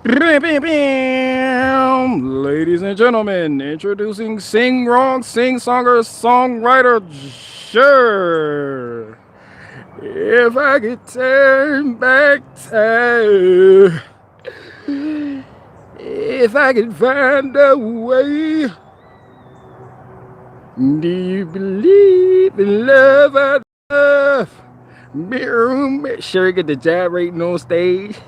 Bam, bam, bam. Ladies and gentlemen, introducing sing-songer, songwriter, Cher. If I could turn back time, if I could find a way, do you believe in love? I love. Sure, get the gyrating on stage.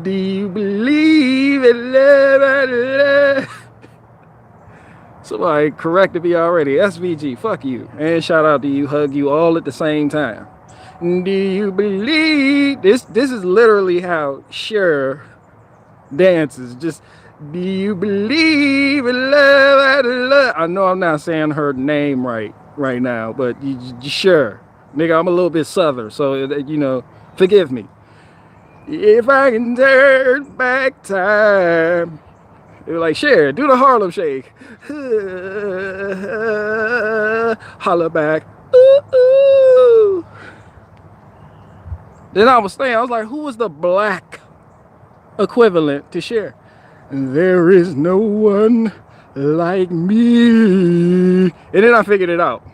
Do you believe in love? I love. Somebody corrected me already. SVG, fuck you. And shout out to you, hug you all at the same time. Do you believe this? This is literally how Cher dances. Just do you believe in love? I know I'm not saying her name right now, but sure, nigga, I'm a little bit southern, so forgive me. If I can turn back time, it was like Cher, do the Harlem Shake, holla back. Ooh, ooh. Then I was thinking, I was like, who was the black equivalent to Cher? There is no one like me. And then I figured it out.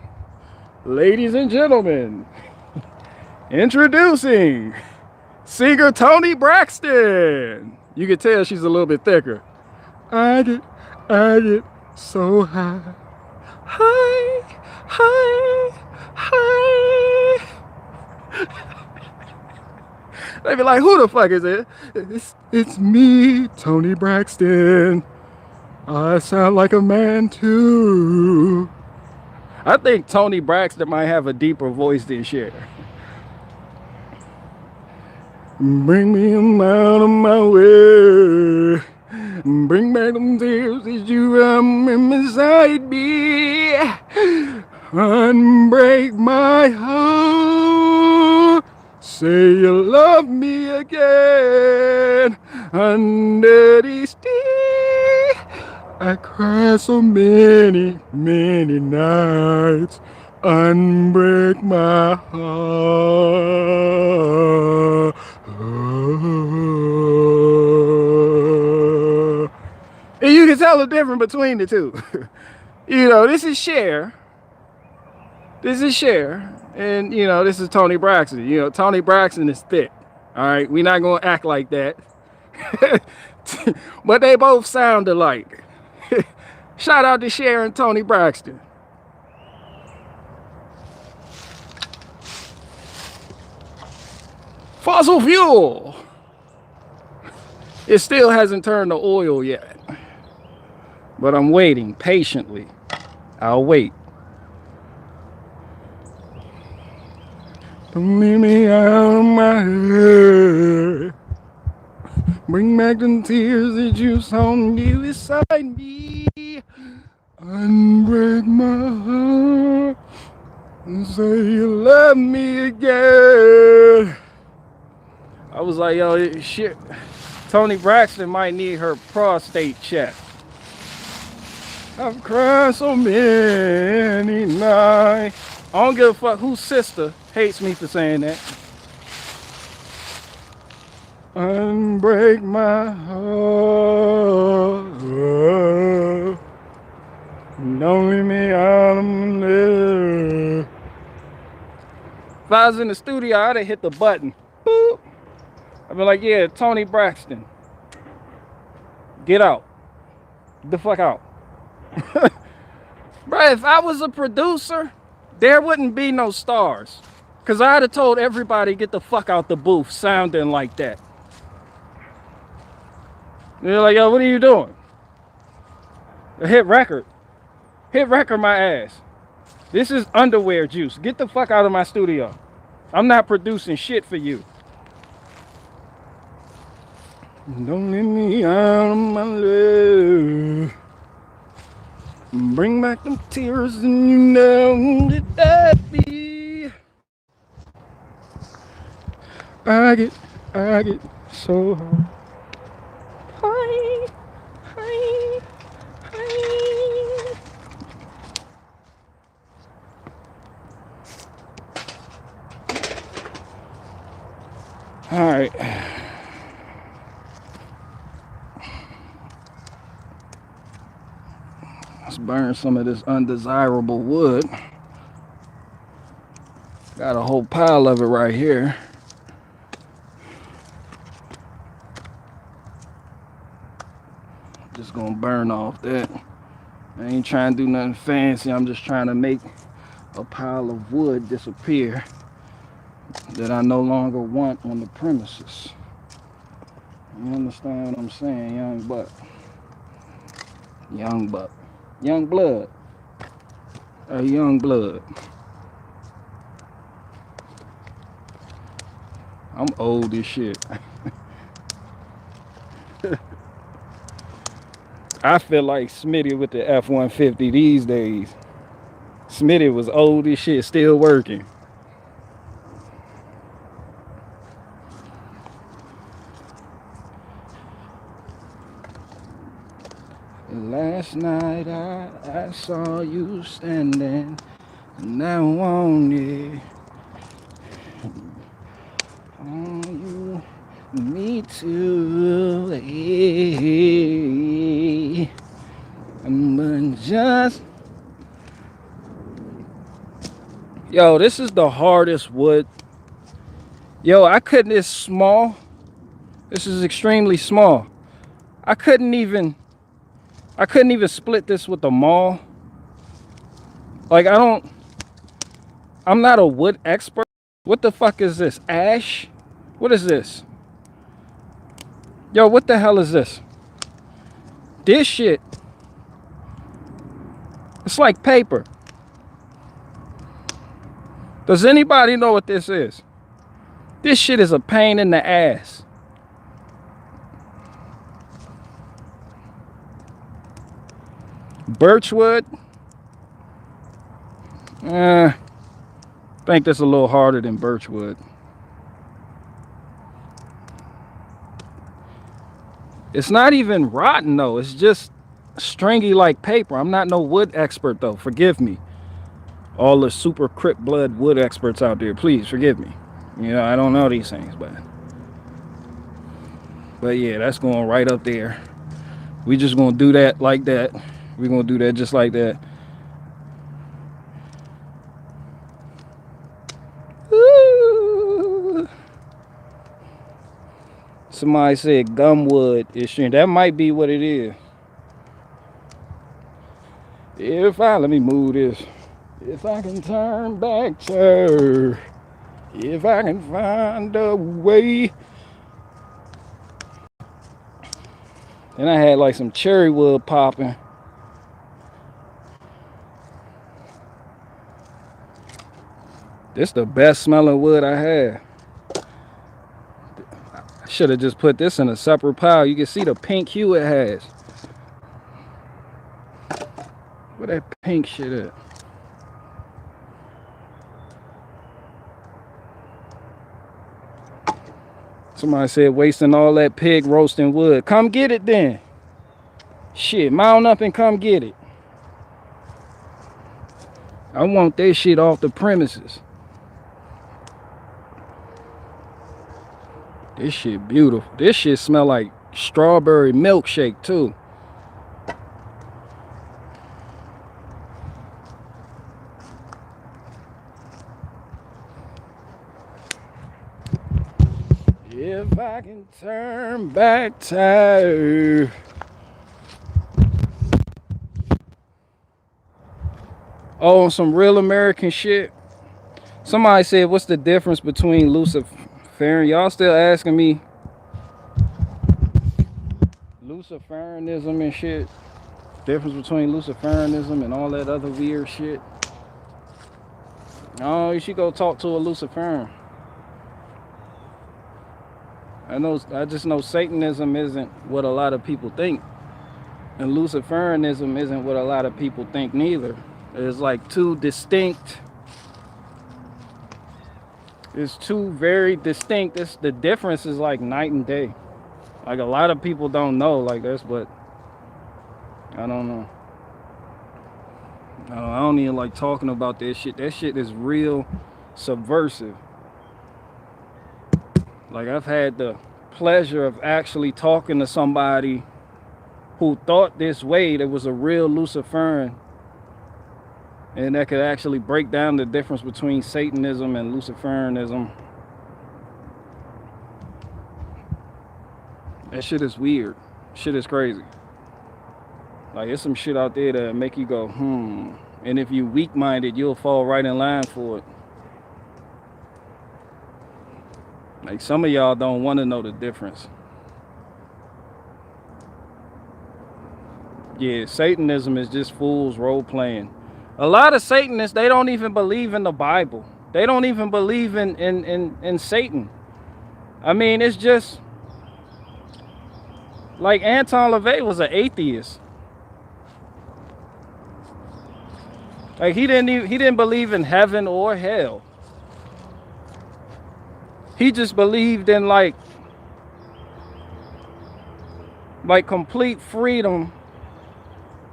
Ladies and gentlemen, introducing singer Toni Braxton. You can tell she's a little bit thicker. I get so high. High, high, high. They be like, who the fuck is it? It's me, Toni Braxton. I sound like a man too. I think Toni Braxton might have a deeper voice than Cher. Bring me out of my way. Bring back them tears that you remember inside me. Unbreak my heart. Say you love me again. Under these tears, I cry so many, many nights. Unbreak my heart. And you can tell the difference between the two. This is Cher. This is Cher. And, this is Toni Braxton. Toni Braxton is thick. All right. We're not going to act like that. But they both sound alike. Shout out to Cher and Toni Braxton. Fossil fuel. It still hasn't turned to oil yet. But I'm waiting patiently. I'll wait. Don't leave me out of my head. Bring back the tears that you saw you inside me. Unbreak my heart and say you love me again. I was like, yo, shit. Toni Braxton might need her prostate checked. I've cried so many nights. I don't give a fuck whose sister hates me for saying that. Unbreak my heart. Don't leave me out of my life. If I was in the studio, I'd have hit the button. Boop. I'd be like, yeah, Toni Braxton. Get out. Get the fuck out. Bro, if I was a producer, there wouldn't be no stars. Because I'd have told everybody, get the fuck out the booth sounding like that. They're like, yo, what are you doing? A hit record. Hit record my ass. This is underwear juice. Get the fuck out of my studio. I'm not producing shit for you. Don't let me out of my love. Bring back them tears and you know that I'd be. I get so high, high, high. All right. burn some of this undesirable wood. Got a whole pile of it right here. Just gonna burn off that. I ain't trying to do nothing fancy. I'm just trying to make a pile of wood disappear that I no longer want on the premises. You understand what I'm saying, young buck? Young buck. Young blood. A young blood. I'm old as shit. I feel like Smitty with the F-150 these days. Smitty was old as shit, still working. Last night I saw you standing, and I wanted you, me too. But just, yo, this is the hardest wood. Yo, I couldn't. It's small. This is extremely small. I couldn't even split this with the maul. Like, I'm not a wood expert. What the fuck is this? Ash? What is this? Yo, what the hell is this? This shit. It's like paper. Does anybody know what this is? This shit is a pain in the ass. Birchwood. I think that's a little harder than birchwood. It's not even rotten though. It's just stringy like paper. I'm not no wood expert though. Forgive me. All the super crip blood wood experts out there, please forgive me. You know, I don't know these things, but yeah, that's going right up there. We just gonna do that like that. We're gonna do that just like that. Ooh. Somebody said gumwood is string. That might be what it is. Let me move this. If I can turn back, sir. If I can find a way. Then I had like some cherry wood popping. This the best smelling wood I had. I should have just put this in a separate pile. You can see the pink hue it has. Where that pink shit at? Somebody said wasting all that pig roasting wood. Come get it then. Shit, mount up and come get it. I want that shit off the premises. This shit beautiful. This shit smell like strawberry milkshake too. If I can turn back time. Oh, some real American shit. Somebody said, what's the difference between Luciferian? Y'all still asking me Luciferianism and shit. Difference between Luciferianism and all that other weird shit. Oh, you should go talk to a Luciferian. I just know Satanism isn't what a lot of people think. And Luciferianism isn't what a lot of people think neither. It's like two distinct. It's two very distinct. The difference is like night and day. Like a lot of people don't know like this, but I don't know. I don't even like talking about that shit. That shit is real subversive. Like I've had the pleasure of actually talking to somebody who thought this way, that was a real Luciferian, And that could actually break down the difference between Satanism and Luciferianism. That shit is weird. Shit is crazy. Like, there's some shit out there that make you go, And if you weak-minded, you'll fall right in line for it. Like, some of y'all don't want to know the difference. Yeah, Satanism is just fools role-playing. A lot of Satanists, they don't even believe in the Bible. They don't even believe in Satan. I mean, it's just... Like, Anton LaVey was an atheist. Like, he didn't believe in heaven or hell. He just believed in like complete freedom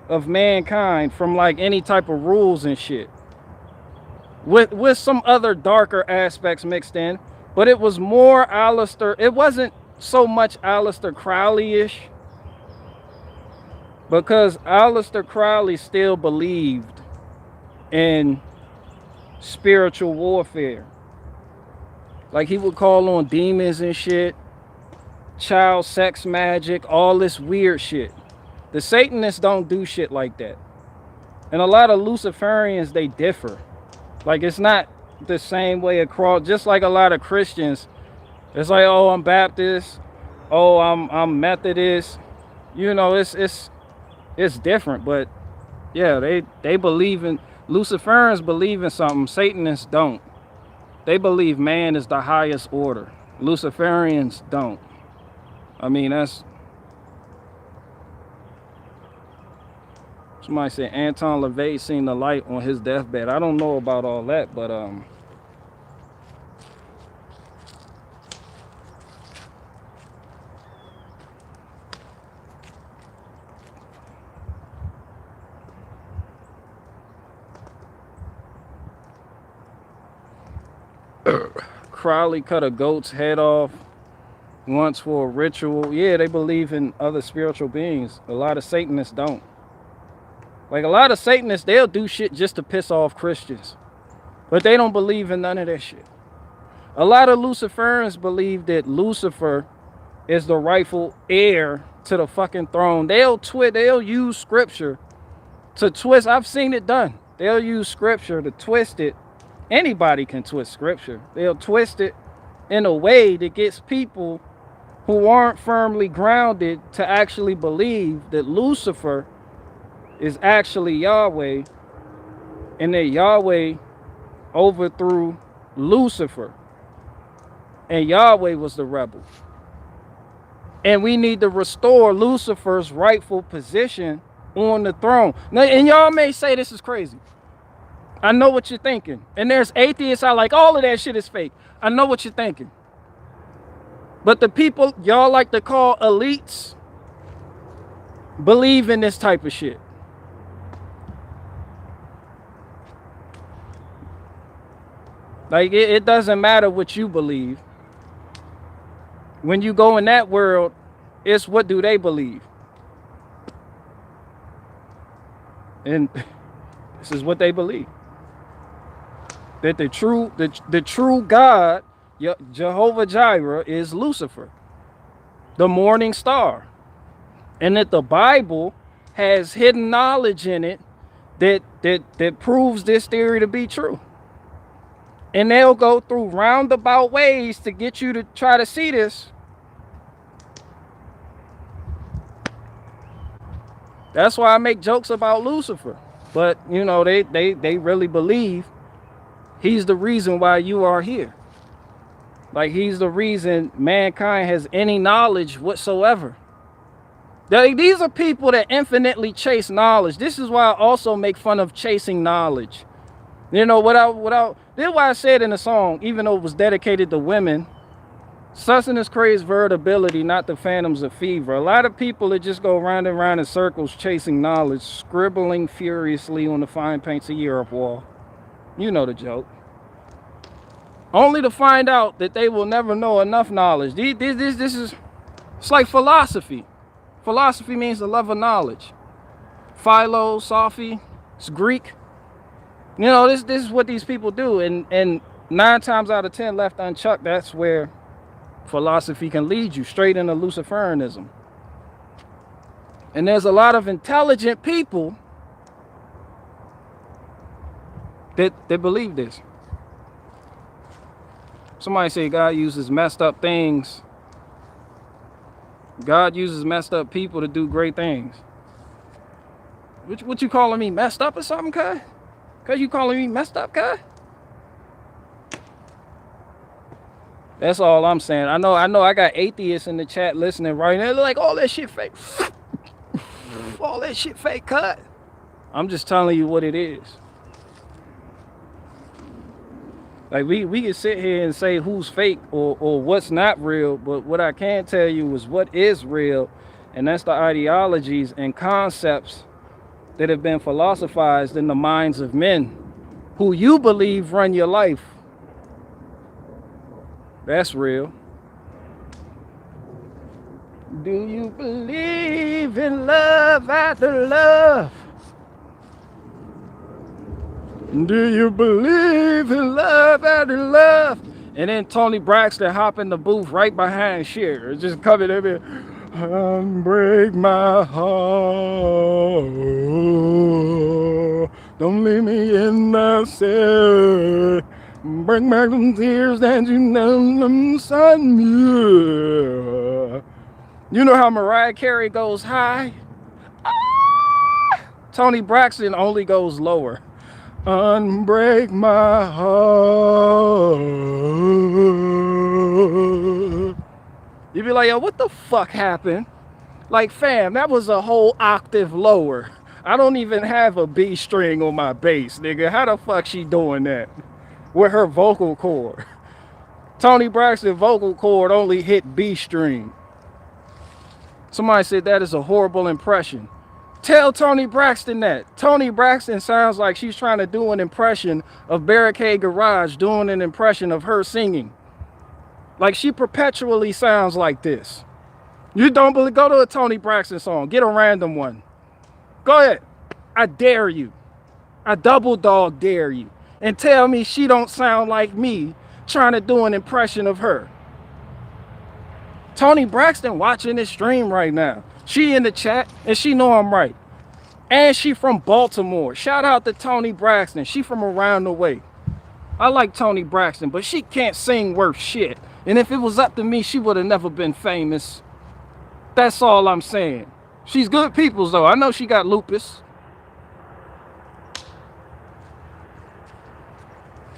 of mankind from like any type of rules and shit. With some other darker aspects mixed in, but it was more Aleister. It wasn't so much Aleister Crowley-ish, because Aleister Crowley still believed in spiritual warfare. Like, he would call on demons and shit, child sex magic, all this weird shit. The Satanists don't do shit like that. And a lot of Luciferians, they differ. Like, it's not the same way across, just like a lot of Christians. It's like, oh, I'm Baptist, oh, I'm Methodist. You know, it's different, but yeah, they believe in, Luciferians believe in something, Satanists don't. They believe man is the highest order. Luciferians don't. I mean, that's... Somebody said Anton LaVey seen the light on his deathbed. I don't know about all that, but Crowley cut a goat's head off once for a ritual. Yeah, they believe in other spiritual beings. A lot of Satanists don't. Like, a lot of Satanists, they'll do shit just to piss off Christians. But they don't believe in none of that shit. A lot of Luciferians believe that Lucifer is the rightful heir to the fucking throne. They'll use scripture to twist. I've seen it done. They'll use scripture to twist it. Anybody can twist scripture. They'll twist it in a way that gets people who aren't firmly grounded to actually believe that Lucifer is actually Yahweh, and that Yahweh overthrew Lucifer, and Yahweh was the rebel. And we need to restore Lucifer's rightful position on the throne. Now, and y'all may say this is crazy. I know what you're thinking. And there's atheists out like, all of that shit is fake. I know what you're thinking. But the people y'all like to call elites believe in this type of shit. Like, it doesn't matter what you believe. When you go in that world, it's what do they believe? And this is what they believe. That the true God, Jehovah Jireh, is Lucifer, the morning star. And that the Bible has hidden knowledge in it that proves this theory to be true. And they'll go through roundabout ways to get you to try to see this. That's why I make jokes about Lucifer. But, you know, they really believe he's the reason why you are here. Like, he's the reason mankind has any knowledge whatsoever. These are people that infinitely chase knowledge. This is why I also make fun of chasing knowledge. You know, this is why I said in the song, even though it was dedicated to women, sustenance craves veritability, not the phantoms of fever. A lot of people that just go round and round in circles chasing knowledge, scribbling furiously on the fine paints of Europe wall. You know the joke. Only to find out that they will never know enough knowledge. It's like philosophy. Philosophy means the love of knowledge. Philo, Sophy, it's Greek. You know, this is what these people do, and 9 times out of 10 left unchucked, that's where philosophy can lead you straight into Luciferianism. And there's a lot of intelligent people that believe this. Somebody say God uses messed up things. God uses messed up people to do great things. What you calling me messed up or something, cuz? Cuz you calling me messed up, cuz? That's all I'm saying. I know I got atheists in the chat listening right now. They're like, all that shit fake. All that shit fake, cut. I'm just telling you what it is. Like we can sit here and say who's fake or what's not real, but what I can tell you is what is real, and that's the ideologies and concepts that have been philosophized in the minds of men who you believe run your life. That's real. Do you believe in love after love? Do you believe in love after love? And then Tony Braxton hop in the booth right behind Cher. Just coming in there. Break my heart. Don't leave me in the cell. Bring back them tears that you know son. You know how Mariah Carey goes high? Tony Braxton only goes lower. Unbreak my heart. You be like, yo, what the fuck happened? Like, fam, that was a whole octave lower. I don't even have a B string on my bass, nigga. How the fuck she doing that with her vocal cord? Tony Braxton vocal cord only hit B string. Somebody said that is a horrible impression. Tell Tony Braxton that. Tony Braxton sounds like she's trying to do an impression of Barricade Garage, doing an impression of her singing. Like she perpetually sounds like this. You don't believe? Go to a Tony Braxton song. Get a random one. Go ahead. I dare you. I double dog dare you. And tell me she don't sound like me trying to do an impression of her. Tony Braxton watching this stream right now. She in the chat and she know I'm right. And she from Baltimore. Shout out to Tony Braxton. She from around the way. I like Tony Braxton, but she can't sing worth shit. And if it was up to me, she would have never been famous. That's all I'm saying. She's good peoples though. I know she got lupus.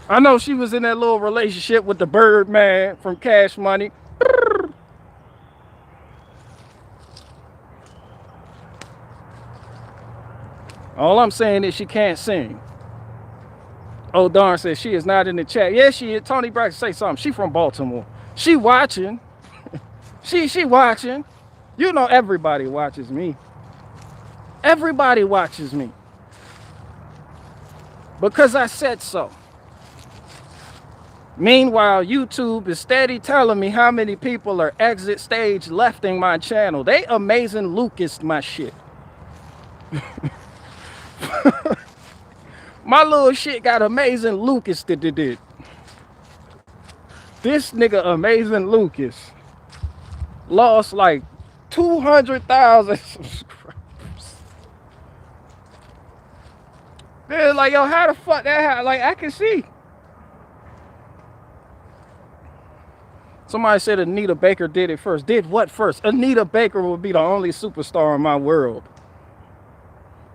I know she was in that little relationship with the Birdman from Cash Money. All I'm saying is she can't sing. Oh, darn says she is not in the chat. Yeah, she is. Tony Braxton, say something. She from Baltimore. She watching. she watching. You know everybody watches me. Everybody watches me. Because I said so. Meanwhile, YouTube is steady telling me how many people are exit stage lefting my channel. They amazing Lucas my shit. My little shit got amazing Lucas did. This nigga amazing Lucas lost like 200,000 subscribers. They're like, yo, how the fuck that happened? Like, I can see. Somebody said Anita Baker did it first. Did what first? Anita Baker will be the only superstar in my world.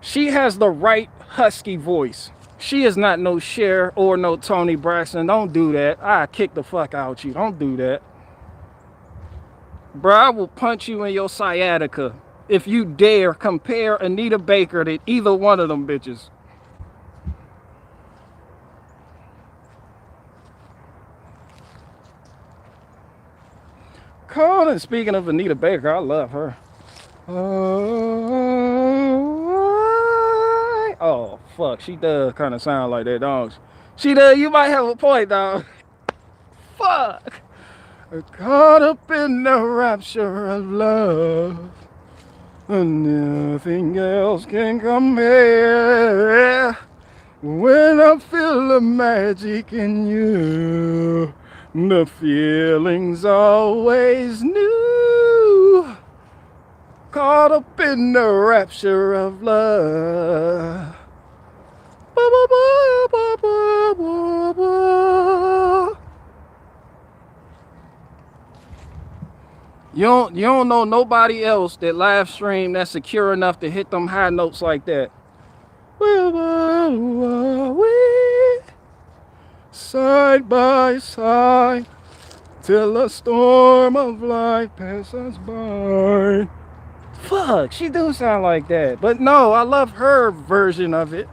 She has the right husky voice. She is not no Cher or no Tony Braxton. Don't do that. I kick the fuck out you. Don't do that. Bro, I will punch you in your sciatica if you dare compare Anita Baker to either one of them bitches. Colin, speaking of Anita Baker, I love her. Oh, fuck. She does kind of sound like that, dog. She does. You might have a point, dog. Fuck. Caught up in the rapture of love. And nothing else can compare. When I feel the magic in you, the feeling's always new. Caught up in the rapture of love. Ba, ba, ba, ba, ba, ba, ba. You don't know nobody else that live stream that's secure enough to hit them high notes like that. Side by side till a storm of life passes by. Fuck, she do sound like that. But no, I love her version of it.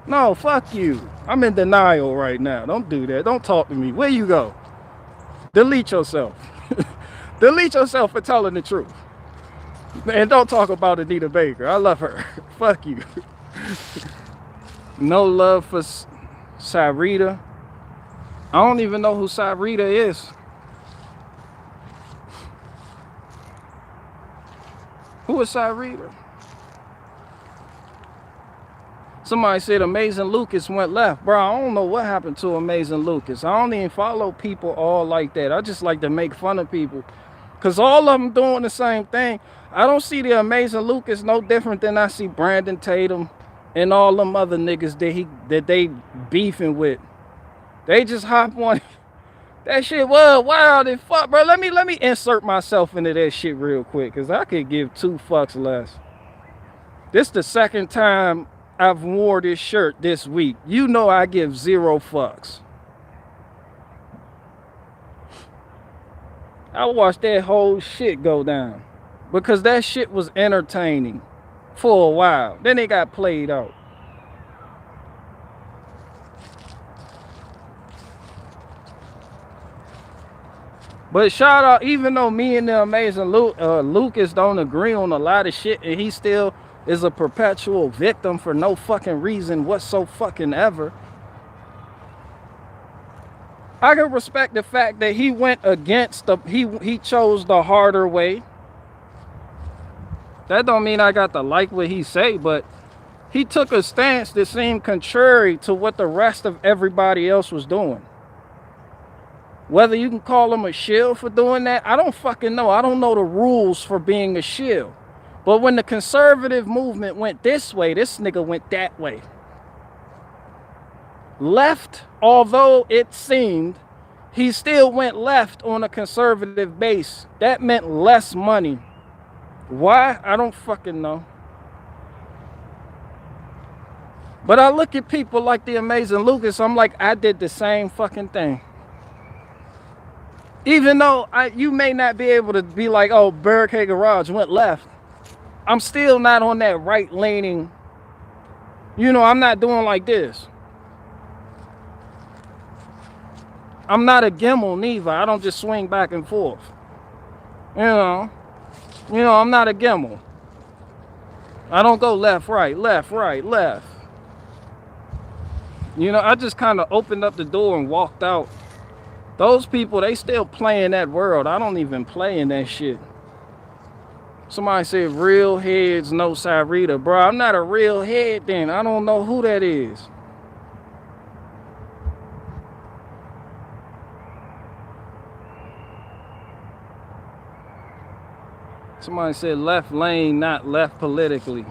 No, fuck you. I'm in denial right now. Don't do that. Don't talk to me. Where you go? Delete yourself. Delete yourself for telling the truth. And don't talk about Anita Baker. I love her. Fuck you. No love for Cyrita. I don't even know who Cyrita is. Who is Cyrita? Somebody said Amazing Lucas went left. Bro, I don't know what happened to Amazing Lucas. I don't even follow people all like that. I just like to make fun of people. Because all of them doing the same thing. I don't see the Amazing Lucas no different than I see Brandon Tatum and all them other niggas that they beefing with. They just hop on. That shit was wild and fuck, bro. Let me insert myself into that shit real quick, because I could give 2 fucks less. This the second time I've wore this shirt this week. You know I give 0 fucks. I watched that whole shit go down because that shit was entertaining for a while. Then it got played out. But shout out, even though me and the Amazing Lucas don't agree on a lot of shit, and he still is a perpetual victim for no fucking reason whatsoever. I can respect the fact that he went against he chose the harder way. That don't mean I got to like what he say, but he took a stance that seemed contrary to what the rest of everybody else was doing. Whether you can call him a shill for doing that, I don't fucking know. I don't know the rules for being a shill. But when the conservative movement went this way, this nigga went that way. Left, although it seemed, he still went left on a conservative base. That meant less money. Why? I don't fucking know. But I look at people like the Amazing Lucas, I'm like, I did the same fucking thing. Even though you may not be able to be like, oh, Barricade Garage went left. I'm still not on that right-leaning. You know, I'm not doing like this. I'm not a gimbal neither. I don't just swing back and forth. You know, I'm not a gimbal. I don't go left, right, left, right, left. You know, I just kind of opened up the door and walked out. Those people, they still play in that world. I don't even play in that shit. Somebody said real heads no Cyrita. Bro, I'm not a real head then. I don't know who that is. Somebody said left lane, not left politically.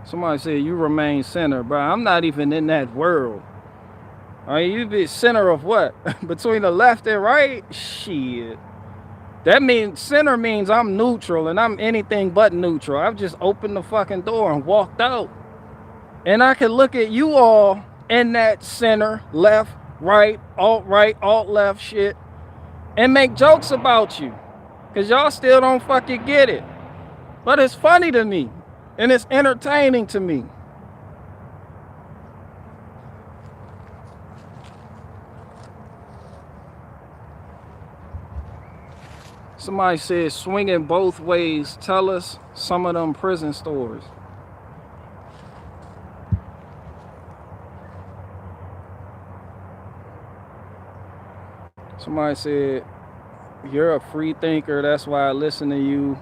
Somebody said you remain center, bro. I'm not even in that world. Are you be center of what? Between the left and right? Shit. That means center means I'm neutral, and I'm anything but neutral. I've just opened the fucking door and walked out. And I can look at you all in that center, left, right, alt left shit, and make jokes about you. Because y'all still don't fucking get it. But it's funny to me. And it's entertaining to me. Somebody said swinging both ways. Tell us some of them prison stories. Somebody said, you're a free thinker. That's why I listen to you.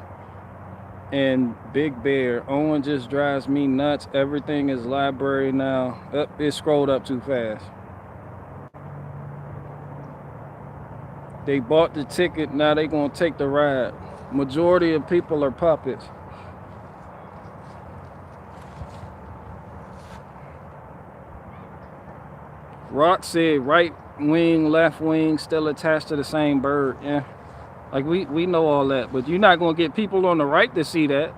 And Big Bear, Owen just drives me nuts. Everything is library now. It scrolled up too fast. They bought the ticket, now they gonna take the ride. Majority of people are puppets. Rock said right wing, left wing, still attached to the same bird. Yeah. Like we know all that, but you're not gonna get people on the right to see that.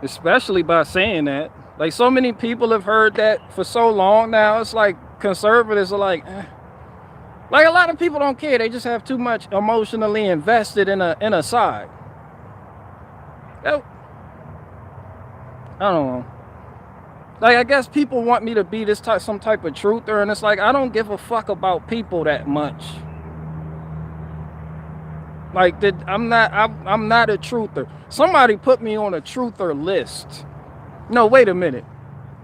Especially by saying that. Like so many people have heard that for so long now, it's like conservatives are like, eh. Like a lot of people don't care. They just have too much emotionally invested in a side. I don't know. Like I guess people want me to be this type, some type of truther, and it's like I don't give a fuck about people that much. Like I'm not a truther. Somebody put me on a truther list. No, wait a minute.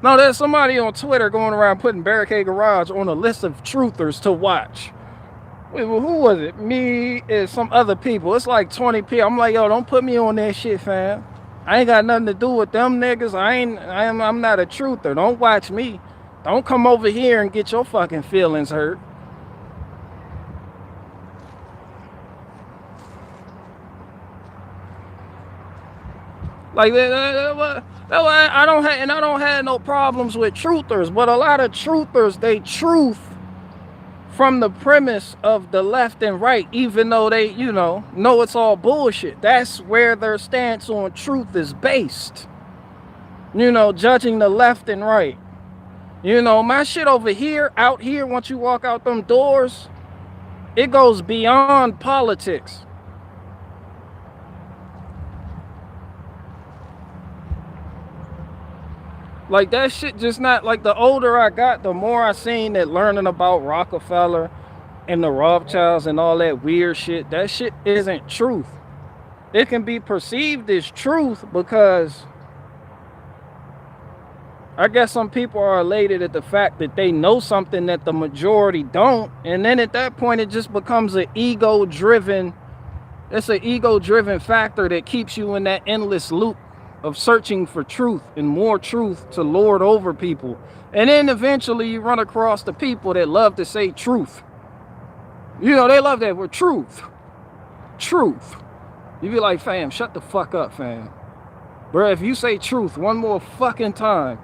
No, there's somebody on Twitter going around putting Barricade Garage on a list of truthers to watch. Wait, well, who was it? Me and some other people. It's like 20 people. I'm like, yo, don't put me on that shit, fam. I ain't got nothing to do with them niggas. I'm not a truther. Don't watch me. Don't come over here and get your fucking feelings hurt. Like I don't have no problems with truthers, but a lot of truthers, they truth from the premise of the left and right, even though they, know it's all bullshit. That's where their stance on truth is based. Judging the left and right. My shit over here, out here, once you walk out them doors, it goes beyond politics. Like that shit just not, like the older I got, the more I seen that learning about Rockefeller and the Rothschilds and all that weird shit, that shit isn't truth. It can be perceived as truth because I guess some people are elated at the fact that they know something that the majority don't. And then at that point, it just becomes an ego-driven factor that keeps you in that endless loop of searching for truth and more truth to lord over people. And then eventually you run across the people that love to say truth. They love that word, truth. Truth. You be like, fam, shut the fuck up, fam. Bro, if you say truth one more fucking time,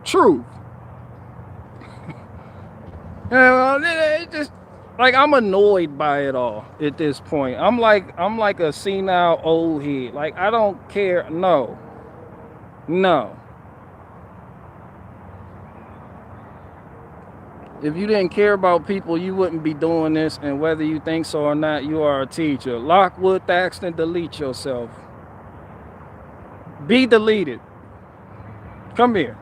truth. It just, like, I'm annoyed by it all at this point. I'm like a senile old head. Like, I don't care. No. If you didn't care about people, you wouldn't be doing this. And whether you think so or not, you are a teacher. Lockwood Thaxton, delete yourself. Be deleted. Come here.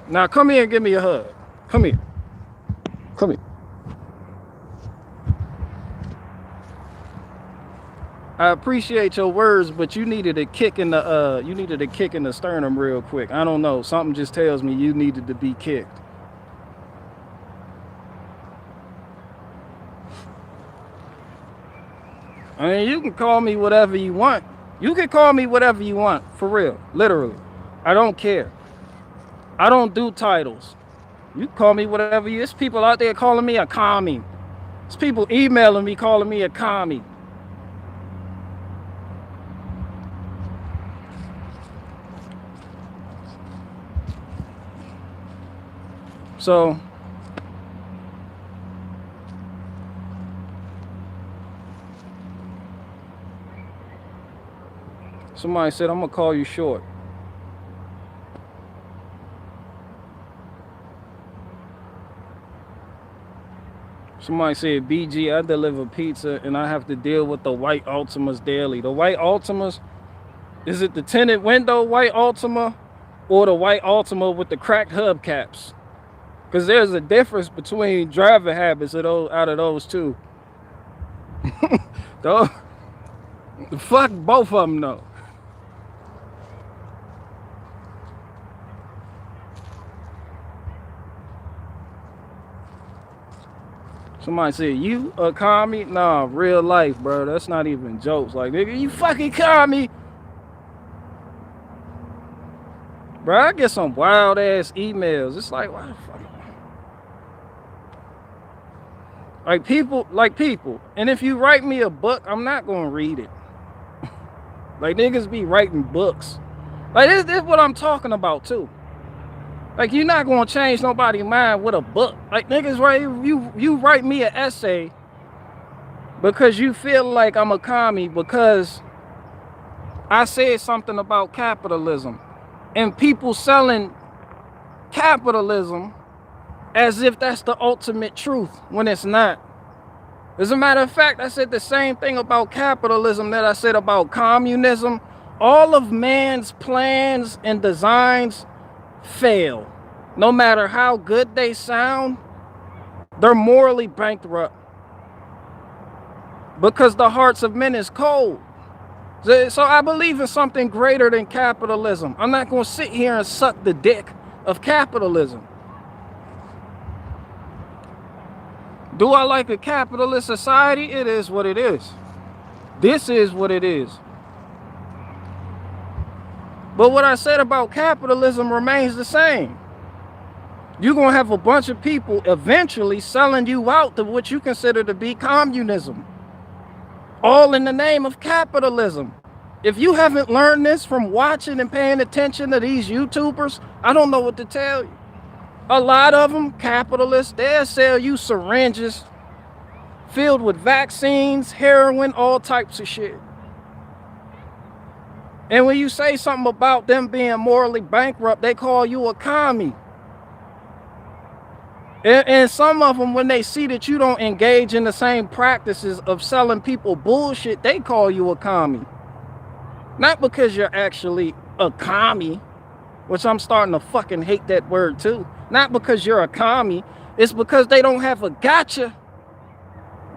Now come here and give me a hug. Come here. I appreciate your words, but you needed a kick in the sternum real quick. I don't know. Something just tells me you needed to be kicked. I mean, you can call me whatever you want. For real. Literally. I don't care. I don't do titles. You call me whatever you. There's people out there calling me a commie. There's people emailing me calling me a commie. So somebody said, I'm gonna call you short. Somebody said, BG, I deliver pizza and I have to deal with the white Altimas daily. The white Altimas, is it the tinted window white Altima or the white Altima with the cracked hubcaps? Because there's a difference between driving habits out of those two. Fuck both of them though. Somebody said, you a commie? Nah, real life, bro. That's not even jokes. Like, nigga, you fucking commie. Bro, I get some wild ass emails. It's like, why the fuck? Like people. And if you write me a book, I'm not gonna read it. Like, niggas be writing books. Like, this is what I'm talking about too. Like, you're not gonna change nobody's mind with a book. Like, niggas, right? You write me an essay because you feel like I'm a commie because I said something about capitalism, and people selling capitalism as if that's the ultimate truth when it's not. As a matter of fact, I said the same thing about capitalism that I said about communism. All of man's plans and designs fail. No matter how good they sound, they're morally bankrupt because the hearts of men is cold. So I believe in something greater than capitalism. I'm not going to sit here and suck the dick of capitalism. Do I like a capitalist society? It is what it is. This is what it is. But what I said about capitalism remains the same. You're going to have a bunch of people eventually selling you out to what you consider to be communism. All in the name of capitalism. If you haven't learned this from watching and paying attention to these YouTubers, I don't know what to tell you. A lot of them, capitalists, they'll sell you syringes filled with vaccines, heroin, all types of shit. And when you say something about them being morally bankrupt, they call you a commie. And some of them, when they see that you don't engage in the same practices of selling people bullshit, they call you a commie. Not because you're actually a commie, which I'm starting to fucking hate that word too. Not because you're a commie, it's because they don't have a gotcha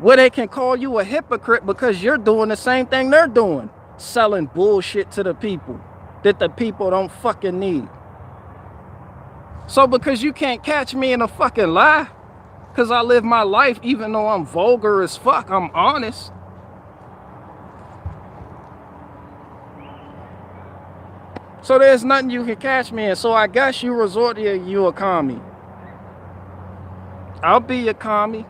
where they can call you a hypocrite because you're doing the same thing they're doing. Selling bullshit to the people that the people don't fucking need. So because you can't catch me in a fucking lie, because I live my life even though I'm vulgar as fuck, I'm honest. So there's nothing you can catch me in. So I guess you resort to you a commie. I'll be a commie.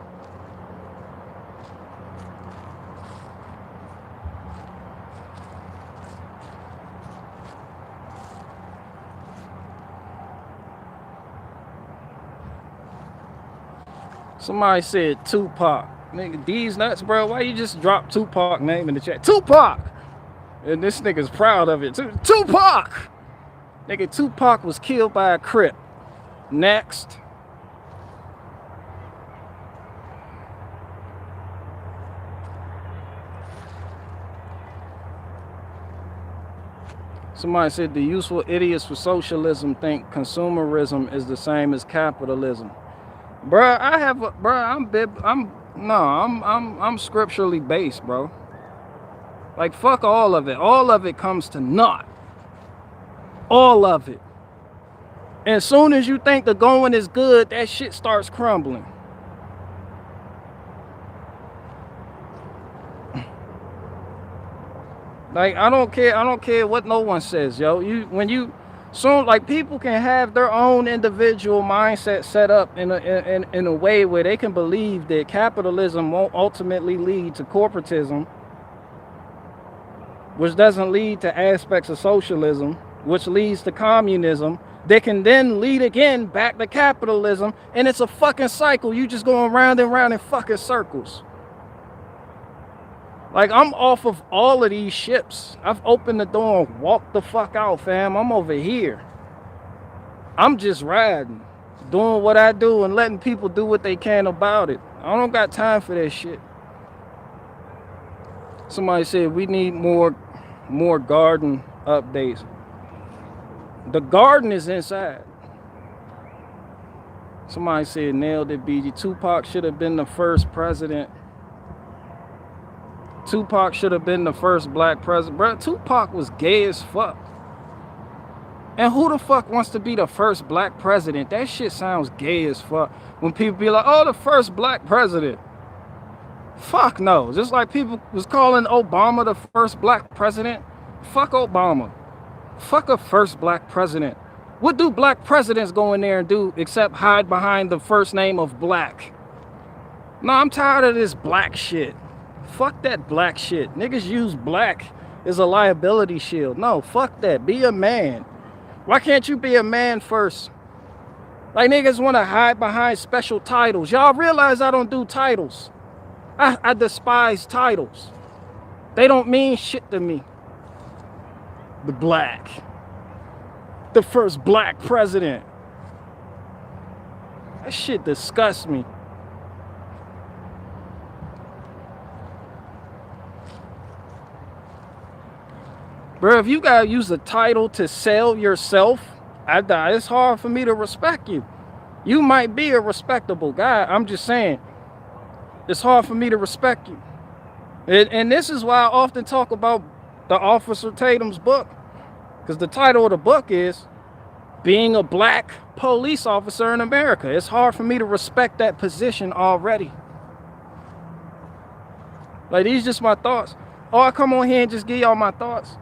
Somebody said Tupac. Nigga, these nuts, bro. Why you just drop Tupac name in the chat? Tupac! And this nigga's proud of it too. Tupac! Nigga, Tupac was killed by a Crip. Next. Somebody said the useful idiots for socialism think consumerism is the same as capitalism. Bruh, I'm scripturally based, bro. Like, fuck all of it. All of it comes to naught. All of it. And as soon as you think the going is good, that shit starts crumbling. Like, I don't care what no one says, yo. Like, people can have their own individual mindset set up in a way where they can believe that capitalism won't ultimately lead to corporatism, which doesn't lead to aspects of socialism, which leads to communism. They can then lead again back to capitalism, and it's a fucking cycle. You just going round and round in fucking circles. Like, I'm off of all of these ships. I've opened the door and walked the fuck out, fam. I'm over here. I'm just riding, doing what I do and letting people do what they can about it. I don't got time for that shit. Somebody said we need more garden updates. The garden is inside. Somebody said nailed it, BG. Tupac should have been the first president. Tupac should have been the first black president. Bro, Tupac was gay as fuck. And who the fuck wants to be the first black president? That shit sounds gay as fuck. When people be like, oh, the first black president. Fuck no. Just like people was calling Obama the first black president. Fuck Obama. Fuck a first black president. What do black presidents go in there and do except hide behind the first name of black? No, I'm tired of this black shit. Fuck that black shit. Niggas use black as a liability shield. No, fuck that. Be a man. Why can't you be a man first? Like, niggas want to hide behind special titles. Y'all realize I don't do titles. I despise titles. They don't mean shit to me. The black. The first black president. That shit disgusts me. Bro, if you gotta use a title to sell yourself, it's hard for me to respect you. You might be a respectable guy. I'm just saying, it's hard for me to respect you. And this is why I often talk about the Officer Tatum's book. Because the title of the book is Being a Black Police Officer in America. It's hard for me to respect that position already. Like, these just my thoughts. Oh, I come on here and just give y'all my thoughts.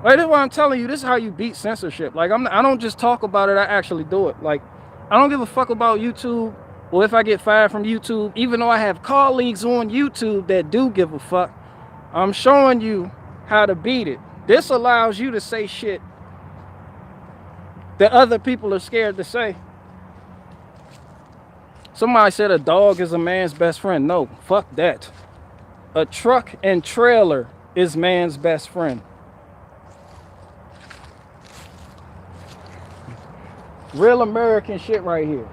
Like, that's why I'm telling you, this is how you beat censorship. Like, I don't just talk about it, I actually do it. Like, I don't give a fuck about YouTube or if I get fired from YouTube, even though I have colleagues on YouTube that do give a fuck. I'm showing you how to beat it. This allows you to say shit that other people are scared to say. Somebody said a dog is a man's best friend. No, fuck that. A truck and trailer is man's best friend. Real American shit right here.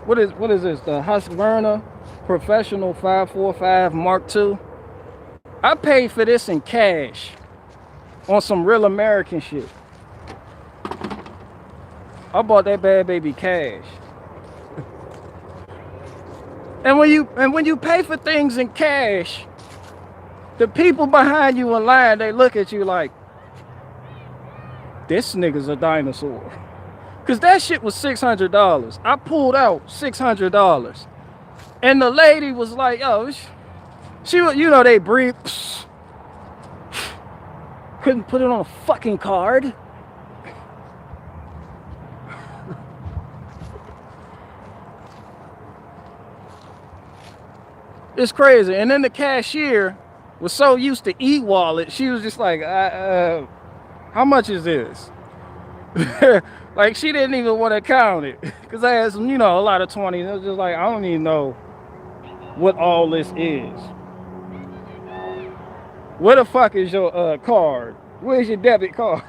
What is this? The Husqvarna Professional 545 Mark II. I paid for this in cash on some real American shit. I bought that bad baby cash. And when you pay for things in cash, the people behind you in line, they look at you like, this nigga's a dinosaur. Cause that shit was $600. I pulled out $600. And the lady was like, yo, she you know, they breathe. Couldn't put it on a fucking card. It's crazy. And then the cashier was so used to e-wallet, she was just like, how much is this? Like, she didn't even want to count it. Because I had some, you know, a lot of 20s. I was just like, I don't even know what all this is. Where the fuck is your card? Where's your debit card?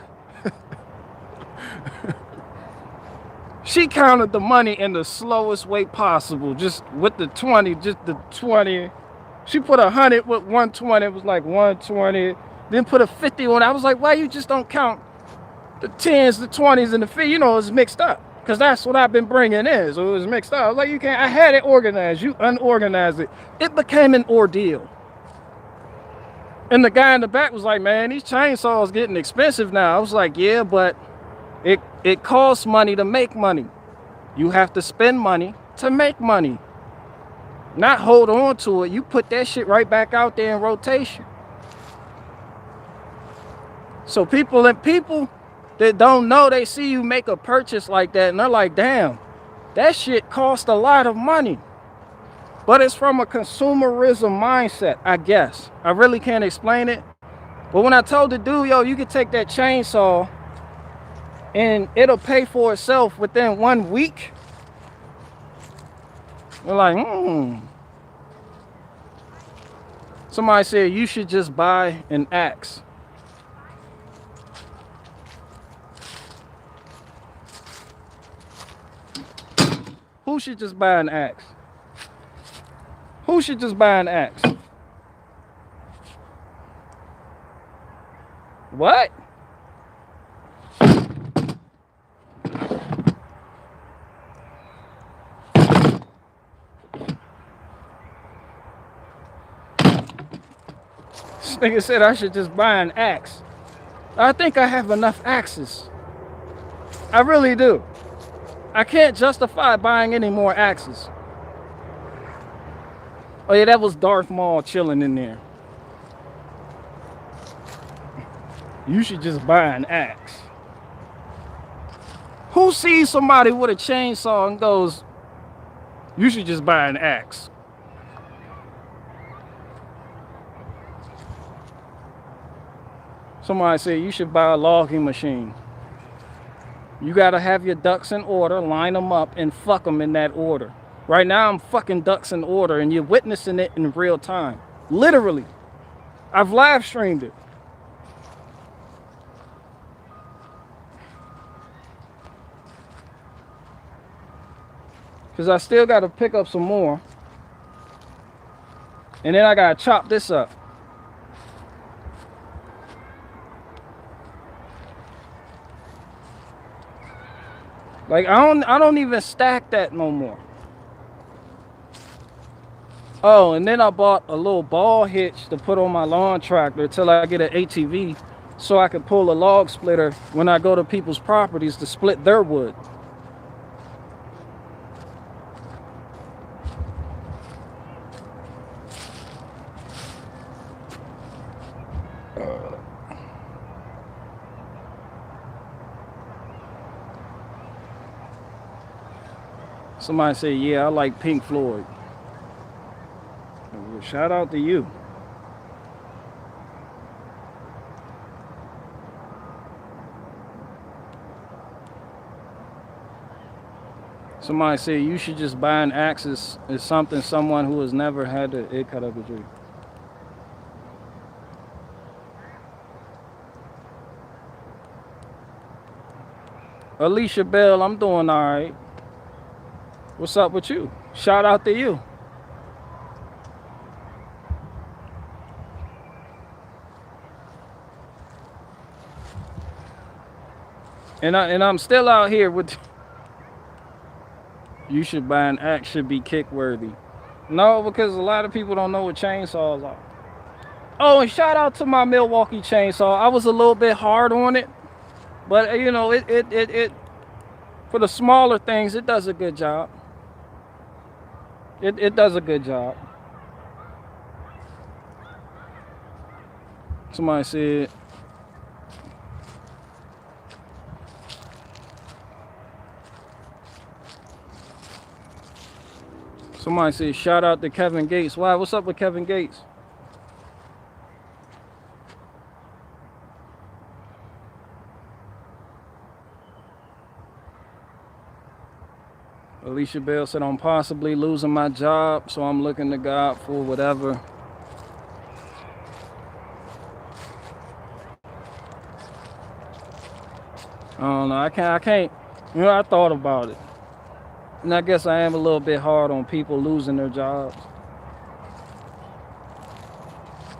She counted the money in the slowest way possible. Just with the 20, just the 20. She put 100 with 120. It was like 120. Then put a 50 on it. I was like, why you just don't count the 10s, the 20s, and the 50? You know, it's mixed up. Because that's what I've been bringing in. So it was mixed up. I was like, you can't. I had it organized. You unorganized it. It became an ordeal. And the guy in the back was like, man, these chainsaws getting expensive now. I was like, yeah, but it costs money to make money. You have to spend money to make money. Not hold on to it. You put that shit right back out there in rotation. So people that don't know, they see you make a purchase like that and they're like, damn, that shit cost a lot of money. But it's from a consumerism mindset, I guess. I really can't explain it. But when I told the dude, yo, you could take that chainsaw and it'll pay for itself within 1 week. They're like, Somebody said you should just buy an axe. Who should just buy an axe? Who should just buy an axe? What? This nigga said I should just buy an axe. I think I have enough axes. I really do. I can't justify buying any more axes. Oh yeah, that was Darth Maul chilling in there. You should just buy an axe. Who sees somebody with a chainsaw and goes, you should just buy an axe? Somebody said you should buy a logging machine. You gotta have your ducks in order, line them up, and fuck them in that order. Right now, I'm fucking ducks in order, and you're witnessing it in real time. Literally. I've live streamed it. Because I still gotta pick up some more. And then I gotta chop this up. Like I don't even stack that no more. Oh, and then I bought a little ball hitch to put on my lawn tractor till I get an ATV so I can pull a log splitter when I go to people's properties to split their wood. Somebody say, yeah, I like Pink Floyd. Well, shout out to you. Somebody say you should just buy an axe is something someone who has never had to cut up a tree. Alicia Bell, I'm doing all right. What's up with you? Shout out to you. And I'm still out here with. You should buy an axe, should be kick worthy. No, because a lot of people don't know what chainsaws are. Oh, and shout out to my Milwaukee chainsaw. I was a little bit hard on it, but you know, it for the smaller things, it does a good job. It does a good job. Somebody said, shout out to Kevin Gates. Why? What's up with Kevin Gates? Alicia Bell said, I'm possibly losing my job, so I'm looking to God for whatever. I don't know. I can't. You know, I thought about it. And I guess I am a little bit hard on people losing their jobs.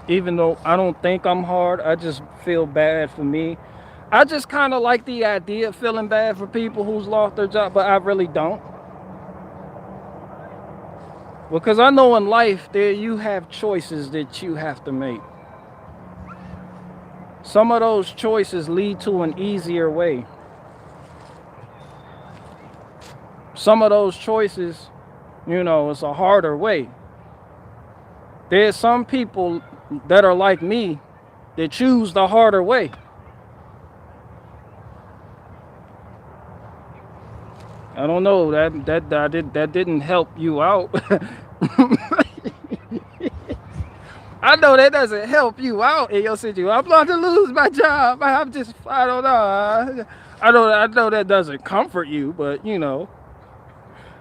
Even though I don't think I'm hard, I just feel bad for me. I just kind of like the idea of feeling bad for people who's lost their job, but I really don't. Because I know in life there you have choices that you have to make. Some of those choices lead to an easier way. Some of those choices, you know, it's a harder way. There's some people that are like me that choose the harder way. I don't know, that didn't help you out. I know that doesn't help you out in your situation. I'm about to lose my job. I don't know. I know that doesn't comfort you, but you know,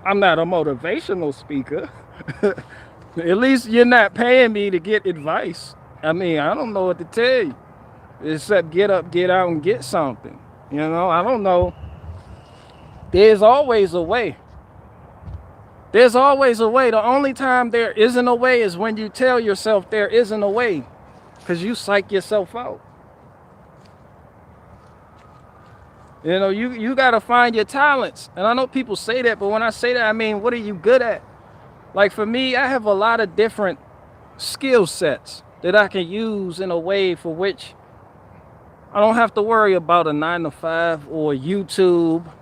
I'm not a motivational speaker. At least you're not paying me to get advice. I mean, I don't know what to tell you. Except get up, get out, and get something. You know, I don't know. There's always a way. There's always a way. The only time there isn't a way is when you tell yourself there isn't a way. Because you psych yourself out. You know, you got to find your talents. And I know people say that, but when I say that, I mean, what are you good at? Like for me, I have a lot of different skill sets that I can use in a way for which I don't have to worry about a 9-to-5 or YouTube.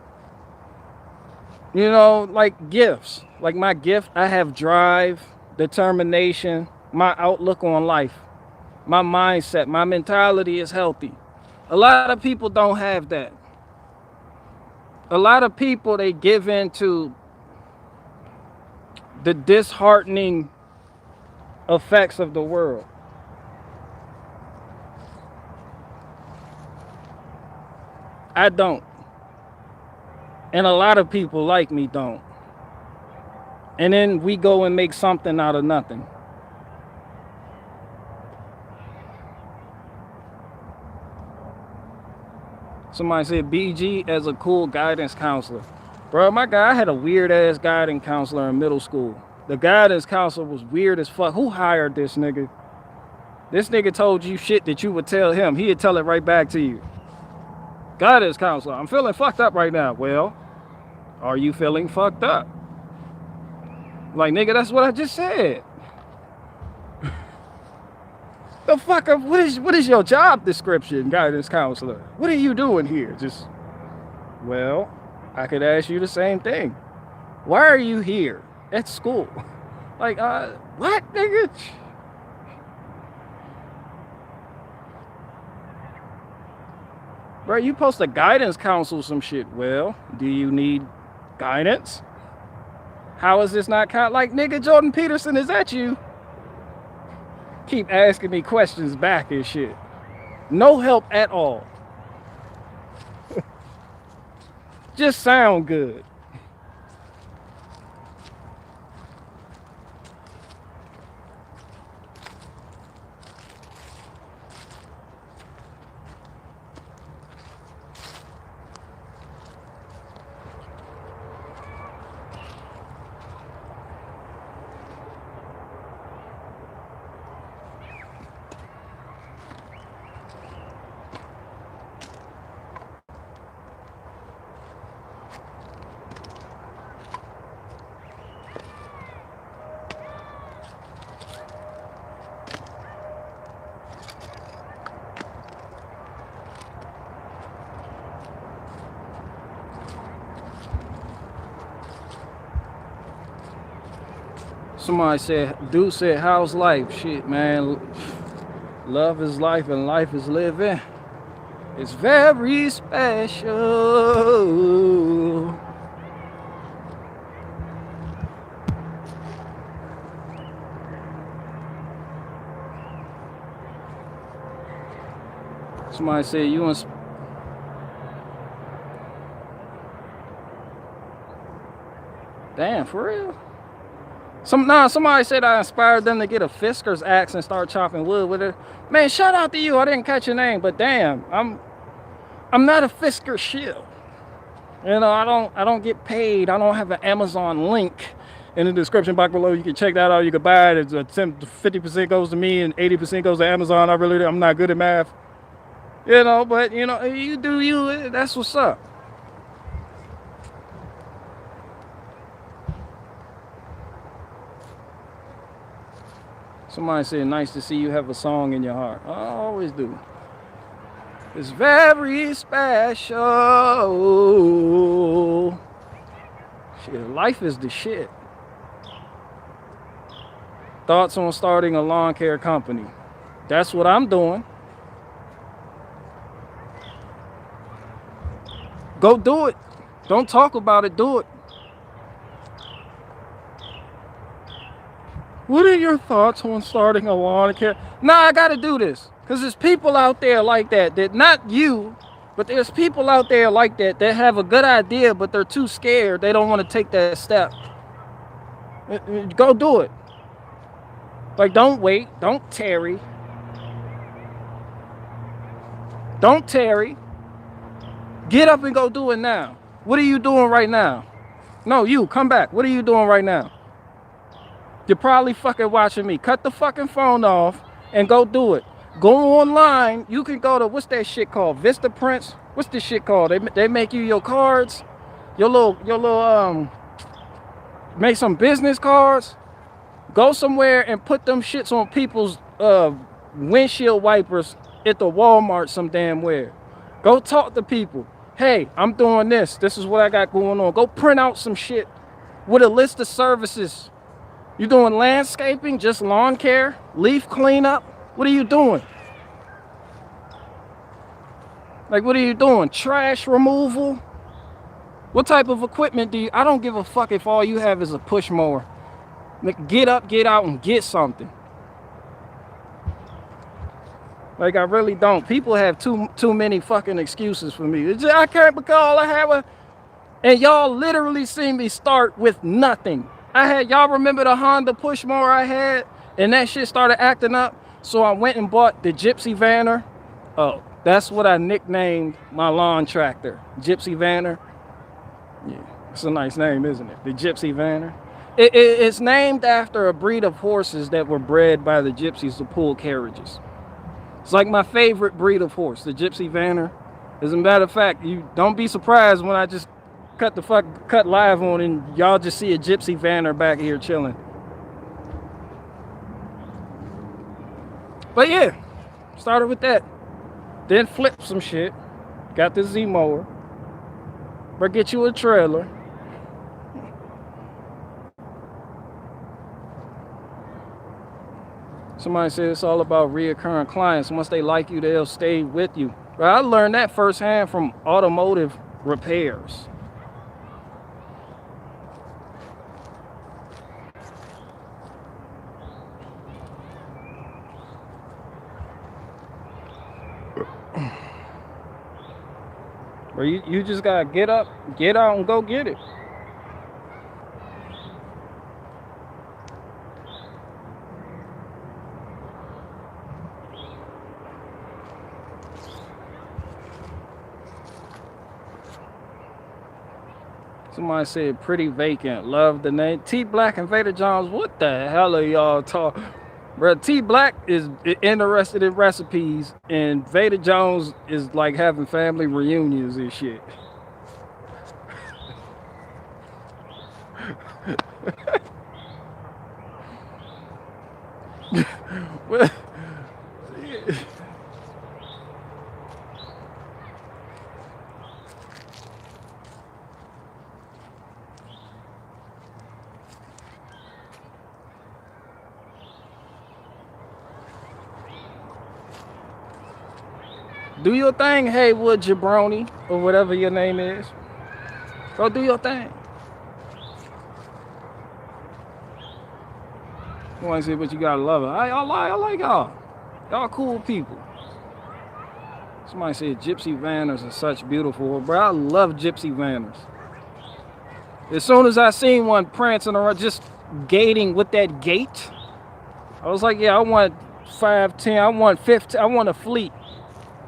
You know, like gifts. Like my gift, I have drive. determination, my outlook on life, my mindset, my mentality is healthy. A lot of people don't have that. A lot of people, they give in to the disheartening effects of the world. I don't. And a lot of people like me don't. And then we go and make something out of nothing. Somebody said BG as a cool guidance counselor. Bro, my guy, I had a weird ass guidance counselor in middle school. The guidance counselor was weird as fuck. Who hired this nigga? This nigga told you shit that you would tell him. He'd tell it right back to you. Guidance counselor, I'm feeling fucked up right now. Well, are you feeling fucked up? Like, nigga, that's what I just said. The fuck up, what is your job description, guidance counselor? What are you doing here? Just, well, I could ask you the same thing. Why are you here at school? Like, what, nigga? Bro, you supposed to guidance counsel some shit. Well, do you need guidance? How is this not count? Like, nigga, Jordan Peterson, is that you? Keep asking me questions back and shit. No help at all. Just sound good. Somebody said, dude said, how's life? Shit, man. Love is life and life is living. It's very special. Somebody said, you and damn, for real? Somebody said I inspired them to get a Fisker's axe and start chopping wood with it. Man, shout out to you. I didn't catch your name, but damn, I'm not a Fisker shill. You know, I don't get paid. I don't have an Amazon link in the description box below. You can check that out. You can buy it. It's 50% goes to me and 80% goes to Amazon. I'm not good at math. You know, but you know, you do you. That's what's up. Somebody said, nice to see you have a song in your heart. I always do. It's very special. Shit, life is the shit. Thoughts on starting a lawn care company? That's what I'm doing. Go do it. Don't talk about it, do it. What are your thoughts on starting a lawn care? Nah, I gotta do this. Because there's people out there like that, not you, but there's people out there like that have a good idea, but they're too scared. They don't want to take that step. Go do it. Like, don't wait. Don't tarry. Don't tarry. Get up and go do it now. What are you doing right now? No, you, come back. What are you doing right now? You're probably fucking watching me. Cut the fucking phone off and go do it. Go online. You can go to, what's that shit called? Vista Prints? What's this shit called? They make you your cards. Your little make some business cards. Go somewhere and put them shits on people's windshield wipers at the Walmart some damn where. Go talk to people. Hey, I'm doing this. This is what I got going on. Go print out some shit with a list of services You doing landscaping, just lawn care, leaf cleanup? What are you doing? Like, what are you doing? Trash removal? What type of equipment do you... I don't give a fuck if all you have is a push mower. Like, get up, get out, and get something. Like, I really don't. People have too many fucking excuses for me. It's just, I can't because all I have a... And y'all literally see me start with nothing. Y'all remember the Honda push mower I had? And that shit started acting up. So I went and bought the Gypsy Vanner. Oh, that's what I nicknamed my lawn tractor. Gypsy Vanner. Yeah, it's a nice name, isn't it? The Gypsy Vanner. It's named after a breed of horses that were bred by the gypsies to pull carriages. It's like my favorite breed of horse, the Gypsy Vanner. As a matter of fact, you don't be surprised when I just cut live on and y'all just see a Gypsy Vanner back here chilling. But yeah, started with that. Then flipped some shit. Got the Z mower. But get you a trailer. Somebody said it's all about reoccurring clients. Once they like you, they'll stay with you. But I learned that firsthand from automotive repairs. Where you just gotta get up, get out, and go get it. Somebody said pretty vacant. Love the name. T Black and Vader Jones. What the hell are y'all talking? Bro, T Black is interested in recipes, and Vader Jones is like having family reunions and shit. Well, do your thing, Haywood Jabroni, or whatever your name is. Go do your thing. You want to say, but you gotta love it. I like y'all. Y'all cool people. Somebody said Gypsy Vanners are such beautiful. Bro, I love Gypsy Vanners. As soon as I seen one prancing around, just gating with that gate, I was like, yeah, I want 5, 10, I want 15, I want a fleet.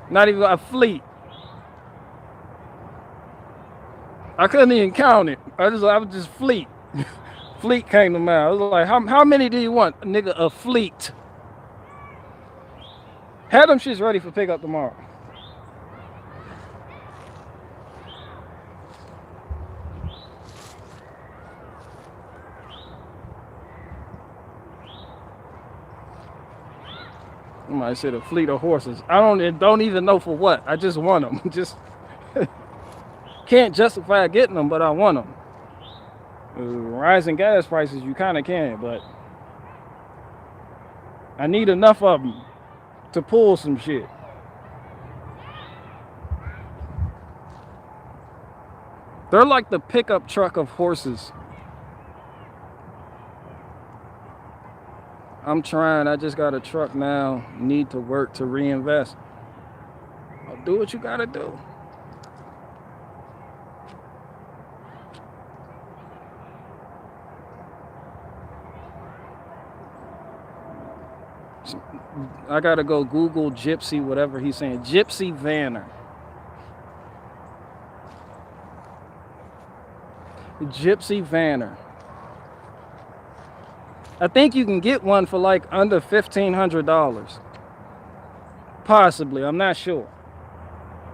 Not even a fleet. I couldn't even count it. I was just fleet. Fleet came to mind. I was like, how many do you want? Nigga, a fleet. Have them shits ready for pickup tomorrow. Somebody said a fleet of horses. I don't even know for what. I just want them. Just can't justify getting them, but I want them. Rising gas prices, you kind of can, but I need enough of them to pull some shit. They're like the pickup truck of horses. I'm trying. I just got a truck now. Need to work to reinvest. I'll do what you gotta do. I gotta go Google Gypsy, whatever he's saying. Gypsy Vanner. Gypsy Vanner. I think you can get one for like under $1,500. Possibly, I'm not sure.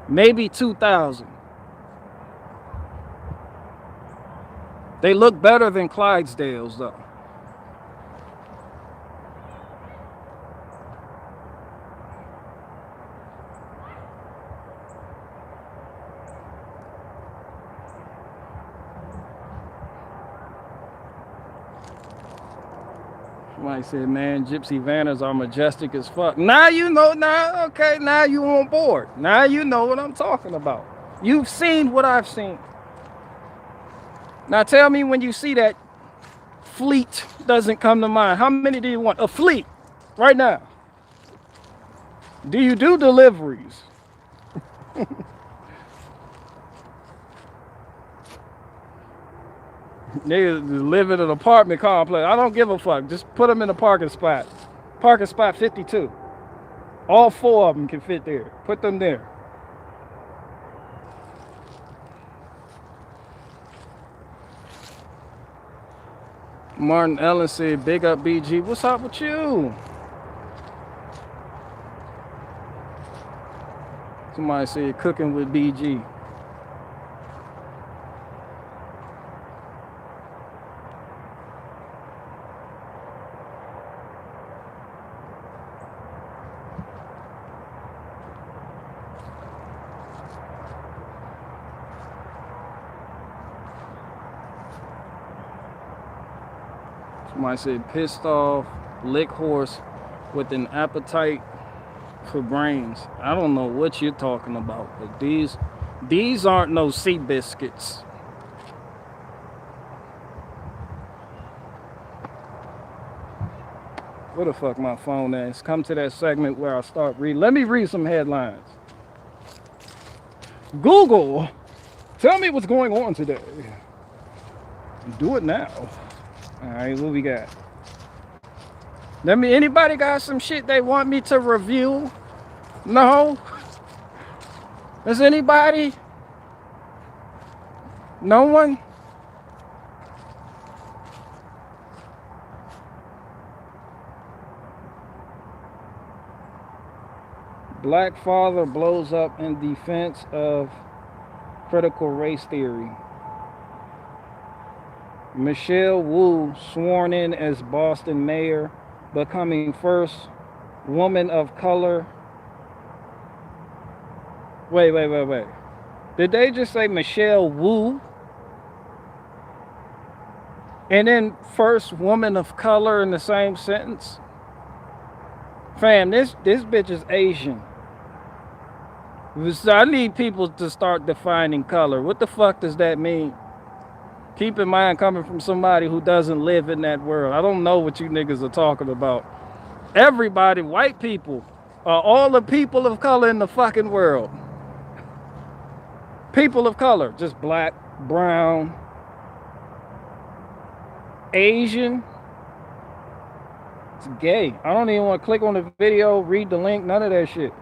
Maybe $2,000. They look better than Clydesdales though. Somebody said, man, gypsy vanners are majestic as fuck. Now you know, now, okay, now you on board. Now you know what I'm talking about. You've seen what I've seen. Now tell me when you see that fleet doesn't come to mind. How many do you want? A fleet, right now. Do you do deliveries? Niggas live in an apartment complex. I don't give a fuck. Just put them in a parking spot. Parking spot 52. All 4 of them can fit there. Put them there. Martin Ellen said, big up BG. What's up with you? Somebody said, cooking with BG. Somebody said, pissed off, lick horse with an appetite for brains. I don't know what you're talking about, but these aren't no sea biscuits. Where the fuck my phone is? Come to that segment where I start reading. Let me read some headlines. Google, tell me what's going on today. Do it now. All right, what we got? Anybody got some shit they want me to review? No? Does anybody? No one? Black father blows up in defense of critical race theory. Michelle Wu sworn in as Boston mayor, becoming first woman of color. Wait. Did they just say Michelle Wu? And then first woman of color in the same sentence? Fam, this bitch is Asian. So I need people to start defining color. What the fuck does that mean? Keep in mind, coming from somebody who doesn't live in that world. I don't know what you niggas are talking about. Everybody, white people, are all the people of color in the fucking world. People of color, just black, brown, Asian. It's gay. I don't even want to click on the video, read the link, none of that shit.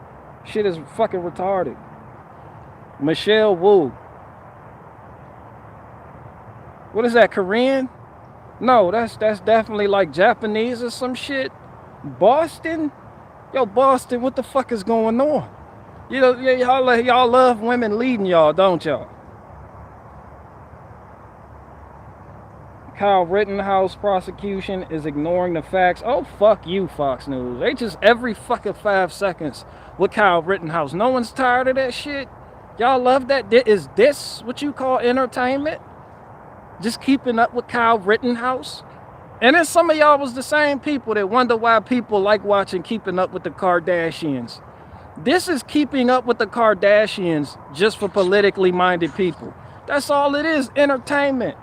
Shit is fucking retarded. Michelle Wu. What is that, Korean? No, that's definitely like Japanese or some shit. Boston? Yo, Boston, what the fuck is going on? You know, y'all love women leading y'all, don't y'all? Kyle Rittenhouse prosecution is ignoring the facts. Oh, fuck you, Fox News. They just every fucking 5 seconds with Kyle Rittenhouse. No one's tired of that shit. Y'all love that? Is this what you call entertainment? Just keeping up with Kyle Rittenhouse? And then some of y'all was the same people that wonder why people like watching Keeping Up with the Kardashians. This is Keeping Up with the Kardashians just for politically minded people. That's all it is, entertainment.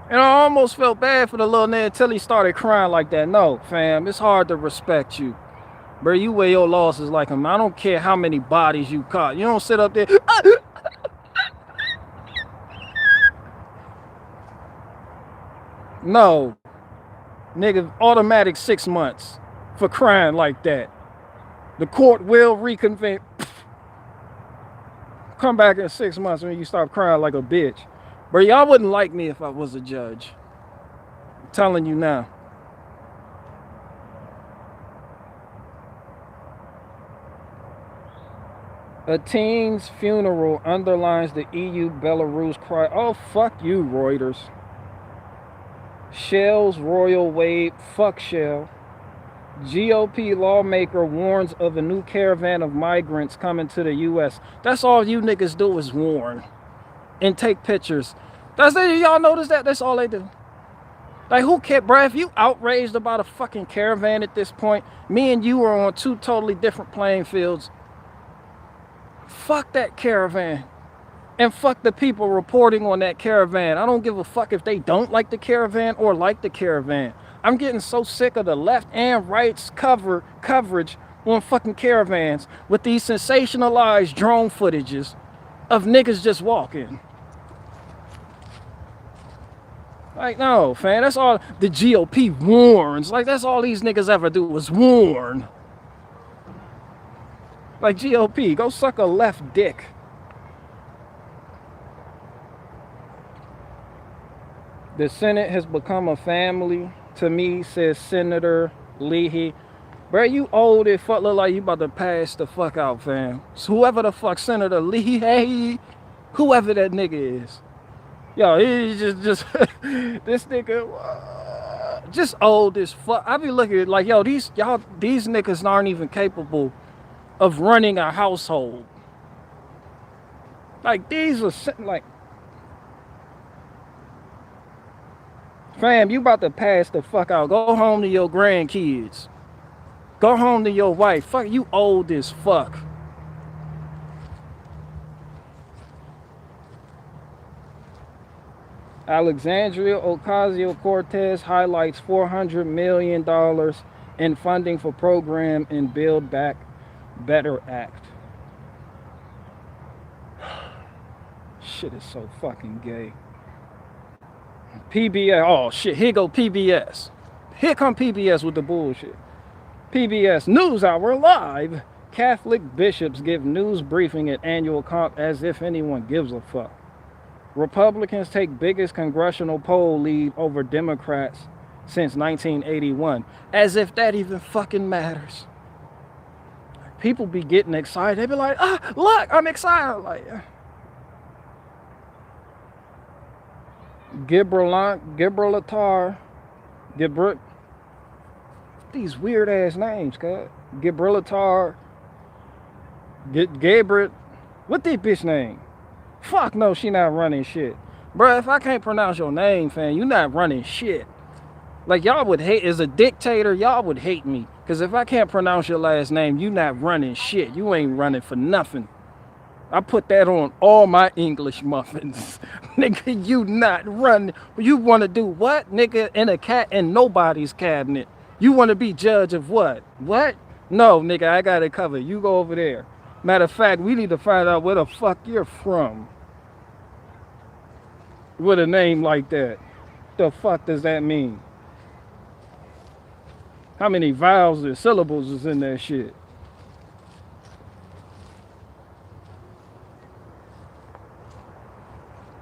And I almost felt bad for the little nigga until he started crying like that. No, fam, it's hard to respect you. Bro, you weigh your losses like him. I don't care how many bodies you caught. You don't sit up there. No. Nigga, automatic 6 months for crying like that. The court will reconvene. Come back in 6 months when you start crying like a bitch. Bro, y'all wouldn't like me if I was a judge. I'm telling you now. A teen's funeral underlines the EU-Belarus cry. Oh, fuck you, Reuters. Shell's royal wave. Fuck Shell. GOP lawmaker warns of a new caravan of migrants coming to the U.S. That's all you niggas do is warn and take pictures. That's it. Y'all notice that? That's all they do. Like, who cares, bro? If you outraged about a fucking caravan at this point, me and you are on two totally different playing fields. Fuck that caravan. And fuck the people reporting on that caravan. I don't give a fuck if they don't like the caravan or like the caravan. I'm getting so sick of the left and right's coverage on fucking caravans with these sensationalized drone footages of niggas just walking. Like, no, fam, that's all the GOP warns. Like, that's all these niggas ever do was warn. Like, GOP, go suck a left dick. The Senate has become a family to me, says Senator Leahy. Bro, you old as fuck, look like you about to pass the fuck out, fam. So whoever the fuck Senator Leahy, whoever that nigga is. Yo, he's just this nigga, just old as fuck. I be looking at like, yo, these niggas aren't even capable of running a household. Like, these are like, fam, you about to pass the fuck out. Go home to your grandkids. Go home to your wife. Fuck, you old as fuck. Alexandria Ocasio-Cortez highlights $400 million in funding for program in Build Back Better Act. Shit is so fucking gay. PBS, oh shit, here go PBS. Here come PBS with the bullshit. PBS NewsHour Live. Catholic bishops give news briefing at annual conf as if anyone gives a fuck. Republicans take biggest congressional poll lead over Democrats since 1981. As if that even fucking matters. People be getting excited. They be like, ah, look, I'm excited. Like, Gibraltar, these weird ass names, cuz. Gibraltar, Gabriel, what that bitch name? Fuck no, she not running shit. Bruh, if I can't pronounce your name, fam, you not running shit. Like, y'all would hate, as a dictator, y'all would hate me. Because if I can't pronounce your last name, you not running shit. You ain't running for nothing. I put that on all my English muffins. Nigga, you not running. You want to do what, nigga, in nobody's cabinet? You want to be judge of what? What? No, nigga, I got it covered. You go over there. Matter of fact, we need to find out where the fuck you're from. With a name like that. The fuck does that mean? How many vowels and syllables is in that shit?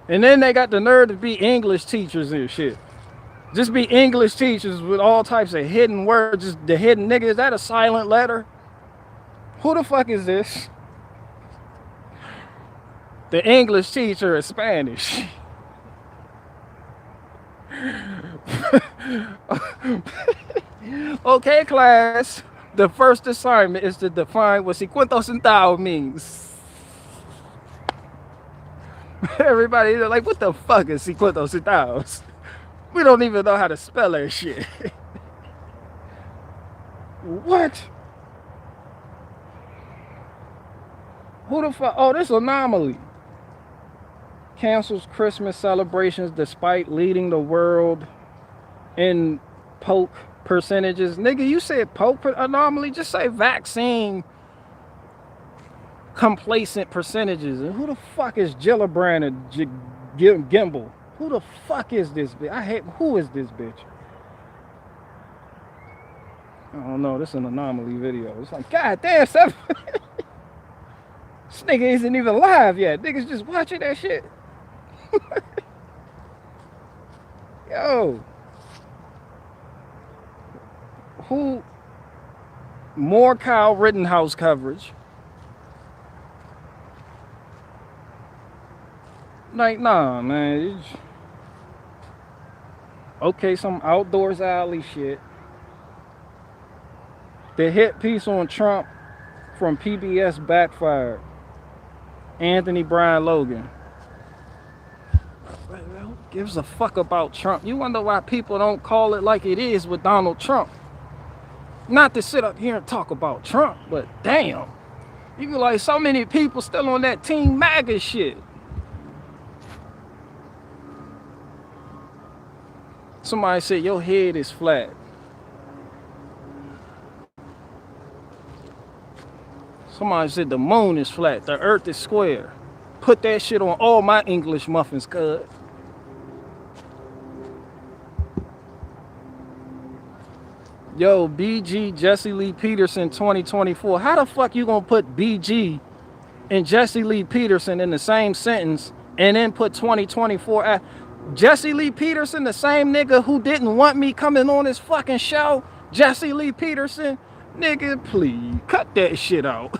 And then they got the nerve to be English teachers and shit. Just be English teachers with all types of hidden words. Just the hidden nigga. Is that a silent letter? Who the fuck is this? The English teacher is Spanish. Okay, class. The first assignment is to define what 50 centavos means. Everybody like, what the fuck is 50 centavos? We don't even know how to spell that shit. What? Who the fuck? Oh, this anomaly. Cancels Christmas celebrations despite leading the world in poke percentages. Nigga, you said poke anomaly? Just say vaccine complacent percentages. And who the fuck is Gillibrand and Gimbal? Who the fuck is this bitch? I hate, who is this bitch? I don't know, this is an anomaly video. It's like, god damn, this nigga isn't even live yet. Niggas just watching that shit. Yo. Who? More Kyle Rittenhouse coverage. Like, nah, man. Okay, some outdoors alley shit. The hit piece on Trump from PBS backfired. Anthony Brian Logan. Who gives a fuck about Trump? You wonder why people don't call it like it is with Donald Trump. Not to sit up here and talk about Trump, but damn. You be like, so many people still on that Team MAGA shit. Somebody said your head is flat. Somebody said the moon is flat, the earth is square. Put that shit on all my English muffins, cuz. Yo, BG Jesse Lee Peterson 2024. How the fuck you gonna put BG and Jesse Lee Peterson in the same sentence and then put 2024? Jesse Lee Peterson, the same nigga who didn't want me coming on his fucking show? Jesse Lee Peterson? Nigga, please, cut that shit out.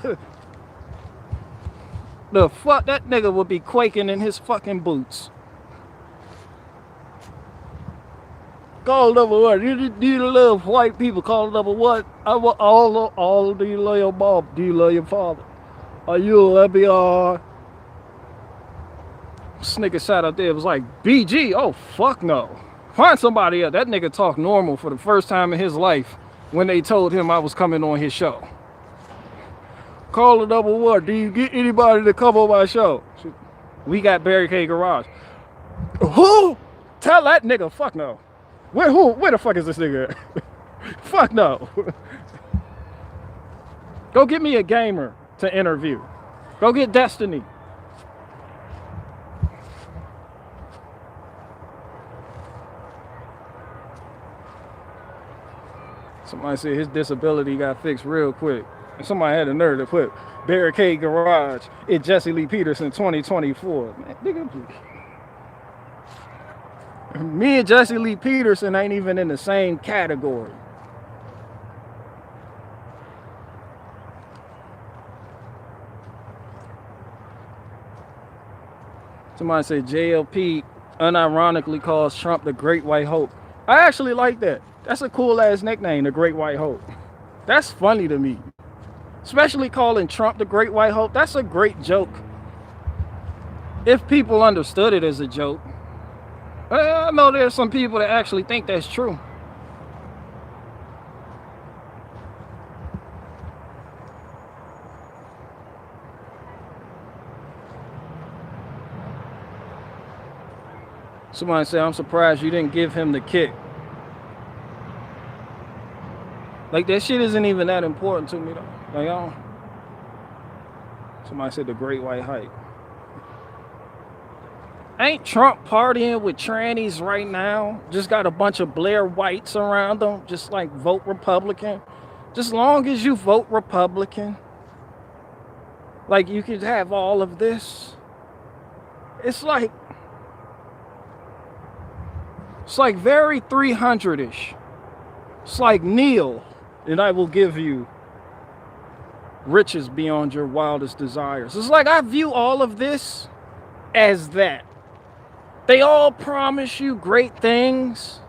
The fuck, that nigga would be quaking in his fucking boots. Call number what? Do you love white people? Call number what? All do you love your mom? Do you love your father? Are you a LBR? This nigga sat up there, was like, BG, oh fuck no. Find somebody else. That nigga talked normal for the first time in his life when they told him I was coming on his show. Call the number one. Do you get anybody to come on my show? We got Barricade Garage. Who? Tell that nigga, fuck no. Where the fuck is this nigga at? Fuck no. Go get me a gamer to interview. Go get Destiny. Somebody said his disability got fixed real quick. And somebody had the nerve to put Barricade Garage in Jesse Lee Peterson 2024. Man, nigga, please. Me and Jesse Lee Peterson ain't even in the same category. Somebody said JLP unironically calls Trump the Great White Hope. I actually like that. That's a cool ass nickname, the Great White Hope. That's funny to me. Especially calling Trump the Great White Hope. That's a great joke. If people understood it as a joke. I know there's some people that actually think that's true. Somebody said, I'm surprised you didn't give him the kick. Like, that shit isn't even that important to me, though. Like, I don't. Somebody said the Great White Hype. Ain't Trump partying with trannies right now? Just got a bunch of Blair Whites around him. Just like vote Republican. Just long as you vote Republican. Like, you could have all of this. It's like very 300-ish. It's like kneel, and I will give you riches beyond your wildest desires. It's like I view all of this as that. They all promise you great things.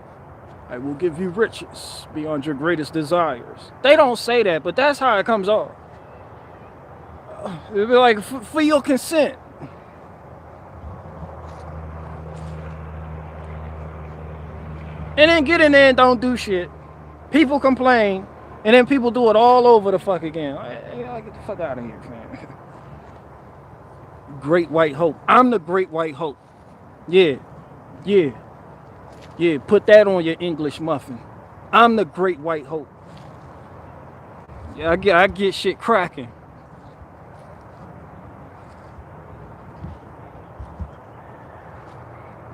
I will give you riches beyond your greatest desires. They don't say that, but that's how it comes off. It'll be like, for your consent. And then get in there and don't do shit. People complain, and then people do it all over the fuck again. Hey, get the fuck out of here, man. Great White Hope. I'm the Great White Hope. Yeah. Put that on your English muffin. I'm the Great White Hope. Yeah, I get shit cracking.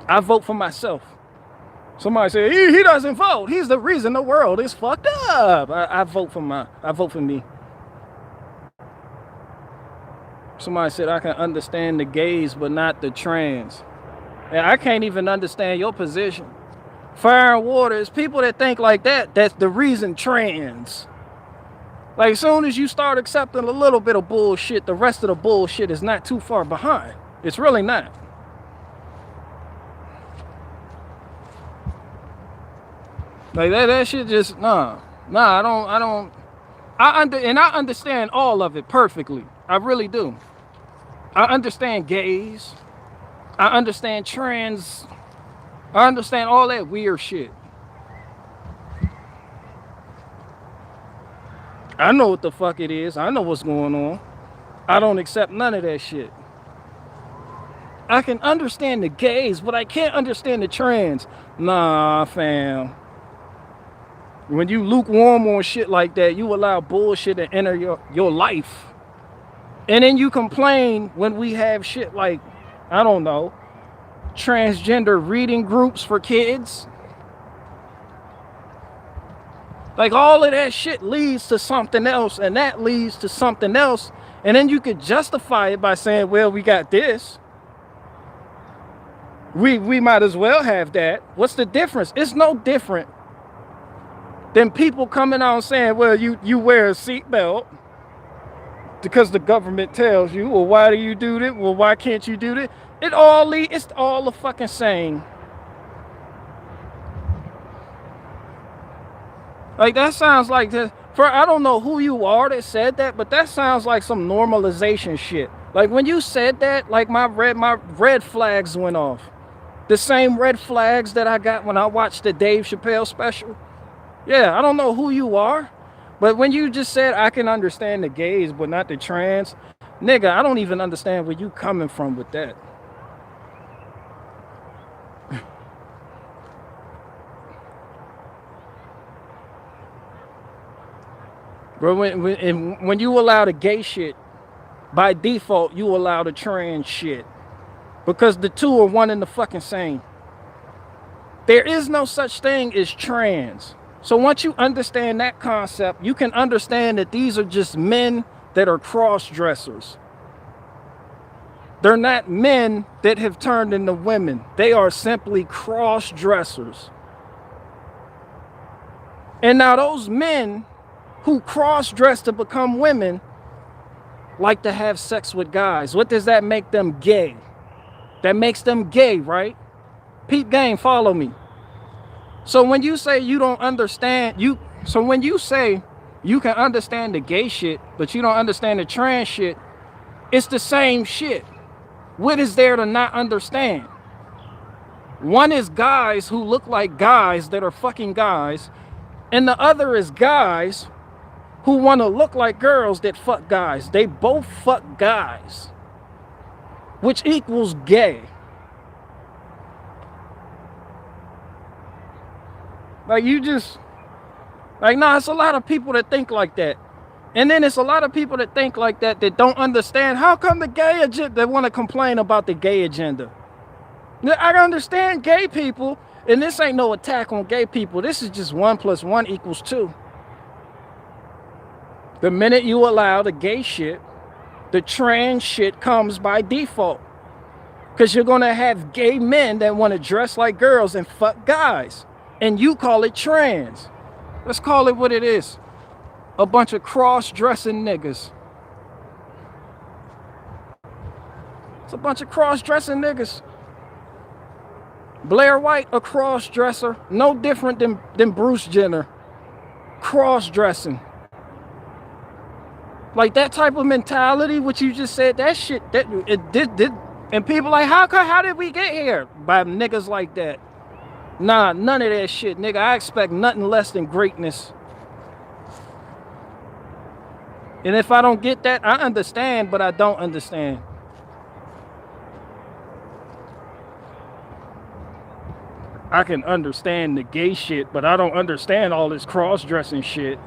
I vote for myself. Somebody said he doesn't vote. He's the reason the world is fucked up. I vote for me. Somebody said I can understand the gays but not the trans. And I can't even understand your position. Fire and water is people that think like that. That's the reason trans. Like, as soon as you start accepting a little bit of bullshit, the rest of the bullshit is not too far behind. It's really not. Like that shit just I understand all of it perfectly. I really do. I understand gays. I understand trans I understand all that weird shit. I know what the fuck it is. I know what's going on. I don't accept none of that shit. I can understand the gays, but I can't understand the trans. Nah, fam. When you lukewarm on shit like that, you allow bullshit to enter your life. And then you complain when we have shit like, I don't know, transgender reading groups for kids. Like all of that shit leads to something else, and that leads to something else. And then you could justify it by saying, well, we got this. We might as well have that. What's the difference? It's no different than people coming out and saying, well, you wear a seatbelt because the government tells you. Well, why do you do that? Well, why can't you do that? It's all the fucking same. Like that sounds like this. I don't know who you are that said that, but that sounds like some normalization shit. Like when you said that, like my red flags went off. The same red flags that I got when I watched the Dave Chappelle special. Yeah, I don't know who you are, but when you just said I can understand the gays but not the trans, nigga, I don't even understand where you coming from with that. Bro, when you allow the gay shit, by default, you allow the trans shit. Because the two are one and the fucking same. There is no such thing as trans. So once you understand that concept, you can understand that these are just men that are cross-dressers. They're not men that have turned into women. They are simply cross-dressers. And now those men who cross-dress to become women like to have sex with guys. What does that make them gay? That makes them gay, right? Peep game, follow me. So when you say you don't understand, when you say you can understand the gay shit, but you don't understand the trans shit, it's the same shit. What is there to not understand? One is guys who look like guys that are fucking guys, and the other is guys who want to look like girls that fuck guys. They both fuck guys, which equals gay. Like it's a lot of people that think like that. And then it's a lot of people that think like that don't understand how come the gay agenda, they want to complain about the gay agenda. I understand gay people, and this ain't no attack on gay people. This is just 1 + 1 = 2. The minute you allow the gay shit, the trans shit comes by default. Because you're going to have gay men that want to dress like girls and fuck guys. And you call it trans. Let's call it what it is. A bunch of cross-dressing niggas. It's a bunch of cross-dressing niggas. Blair White, a cross-dresser. No different than Bruce Jenner. Cross-dressing. Like that type of mentality, what you just said, that shit, and people like, how did we get here? By niggas like that. Nah, none of that shit, nigga. I expect nothing less than greatness. And if I don't get that, I understand, but I don't understand. I can understand the gay shit, but I don't understand all this cross-dressing shit.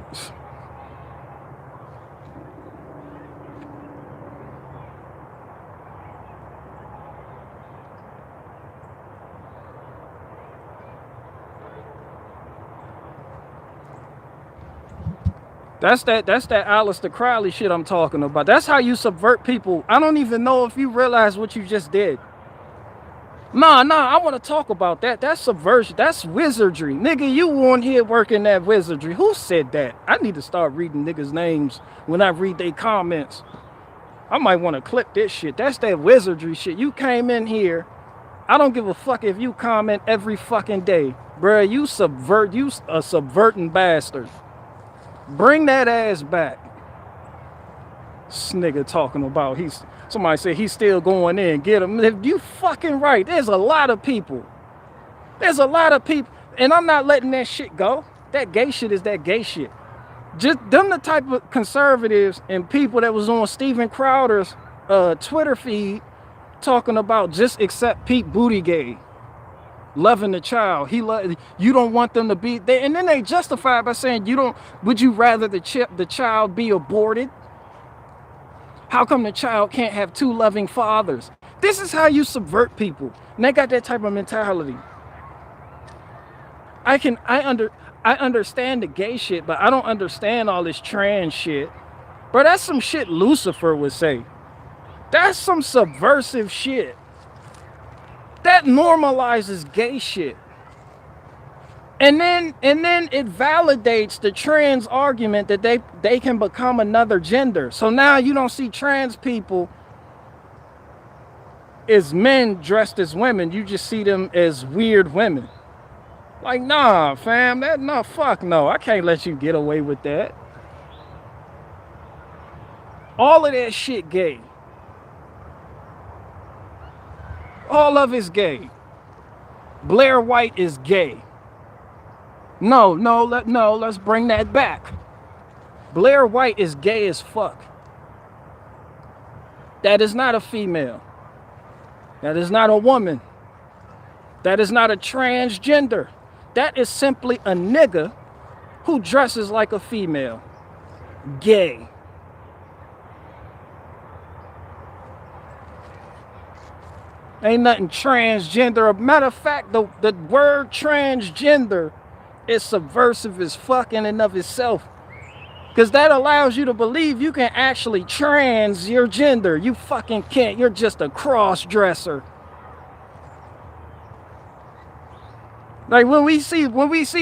That's that Aleister Crowley shit I'm talking about. That's how you subvert people. I don't even know if you realize what you just did. Nah, I want to talk about that. That's subversion. That's wizardry. Nigga, you on here working that wizardry. Who said that? I need to start reading niggas' names when I read their comments. I might want to clip this shit. That's that wizardry shit. You came in here. I don't give a fuck if you comment every fucking day. Bruh, you a subverting bastard. Bring that ass back. This nigga talking about somebody said he's still going in. Get him. If you fucking right, there's a lot of people There's a lot of people, and I'm not letting that shit go. That gay shit is that gay shit. Just them the type of conservatives and people that was on Steven Crowder's Twitter feed talking about just accept Pete Buttigieg loving the child. You don't want them to be there, and then they justify by saying you don't. Would you rather the child be aborted? How come the child can't have two loving fathers? This is how you subvert people. And they got that type of mentality. I understand the gay shit, but I don't understand all this trans shit. Bro, that's some shit Lucifer would say. That's some subversive shit. That normalizes gay shit. And then it validates the trans argument that they can become another gender. So now you don't see trans people as men dressed as women. You just see them as weird women. Like, nah, fam, fuck no. I can't let you get away with that. All of that shit gay. All of it's gay. Blair White is gay. No, let's bring that back. Blair White is gay as fuck. That is not a female. That is not a woman. That is not a transgender. That is simply a nigga who dresses like a female. Gay. Ain't nothing transgender. Matter of fact, the word transgender is subversive as fuck in and of itself. Because that allows you to believe you can actually trans your gender. You fucking can't. You're just a cross-dresser. Like when we see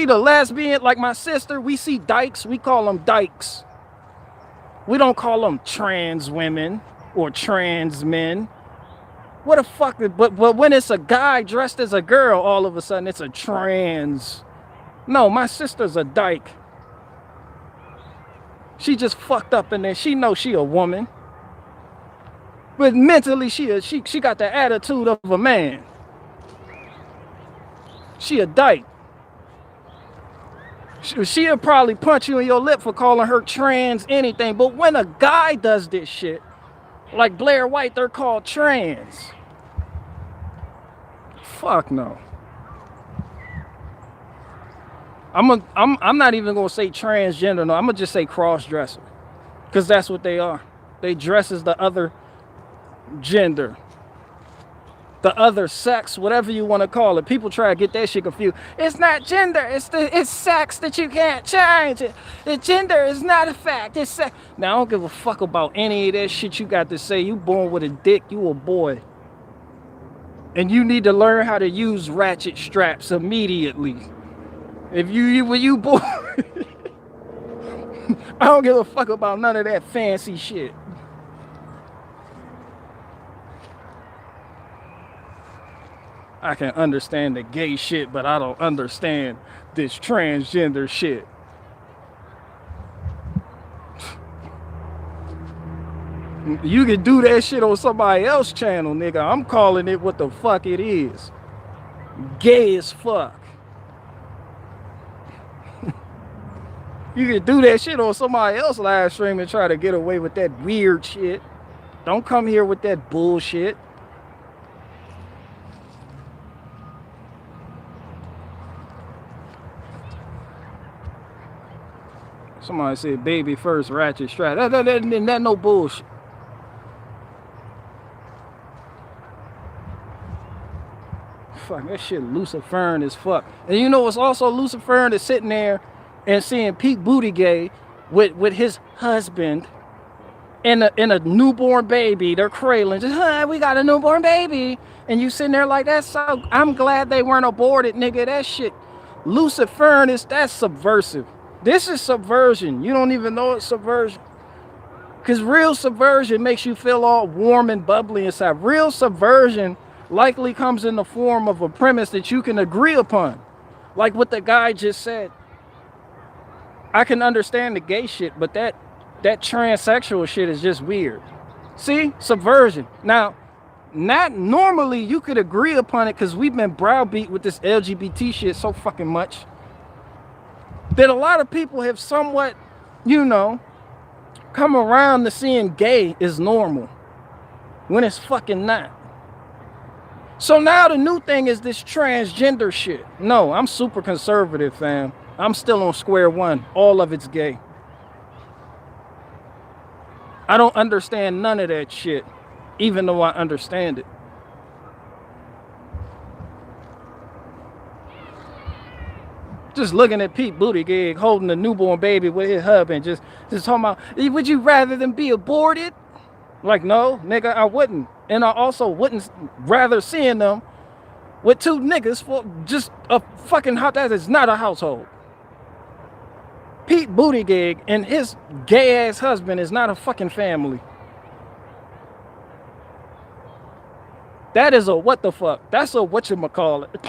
the lesbian, like my sister, we see dykes, we call them dykes. We don't call them trans women or trans men. What the fuck? But when it's a guy dressed as a girl, all of a sudden it's a trans. No, my sister's a dyke. She just fucked up in there. She knows she a woman. But mentally she got the attitude of a man. She a dyke. She'll probably punch you in your lip for calling her trans anything. But when a guy does this shit, like Blair White, they're called trans. Fuck no. I'm not even gonna say transgender. No, I'm gonna just say cross-dresser, because that's what they are. They dress as the other gender, the other sex, whatever you want to call it. People try to get that shit confused. It's not gender. It's sex that you can't change. The gender is not a fact. It's sex. Now I don't give a fuck about any of that shit you got to say. You born with a dick. You a boy, and you need to learn how to use ratchet straps immediately. If when you born, I don't give a fuck about none of that fancy shit. I can understand the gay shit, but I don't understand this transgender shit. You can do that shit on somebody else's channel, nigga. I'm calling it what the fuck it is. Gay as fuck. You can do that shit on somebody else's live stream and try to get away with that weird shit. Don't come here with that bullshit. Somebody said baby first, ratchet strap. That no bullshit. Fuck, that shit Luciferian as fuck. And you know what's also Luciferian is sitting there and seeing Pete Buttigieg with his husband and a newborn baby. They're cradling, just, we got a newborn baby. And you sitting there like, that's so, I'm glad they weren't aborted, nigga. That shit, Luciferian that's subversive. This is subversion. You don't even know it's subversion. Because real subversion makes you feel all warm and bubbly inside. Real subversion likely comes in the form of a premise that you can agree upon. Like what the guy just said. I can understand the gay shit, but that transsexual shit is just weird. See? Subversion. Now, Not normally you could agree upon it because we've been browbeat with this LGBT shit so fucking much that a lot of people have somewhat, you know, come around to seeing gay is normal when it's fucking not. So now the new thing is this transgender shit. No, I'm super conservative, fam. I'm still on square one. All of it's gay. I don't understand none of that shit, even though I understand it. Just looking at Pete Buttigieg holding a newborn baby with his husband, just talking about, would you rather them be aborted? Like, no, nigga, I wouldn't. And I also wouldn't rather seeing them with two niggas for just a fucking house. That is not a household. Pete Buttigieg and his gay ass husband is not a fucking family. That is a what the fuck. That's a whatchamacallit.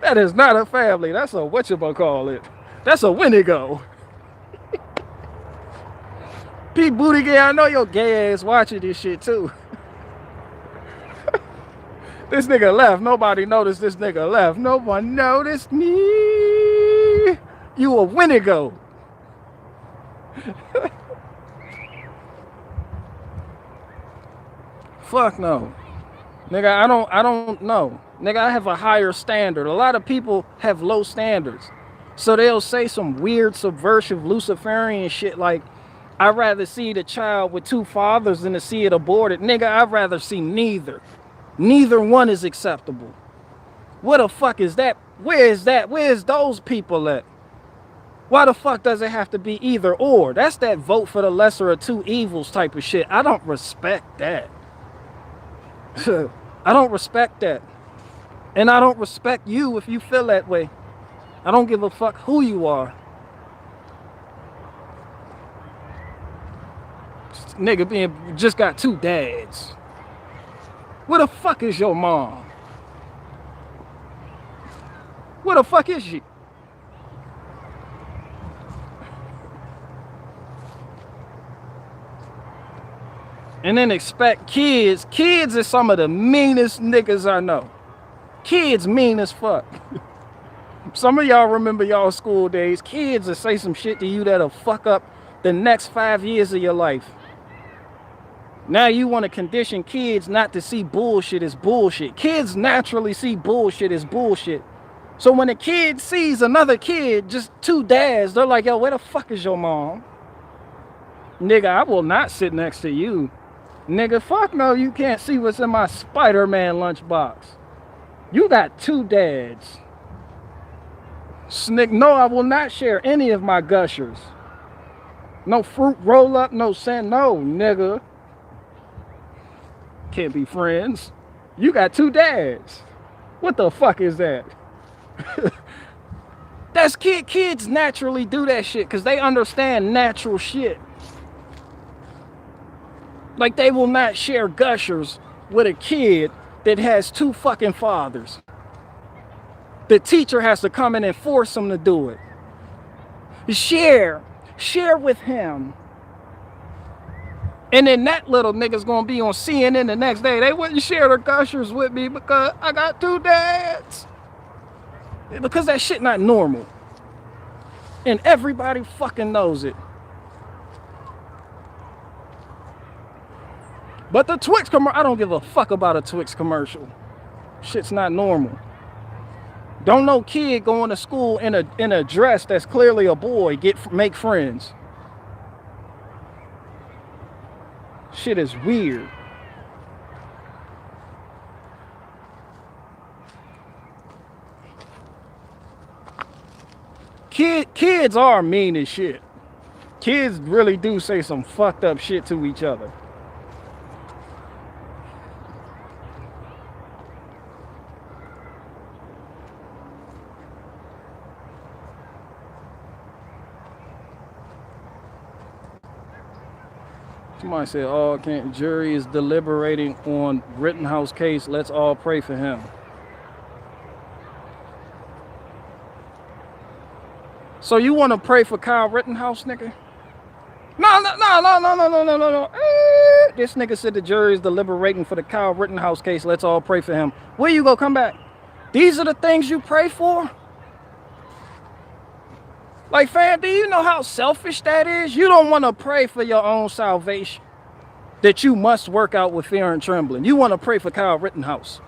That is not a family. That's a whatchamacallit. That's a Winnego. Pete Buttigieg, I know your gay ass watching this shit too. This nigga left. Nobody noticed this nigga left. No one noticed me. You a Winnego. Fuck no. Nigga, I don't know. Nigga, I have a higher standard. A lot of people have low standards. So they'll say some weird subversive Luciferian shit like, I'd rather see the child with two fathers than to see it aborted. Nigga, I'd rather see neither. Neither one is acceptable. What the fuck is that? Where is that? Where's those people at? Why the fuck does it have to be either or? That's that vote for the lesser of two evils type of shit. I don't respect that. I don't respect that. And I don't respect you if you feel that way. I don't give a fuck who you are. Nigga being just got two dads. Where the fuck is your mom? Where the fuck is she? And then expect kids. Kids are some of the meanest niggas I know. Kids mean as fuck. Some of y'all remember y'all school days. Kids will say some shit to you that'll fuck up the next 5 years of your life. Now you want to condition kids not to see bullshit as bullshit. Kids naturally see bullshit as bullshit. So when a kid sees another kid, just two dads, they're like, yo, where the fuck is your mom? Nigga, I will not sit next to you. Nigga, fuck no, you can't see what's in my Spider-Man lunchbox. You got two dads. Snick, no, I will not share any of my gushers. No fruit roll up, no sand, no, nigga. Can't be friends. You got two dads. What the fuck is that? That's kids naturally do that shit because they understand natural shit. Like they will not share gushers with a kid that has two fucking fathers. The teacher has to come in and force them to do it. Share with him. And then that little nigga's gonna be on CNN the next day. They wouldn't share their gushers with me because I got two dads. Because that shit not normal. And everybody fucking knows it. But the Twix commercial, I don't give a fuck about a Twix commercial. Shit's not normal. Don't no kid going to school in a dress that's clearly a boy make friends. Shit is weird. Kids are mean as shit. Kids really do say some fucked up shit to each other. Somebody said, oh, can't, jury is deliberating on Rittenhouse case. Let's all pray for him. So you want to pray for Kyle Rittenhouse, nigga? No. This nigga said the jury is deliberating for the Kyle Rittenhouse case. Let's all pray for him. Where you go? Come back. These are the things you pray for? Like, fam, do you know how selfish that is? You don't want to pray for your own salvation, that you must work out with fear and trembling. You want to pray for Kyle Rittenhouse.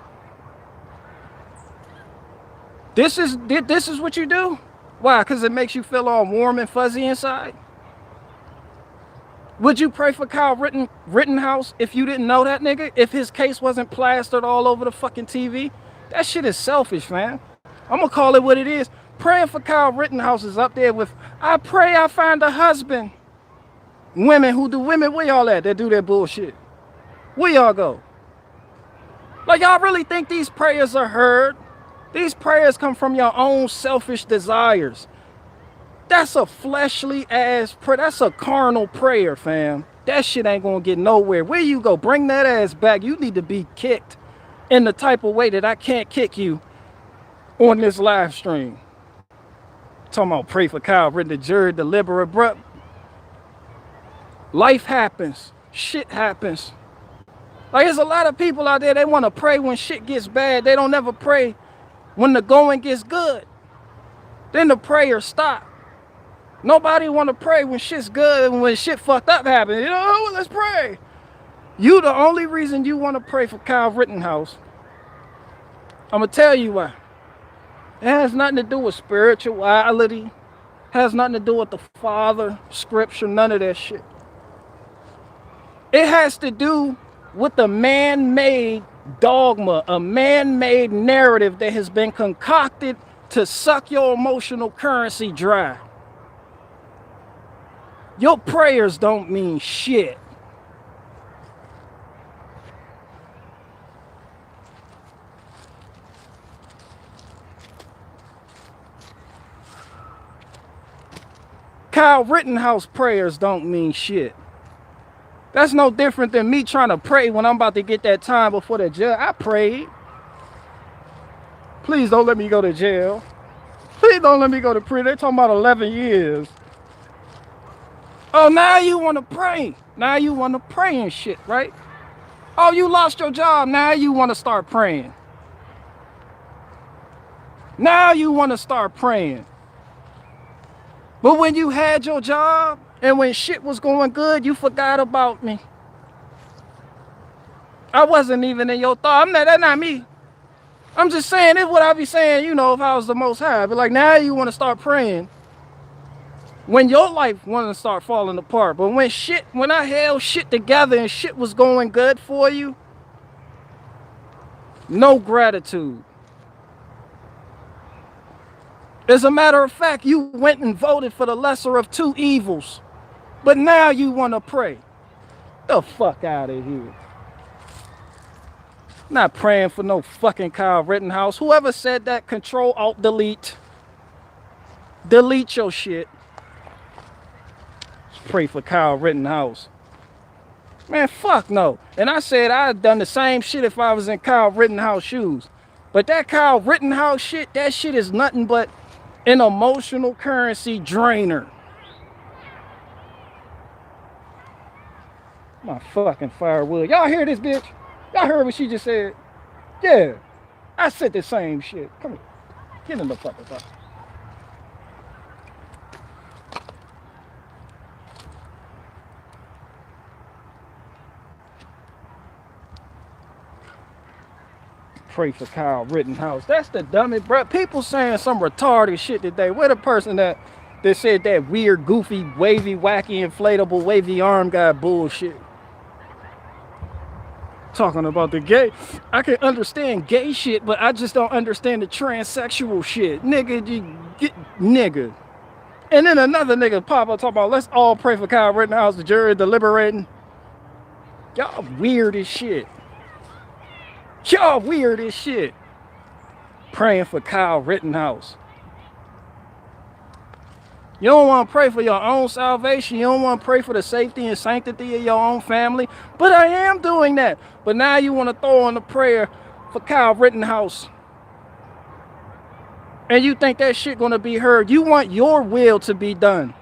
This is what you do? Why? Because it makes you feel all warm and fuzzy inside? Would you pray for Kyle Rittenhouse if you didn't know that nigga? If his case wasn't plastered all over the fucking TV? That shit is selfish, man. I'm going to call it what it is. Praying for Kyle Rittenhouse is up there with, I pray I find a husband. Women, where y'all at that do that bullshit? Where y'all go? Like, y'all really think these prayers are heard? These prayers come from your own selfish desires. That's a fleshly ass prayer. That's a carnal prayer, fam. That shit ain't gonna get nowhere. Where you go? Bring that ass back. You need to be kicked in the type of way that I can't kick you on this live stream. Talking about pray for Kyle Rittenhouse, the jury deliberate, bruh. Life happens. Shit happens. Like, there's a lot of people out there, they want to pray when shit gets bad. They don't never pray when the going gets good. Then the prayers stop. Nobody want to pray when shit's good and when shit fucked up happens. You know, let's pray. You the only reason you want to pray for Kyle Rittenhouse. I'm going to tell you why. It has nothing to do with spirituality. It has nothing to do with the Father, Scripture, none of that shit. It has to do with the man-made dogma, a man-made narrative that has been concocted to suck your emotional currency dry. Your prayers don't mean shit. Kyle Rittenhouse prayers don't mean shit. That's no different than me trying to pray when I'm about to get that time before the judge. I prayed. Please don't let me go to jail. Please don't let me go to prison. They're talking about 11 years. Oh, now you want to pray. Now you want to pray and shit, right? Oh, you lost your job. Now you want to start praying. Now you want to start praying. But when you had your job and when shit was going good, you forgot about me. I wasn't even in your thought. That's not me. I'm just saying, it's what I be saying, you know, if I was the Most High. But like, now you want to start praying when your life want to start falling apart. But when I held shit together and shit was going good for you, no gratitude. As a matter of fact, you went and voted for the lesser of two evils. But now you want to pray. The fuck out of here. Not praying for no fucking Kyle Rittenhouse. Whoever said that, Control Alt Delete. Delete your shit. Pray for Kyle Rittenhouse. Man, fuck no. And I said I'd done the same shit if I was in Kyle Rittenhouse shoes. But that Kyle Rittenhouse shit, that shit is nothing but an emotional currency drainer. My fucking firewood. Y'all hear this bitch? Y'all heard what she just said? Yeah. I said the same shit. Come here. Get in the fucking box. Pray for Kyle Rittenhouse. That's the dumbest, bro. People saying some retarded shit today. Where the person that said that weird, goofy, wavy, wacky, inflatable, wavy arm guy bullshit? Talking about the gay. I can understand gay shit, but I just don't understand the transsexual shit. Nigga. And then another nigga pop up talking about, let's all pray for Kyle Rittenhouse, the jury deliberating. Y'all weird as shit. Y'all weird as shit. Praying for Kyle Rittenhouse. You don't want to pray for your own salvation. You don't want to pray for the safety and sanctity of your own family. But I am doing that. But now you want to throw in a prayer for Kyle Rittenhouse. And you think that shit going to be heard. You want your will to be done.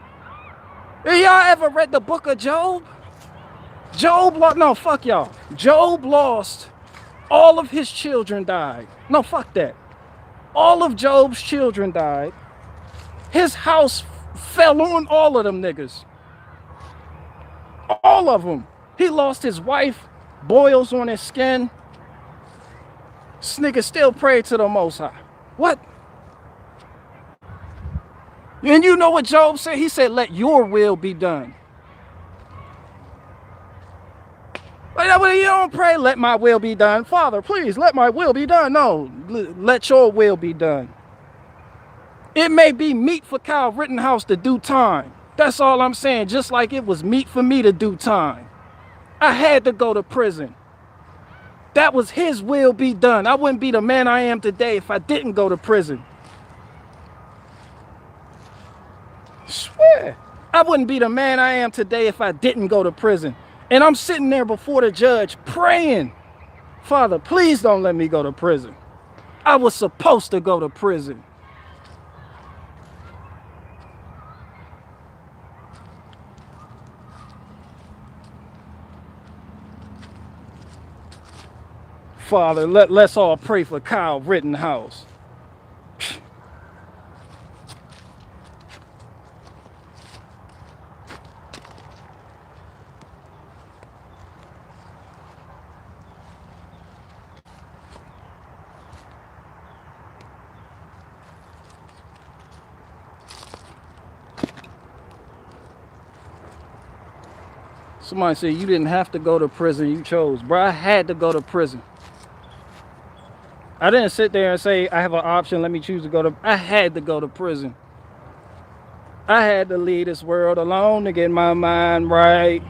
Have y'all ever read the book of Job? Job lost, no, fuck y'all. Job lost, all of his children died. No, fuck that. All of Job's children died. His house fell on all of them niggas. All of them. He lost his wife, boils on his skin. This nigga still prayed to the Most High. What? And you know what Job said? He said, let your will be done. But you don't pray, let my will be done. Father, please, let my will be done. No, let your will be done. It may be meat for Kyle Rittenhouse to do time. That's all I'm saying. Just like it was meat for me to do time. I had to go to prison. That was his will be done. I wouldn't be the man I am today if I didn't go to prison. I swear. I wouldn't be the man I am today if I didn't go to prison. And I'm sitting there before the judge praying, Father, please don't let me go to prison. I was supposed to go to prison. Father, let's all pray for Kyle Rittenhouse. Somebody said you didn't have to go to prison, you chose. Bro, I had to go to prison. I didn't sit there and say, I have an option, let me choose to go to... I had to go to prison. I had to leave this world alone to get my mind right.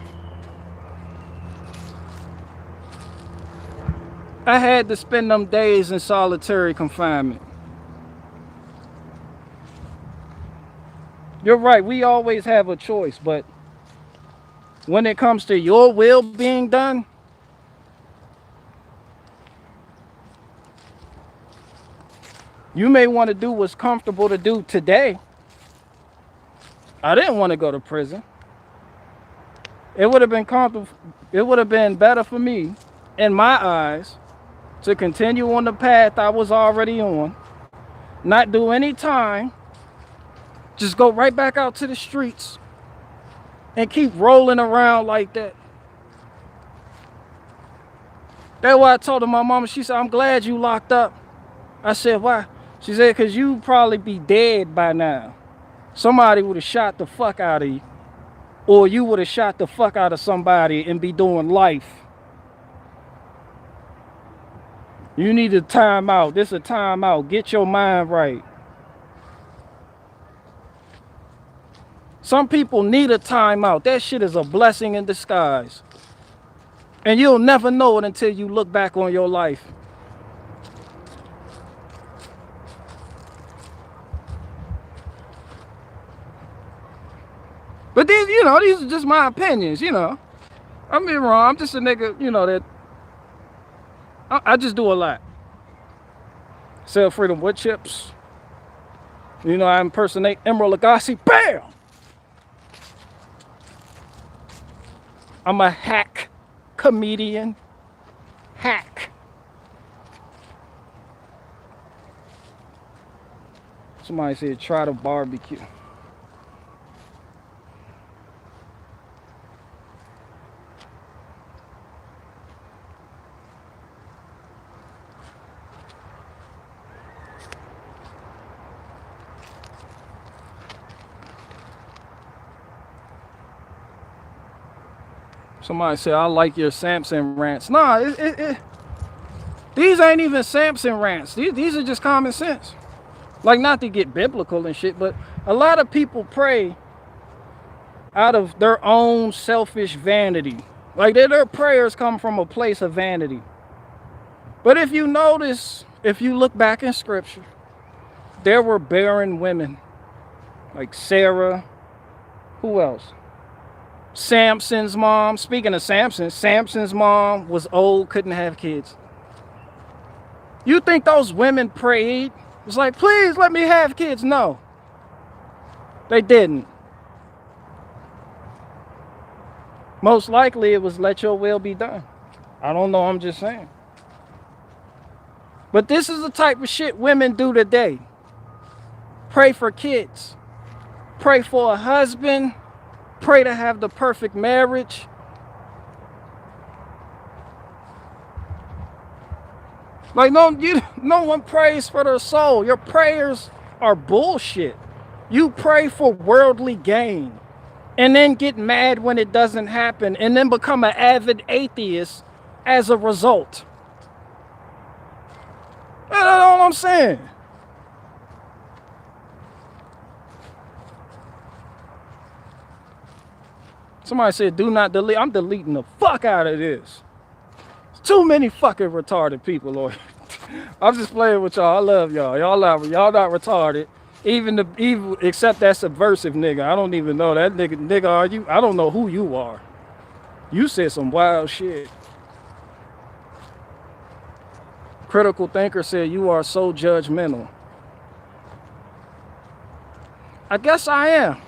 I had to spend them days in solitary confinement. You're right, we always have a choice, but when it comes to your will being done, you may want to do what's comfortable to do today. I didn't want to go to prison. It would have been comfortable. It would have been better for me, in my eyes, to continue on the path I was already on, not do any time, just go right back out to the streets and keep rolling around like that. That's why I told her, my mama, she said, I'm glad you locked up. I said, why? She said, because you'd probably be dead by now. Somebody would have shot the fuck out of you. Or you would have shot the fuck out of somebody and be doing life. You need a time out. This is a time out. Get your mind right. Some people need a time out. That shit is a blessing in disguise. And you'll never know it until you look back on your life. But these, these are just my opinions, I'm being wrong. I'm just a nigga, that I just do a lot. Sell Freedom Wood Chips. I impersonate Emerald Lagasse. Bam! I'm a hack comedian. Hack. Somebody said try to barbecue. Somebody said, I like your Samson rants. Nah, these ain't even Samson rants. These are just common sense. Like, not to get biblical and shit, but a lot of people pray out of their own selfish vanity. Like, their prayers come from a place of vanity. But if you notice, if you look back in scripture, there were barren women. Like Sarah. Who else? Samson's mom. Speaking of Samson, Samson's mom was old, couldn't have kids. You think those women prayed? It was like, please let me have kids. No, they didn't. Most likely it was let your will be done. I don't know, I'm just saying. But this is the type of shit women do today. Pray for kids. Pray for a husband. Pray to have the perfect marriage. Like, no one prays for their soul. Your prayers are bullshit. You pray for worldly gain and then get mad when it doesn't happen and then become an avid atheist as a result. That's all I'm saying. Somebody said, do not delete. I'm deleting the fuck out of this. Too many fucking retarded people, Lord. I'm just playing with y'all. I love y'all. Y'all not retarded. Even except that subversive nigga. I don't even know that nigga. Are you? I don't know who you are. You said some wild shit. Critical thinker said you are so judgmental. I guess I am.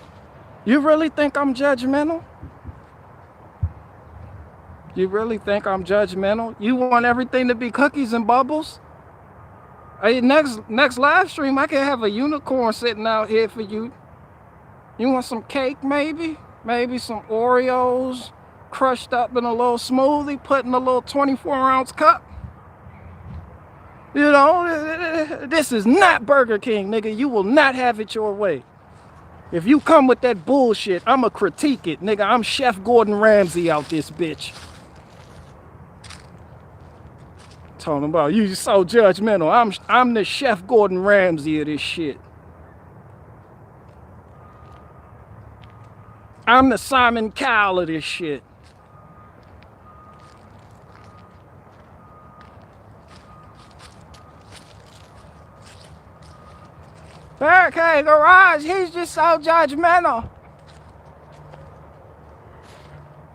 You really think I'm judgmental? You really think I'm judgmental? You want everything to be cookies and bubbles? Hey, next live stream, I can have a unicorn sitting out here for you. You want some cake, maybe? Maybe some Oreos crushed up in a little smoothie, put in a little 24-ounce cup. You know, this is not Burger King, nigga. You will not have it your way. If you come with that bullshit, I'ma critique it, nigga. I'm Chef Gordon Ramsay out this bitch. Talking about you so judgmental. I'm the Chef Gordon Ramsay of this shit. I'm the Simon Cowell of this shit. Barricade Garage, he's just so judgmental.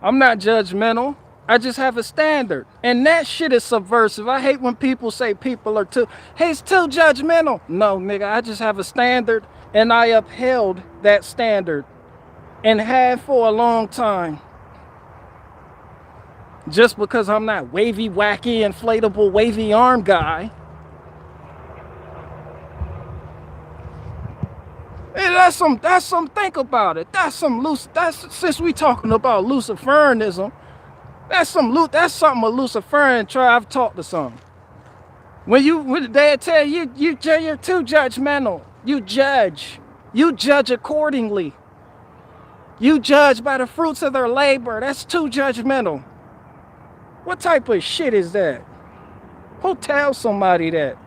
I'm not judgmental. I just have a standard. And that shit is subversive. I hate when people say people are he's too judgmental. No, nigga, I just have a standard and I upheld that standard and have for a long time. Just because I'm not wavy, wacky, inflatable, wavy arm guy. Hey, that's some think about it. That's since we talking about Luciferianism. That's something a Luciferian tribe taught to some. When they tell you you're too judgmental. You judge accordingly. You judge by the fruits of their labor. That's too judgmental. What type of shit is that? Who tells somebody that?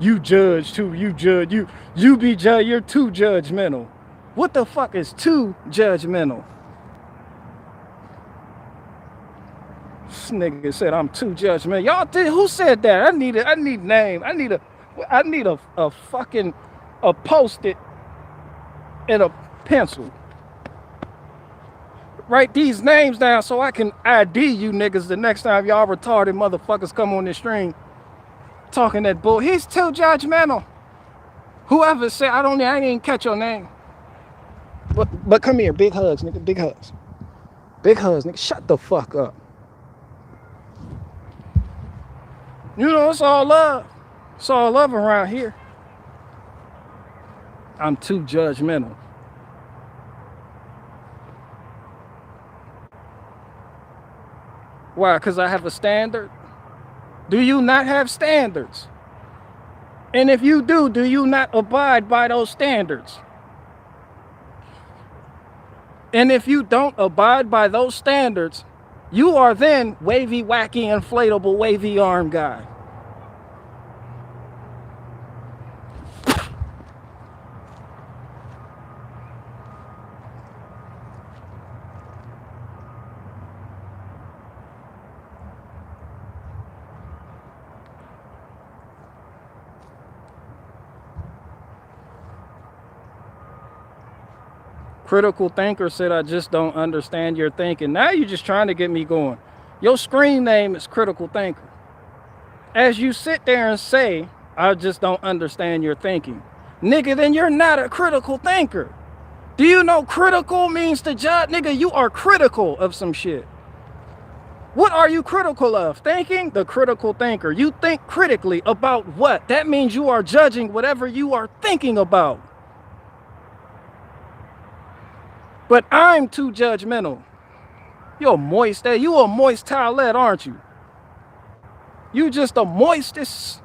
You judge too. You judge. You're too judgmental. What the fuck is too judgmental? This nigga said I'm too judgmental. Y'all did? Who said that? I need name. I need a fucking Post-it and a pencil. Write these names down so I can ID you niggas the next time y'all retarded motherfuckers come on this stream talking that bull. He's too judgmental. Whoever said I didn't even catch your name. But come here, big hugs, nigga, big hugs. Big hugs, nigga. Shut the fuck up. You know, it's all love. It's all love around here. I'm too judgmental. Why? Because I have a standard? Do you not have standards? And if you do you not abide by those standards? And if you don't abide by those standards, you are then wavy, wacky, inflatable, wavy arm guy. Critical thinker said, I just don't understand your thinking. Now you're just trying to get me going. Your screen name is Critical Thinker. As you sit there and say, I just don't understand your thinking. Nigga, then you're not a critical thinker. Do you know critical means to judge? Nigga, you are critical of some shit. What are you critical of? Thinking? The critical thinker. You think critically about what? That means you are judging whatever you are thinking about. But I'm too judgmental. You're moist. You a moist towelette, aren't you? You just a moistest.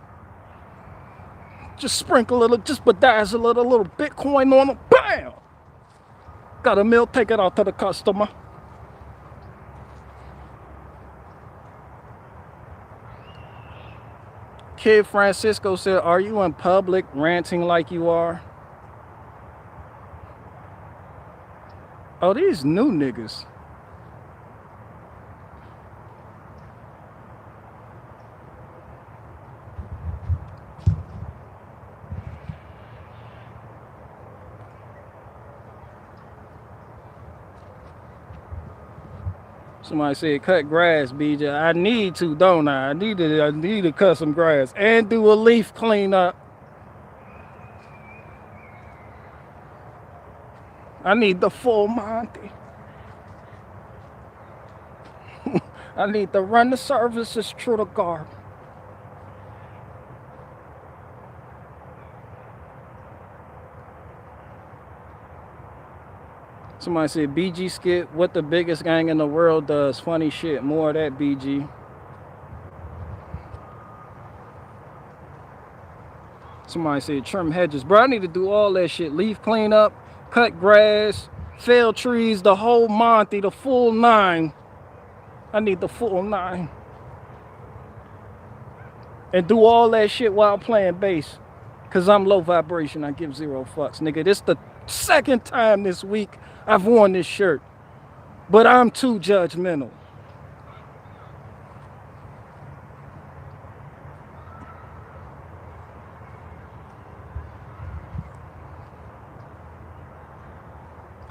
Just sprinkle a little, just bedazzle a little Bitcoin on them. Bam! Got a meal, take it out to the customer. Kid Francisco said, are you in public ranting like you are? Oh, these new niggas. Somebody said, cut grass, BJ. I need to, don't I? I need to cut some grass and do a leaf cleanup. I need the full Monty. I need to run the services through the garden. Somebody said, BG skit, what the biggest gang in the world does. Funny shit. More of that, BG. Somebody said, trim hedges. Bro, I need to do all that shit. Leaf cleanup, cut grass, fell trees, the whole Monty, the full 9. I need the full 9. And do all that shit while playing bass. Because I'm low vibration. I give 0 fucks. Nigga, this the 2nd time this week I've worn this shirt. But I'm too judgmental.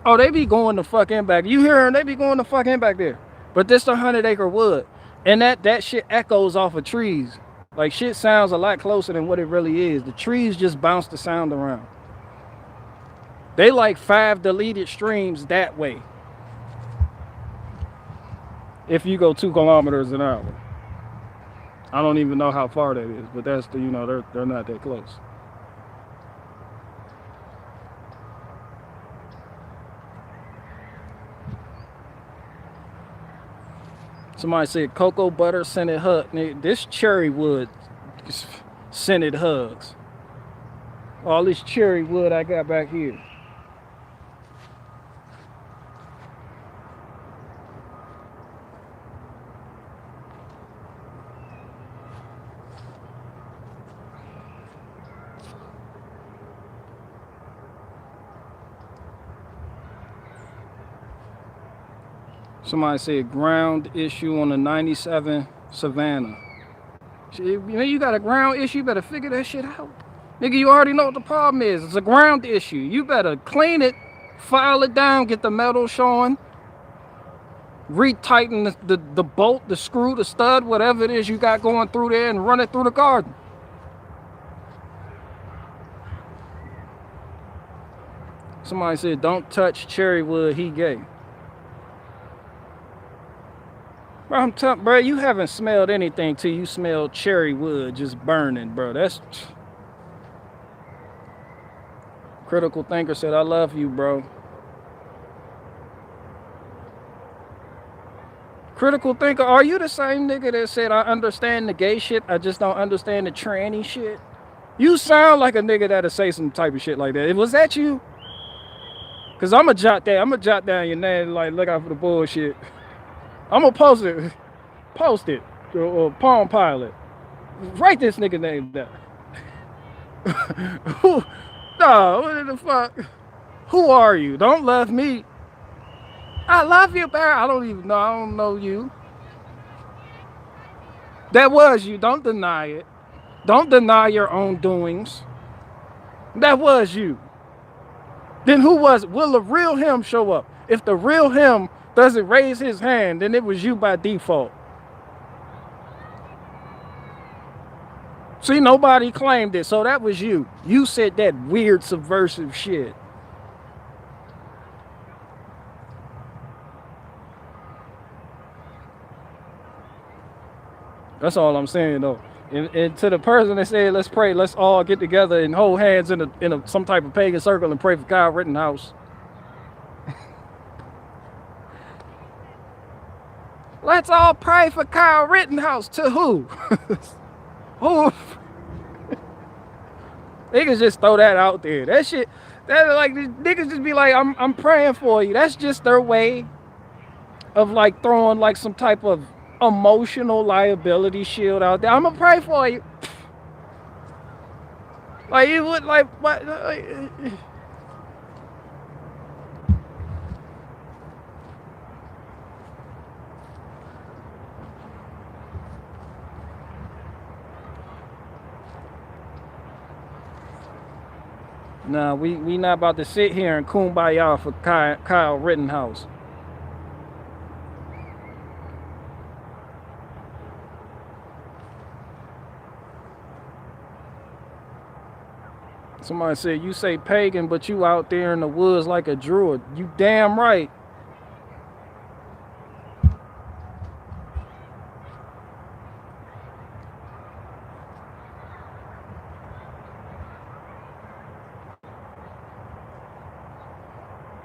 Oh, they be going the fuck in back. You hear them? They be going the fuck in back there. But this 100-acre wood. And that shit echoes off of trees. Like, shit sounds a lot closer than what it really is. The trees just bounce the sound around. They like 5 deleted streams that way. If you go 2 kilometers an hour. I don't even know how far that is, but that's the, you know, they're not that close. Somebody said cocoa butter scented hug. This cherry wood scented hugs. All this cherry wood I got back here. Somebody said ground issue on the 97 Savannah. You got a ground issue, you better figure that shit out. Nigga, you already know what the problem is. It's a ground issue. You better clean it, file it down, get the metal showing, retighten the bolt, the screw, the stud, whatever it is you got going through there, and run it through the garden. Somebody said, don't touch cherry wood, he gay. Bro, I'm telling, bro, you haven't smelled anything till you smell cherry wood just burning, bro. That's... Critical Thinker said, I love you, bro. Critical Thinker, are you the same nigga that said, I understand the gay shit, I just don't understand the tranny shit? You sound like a nigga that'll say some type of shit like that. Was that you? Because I'm going to jot down your name, like, look out for the bullshit. I'm gonna post it, Palm Pilot. Write this nigga name down. No, what the fuck? Who are you? Don't love me. I love you, Barry. I don't even know. I don't know you. That was you. Don't deny it. Don't deny your own doings. That was you. Then who was it? Will the real him show up? If the real him doesn't raise his hand, then it was you by default. See, nobody claimed it, so that was you. You said that weird subversive shit. That's all I'm saying though. And to the person that said, let's pray, let's all get together and hold hands in some type of pagan circle and pray for Kyle Rittenhouse. Let's all pray for Kyle Rittenhouse. To who? Who? Niggas just throw that out there. That shit, that like niggas just be like, I'm praying for you. That's just their way of like throwing like some type of emotional liability shield out there. I'm gonna pray for you. Like you would like what? Nah, we not about to sit here and kumbaya for Kyle Rittenhouse. Somebody said, you say pagan, but you out there in the woods like a druid. You damn right.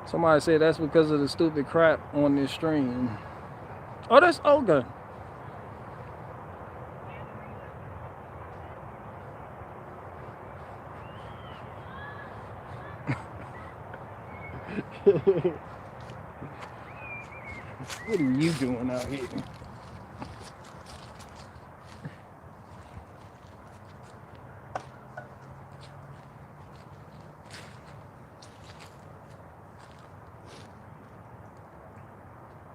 Somebody said that's because of the stupid crap on this stream. Oh, that's Olga. What are you doing out here?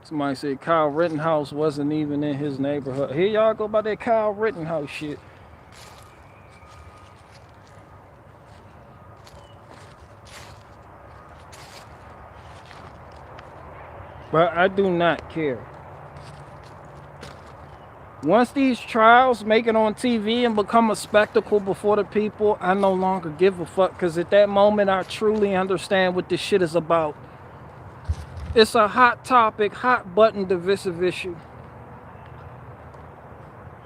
Somebody said Kyle Rittenhouse wasn't even in his neighborhood. Here y'all go about that Kyle Rittenhouse shit. But I do not care. Once these trials make it on TV and become a spectacle before the people, I no longer give a fuck, because at that moment I truly understand what this shit is about. It's a hot topic, hot button divisive issue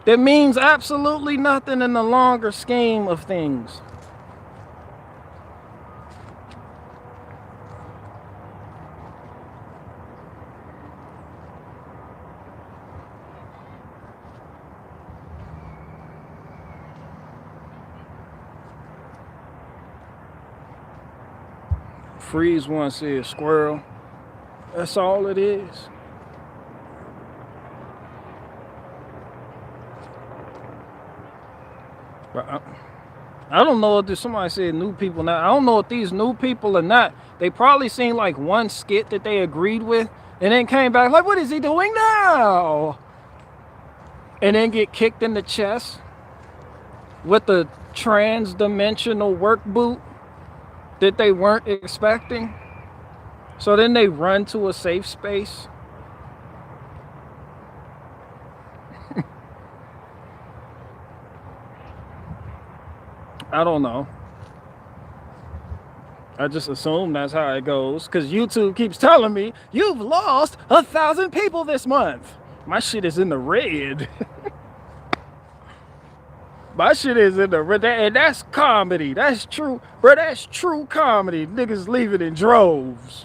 that means absolutely nothing in the longer scheme of things. Freeze one said squirrel. That's all it is. But I don't know if somebody said new people now. I don't know if these new people or not. They probably seen like one skit that they agreed with and then came back like, what is he doing now? And then get kicked in the chest with the trans-dimensional work boot that they weren't expecting. So then they run to a safe space. I don't know. I just assume that's how it goes, because YouTube keeps telling me you've lost 1,000 people this month. My shit is in the red. My shit is in the red, and that's comedy. That's true, bro. That's true comedy. Niggas leave it in droves.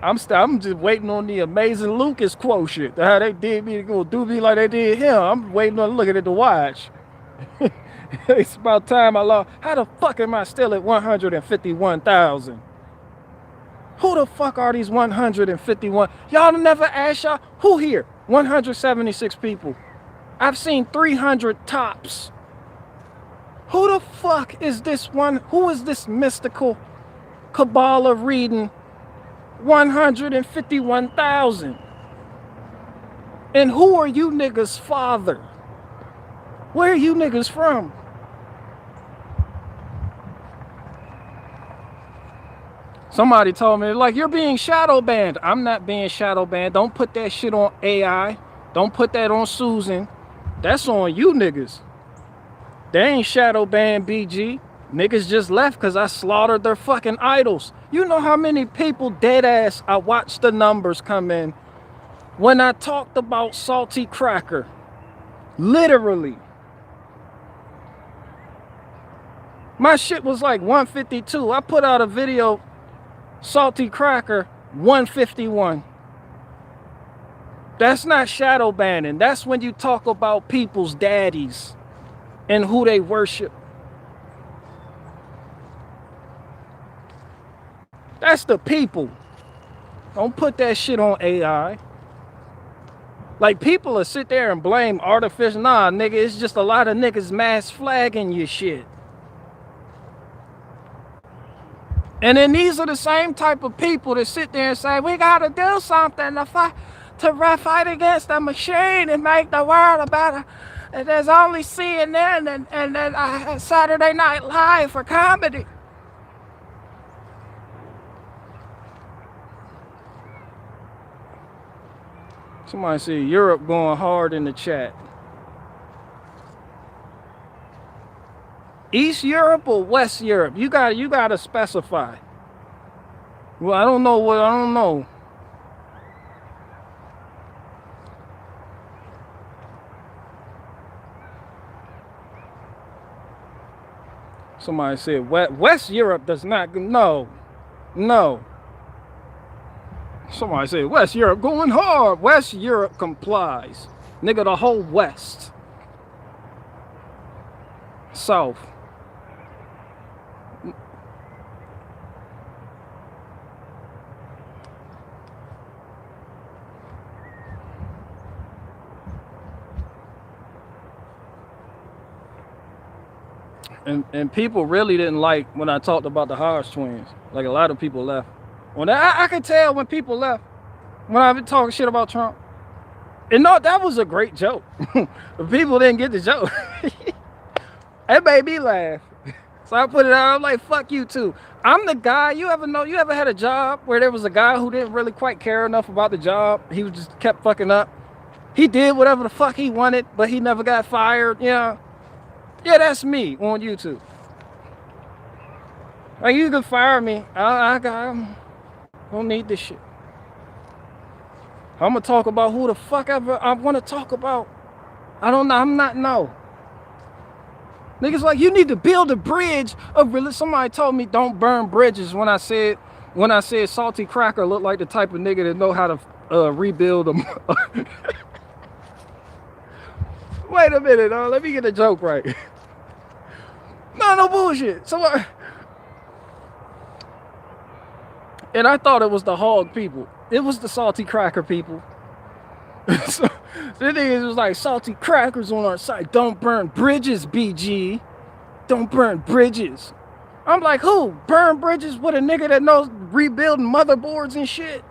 I'm just waiting on the amazing Lucas quotient. How they did me to go do me like they did him. I'm waiting on looking at the watch. It's about time I lost. How the fuck am I still at 151,000? Who the fuck are these 151? Y'all never asked y'all who here? 176 people. I've seen 300 tops. Who the fuck is this one? Who is this mystical Kabbalah reading 151,000? And who are you niggas' father? Where are you niggas from? Somebody told me, like, you're being shadow banned. I'm not being shadow banned. Don't put that shit on AI. Don't put that on Susan. That's on you niggas. They ain't shadow banned, BG. Niggas just left because I slaughtered their fucking idols. You know how many people dead ass I watched the numbers come in when I talked about Salty Cracker Literally. My shit was like 152. I put out a video, salty cracker, 151. That's not shadow banning. That's when you talk about people's daddies and who they worship. That's the people. Don't put that shit on AI. Like, people will sit there and blame artificial. Nah, nigga, it's just a lot of niggas mass flagging your shit. And then these are the same type of people that sit there and say, we gotta do something to fight against the machine and make the world a better. And there's only CNN and then Saturday Night Live for comedy. Somebody said Europe going hard in the chat. East Europe or West Europe? You gotta specify. Well, I don't know. Somebody said West Europe does not. No. Somebody said West Europe going hard. West Europe complies. Nigga, the whole West. South. And people really didn't like when I talked about the Hodge twins. Like, a lot of people left. When I could tell when people left when I've been talking shit about Trump. And no, that was a great joke. People didn't get the joke. It made me laugh. So I put it out. I'm like, fuck you too. I'm the guy. You ever had a job where there was a guy who didn't really quite care enough about the job? He just kept fucking up. He did whatever the fuck he wanted, but he never got fired. Yeah, that's me on YouTube. Like, you can fire me. I don't need this shit. I'm gonna talk about who the fuck ever I want to talk about. I don't know. I'm not no. Niggas like, you need to build a bridge of religion. Somebody told me don't burn bridges when I said salty cracker looked like the type of nigga that know how to rebuild them. Wait a minute, let me get the joke right. No bullshit. And I thought it was the hog people. It was the salty cracker people. So the niggas was like, salty crackers on our side. Don't burn bridges, BG. Don't burn bridges. I'm like, who? Burn bridges with a nigga that knows rebuilding motherboards and shit?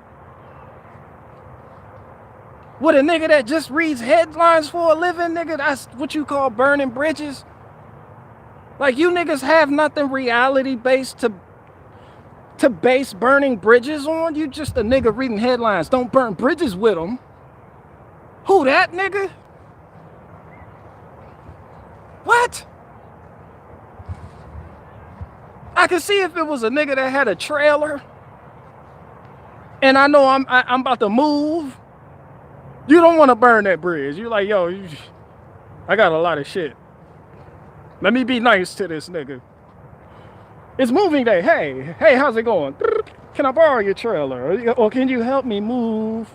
With a nigga that just reads headlines for a living, nigga? That's what you call burning bridges? Like, you niggas have nothing reality-based to base burning bridges on? You just a nigga reading headlines. Don't burn bridges with them. Who, that nigga? What? I could see if it was a nigga that had a trailer and I know I'm about to move. You don't want to burn that bridge. You're like, yo, I got a lot of shit. Let me be nice to this nigga. It's moving day. Hey, how's it going? Can I borrow your trailer? Or can you help me move?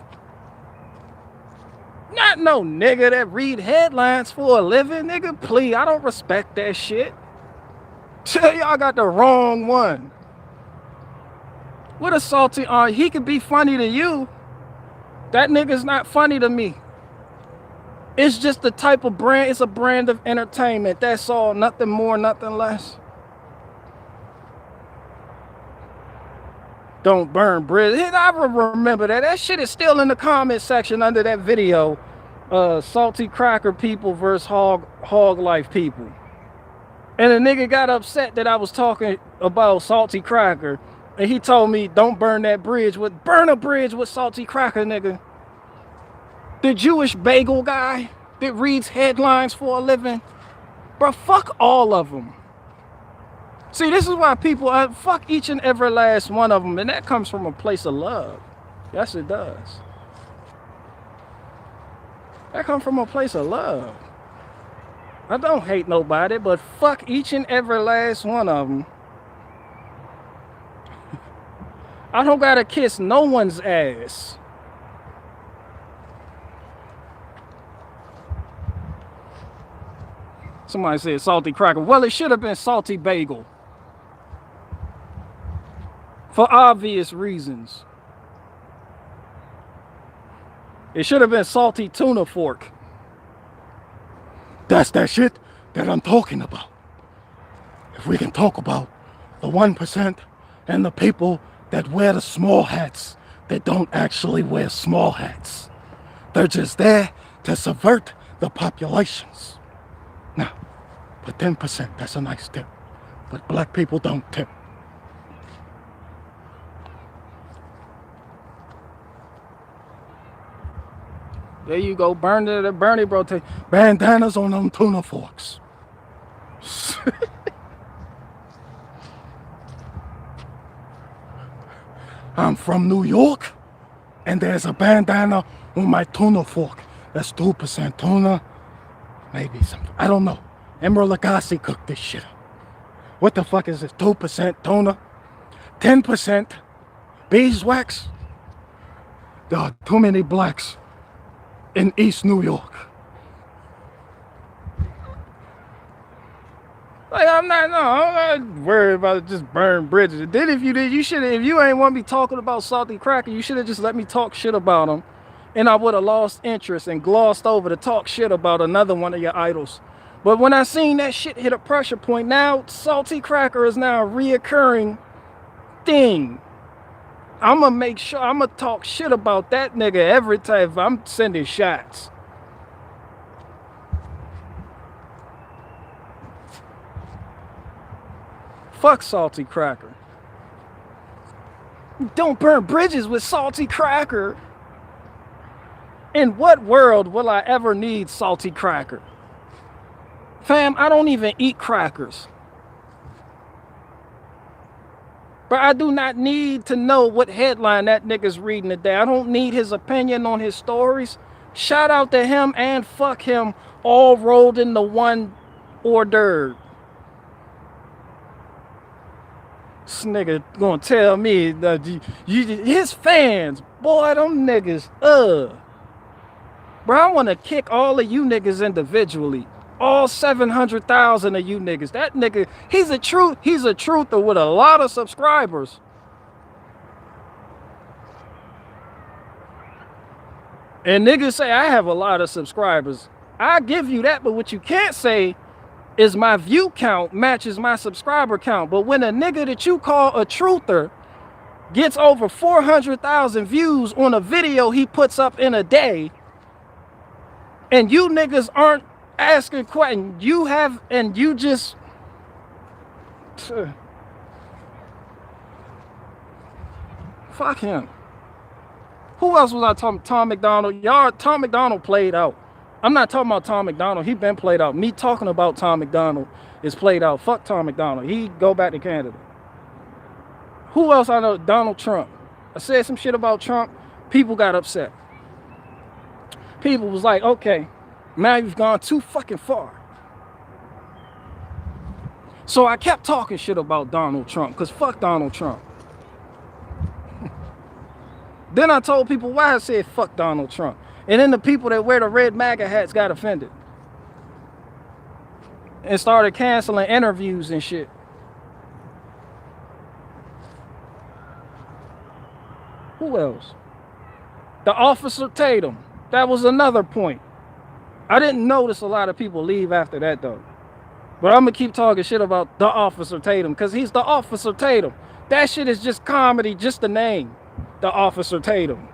Not no nigga that read headlines for a living, nigga. Please, I don't respect that shit. Y'all got the wrong one. What a salty he could be funny to you. That nigga's not funny to me. It's just the type of brand, it's a brand of entertainment. That's all, nothing more, nothing less. Don't burn bridges. I remember that. That shit is still in the comment section under that video. Salty cracker people versus hog life people. And a nigga got upset that I was talking about salty cracker. And he told me, don't burn that bridge burn a bridge with salty cracker, nigga. The Jewish bagel guy that reads headlines for a living. Bro, fuck all of them. See, this is why people, fuck each and every last one of them. And that comes from a place of love. Yes, it does. That comes from a place of love. I don't hate nobody, but fuck each and every last one of them. I don't gotta kiss no one's ass. Somebody said salty cracker. Well, it should have been salty bagel. For obvious reasons. It should have been salty tuna fork. That's that shit that I'm talking about. If we can talk about the 1% and the people that wear the small hats that don't actually wear small hats. They're just there to subvert the populations. Now, but 10%, that's a nice tip. But black people don't tip. There you go, Bernie bro. Bandanas on them tuna forks. I'm from New York, and there's a bandana on my tuna fork. That's 2% tuna, maybe something. I don't know. Emeril Lagasse cooked this shit up. What the fuck is this? 2% tuna, 10% beeswax. There are too many blacks in East New York. Like I'm not worried about it, just burn bridges. Then if you should have, if you ain't want me talking about salty cracker, you should have just let me talk shit about them. And I would have lost interest and glossed over to talk shit about another one of your idols. But when I seen that shit hit a pressure point, now salty cracker is now a reoccurring thing. I'm gonna make sure I'm gonna talk shit about that nigga every time I'm sending shots. Fuck salty cracker. Don't burn bridges with salty cracker. In what world will I ever need salty cracker? Fam, I don't even eat crackers. But I do not need to know what headline that nigga's reading today. I don't need his opinion on his stories. Shout out to him and fuck him, all rolled into one hors d'oeuvre. This nigga gonna tell me that his fans, boy, them niggas, Bro, I wanna kick all of you niggas individually. All 700,000 of you niggas. That nigga, he's a truther with a lot of subscribers. And niggas say I have a lot of subscribers. I give you that, but what you can't say is my view count matches my subscriber count. But when a nigga that you call a truther gets over 400,000 views on a video he puts up in a day, and you niggas aren't asking questions, you just fuck him. Who else was I talking? Tom McDonald. Y'all, Tom McDonald played out. I'm not talking about Tom McDonald. He been played out. Me talking about Tom McDonald is played out. Fuck Tom McDonald. He go back to Canada. Who else I know? Donald Trump. I said some shit about Trump. People got upset. People was like, okay, now you've gone too fucking far. So I kept talking shit about Donald Trump, because fuck Donald Trump. Then I told people why I said fuck Donald Trump. And then the people that wear the red MAGA hats got offended. And started canceling interviews and shit. Who else? The Officer Tatum. That was another point. I didn't notice a lot of people leave after that though. But I'm gonna keep talking shit about the Officer Tatum, because he's the Officer Tatum. That shit is just comedy, just the name. The Officer Tatum.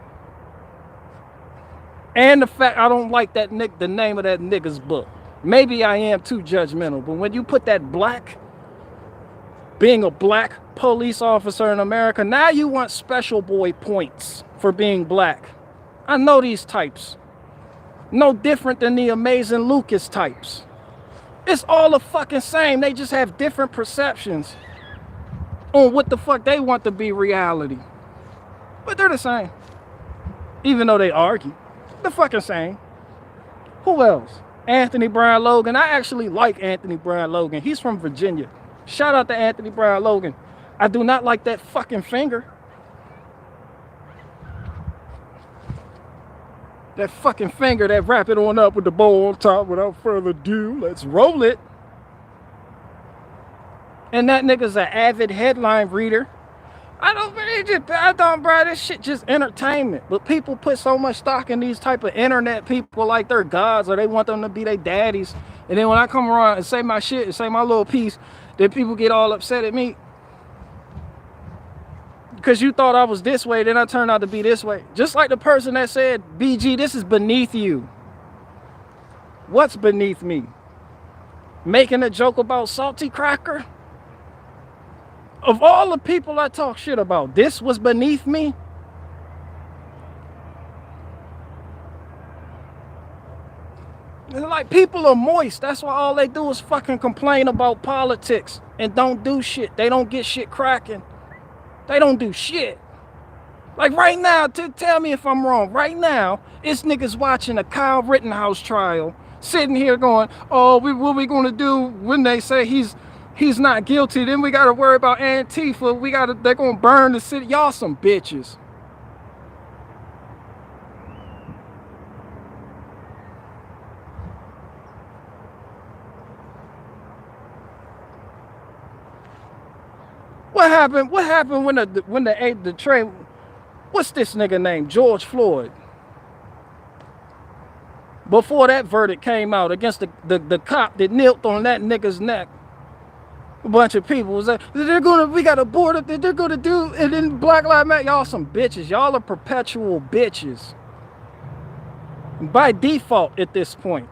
And the fact I don't like that the name of that nigga's book. Maybe I am too judgmental, but when you put that black, being a black police officer in America, now you want special boy points for being black. I know these types. No different than the Amazing Lucas types. It's all the fucking same. They just have different perceptions on what the fuck they want to be reality. But they're the same. Even though they argue. The fucking same. Who else? Anthony Brown Logan. I actually like Anthony Brown Logan. He's from Virginia. Shout out to Anthony Brown Logan. I do not like that fucking finger. That fucking finger that wrap it on up with the bow on top. Without further ado, let's roll it. And that nigga's an avid headline reader. I don't, bro, this shit just entertainment. But people put so much stock in these type of internet people like they're gods, or they want them to be their daddies. And then when I come around and say my shit and say my little piece, then people get all upset at me. Because you thought I was this way, then I turned out to be this way. Just like the person that said, BG, this is beneath you. What's beneath me? Making a joke about salty cracker? Of all the people I talk shit about, this was beneath me? It's like people are moist. That's why all they do is fucking complain about politics and don't do shit. They don't get shit cracking. They don't do shit. Like right now, tell me if I'm wrong. Right now, it's niggas watching a Kyle Rittenhouse trial, sitting here going, oh, what we gonna do when they say he's not guilty? Then we gotta worry about Antifa. They're gonna burn the city. Y'all some bitches. What happened when the train? What's this nigga name? George Floyd. Before that verdict came out against the cop that knelt on that nigga's neck, a bunch of people was like, we got a board up there, they're gonna do, and then Black Lives Matter. Y'all some bitches. Y'all are perpetual bitches. By default at this point.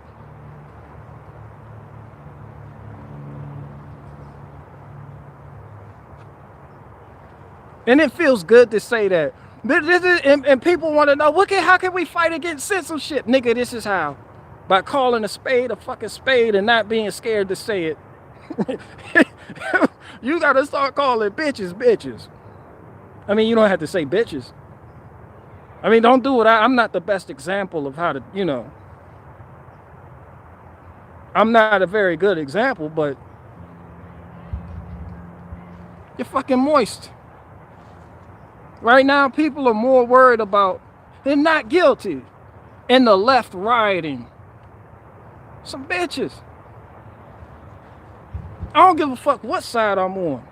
And it feels good to say that. And people want to know, how can we fight against censorship? Nigga, this is how. By calling a spade a fucking spade and not being scared to say it. You got to start calling bitches bitches. I mean, you don't have to say bitches. I mean, don't do it. I'm not the best example of how to, I'm not a very good example, but you're fucking moist. Right now, people are more worried about they're not guilty and the left rioting. Some bitches. I don't give a fuck what side I'm on.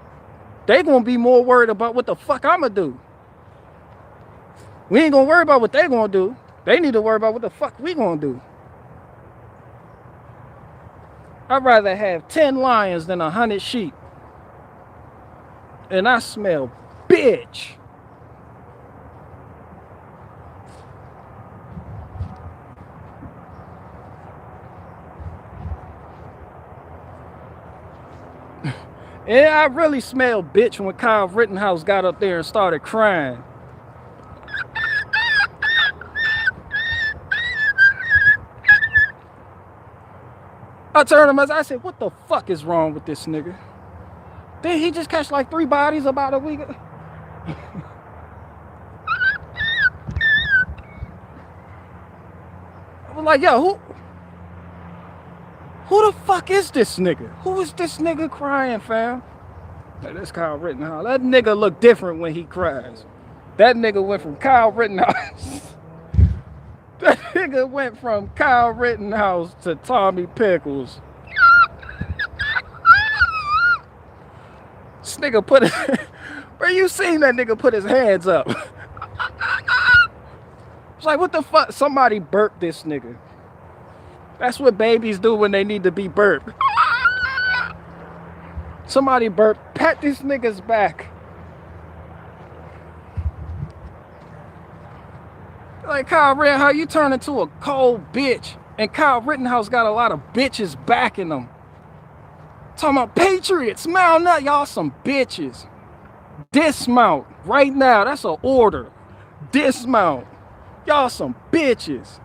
They gonna be more worried about what the fuck I'ma do. We ain't gonna worry about what they gonna do. They need to worry about what the fuck we gonna do. I'd rather have 10 lions than 100 sheep. And I smell bitch. And I really smelled bitch when Kyle Rittenhouse got up there and started crying. I turned him, I said, what the fuck is wrong with this nigga? Did he just catch like 3 bodies about a week ago? I was like, yo, who the fuck is this nigga? Who is this nigga crying, fam? Hey, that's Kyle Rittenhouse. That nigga look different when he cries. That nigga went from Kyle Rittenhouse. That nigga went from Kyle Rittenhouse to Tommy Pickles. This nigga put it. Bro, you seen that nigga put his hands up? It's like, what the fuck? Somebody burped this nigga. That's what babies do when they need to be burped. Somebody burped. Pat this nigga's back. Like, Kyle Rittenhouse, you turn into a cold bitch. And Kyle Rittenhouse got a lot of bitches backing him. Talking about Patriots, mount up. Y'all some bitches. Dismount right now. That's an order. Dismount. Y'all some bitches.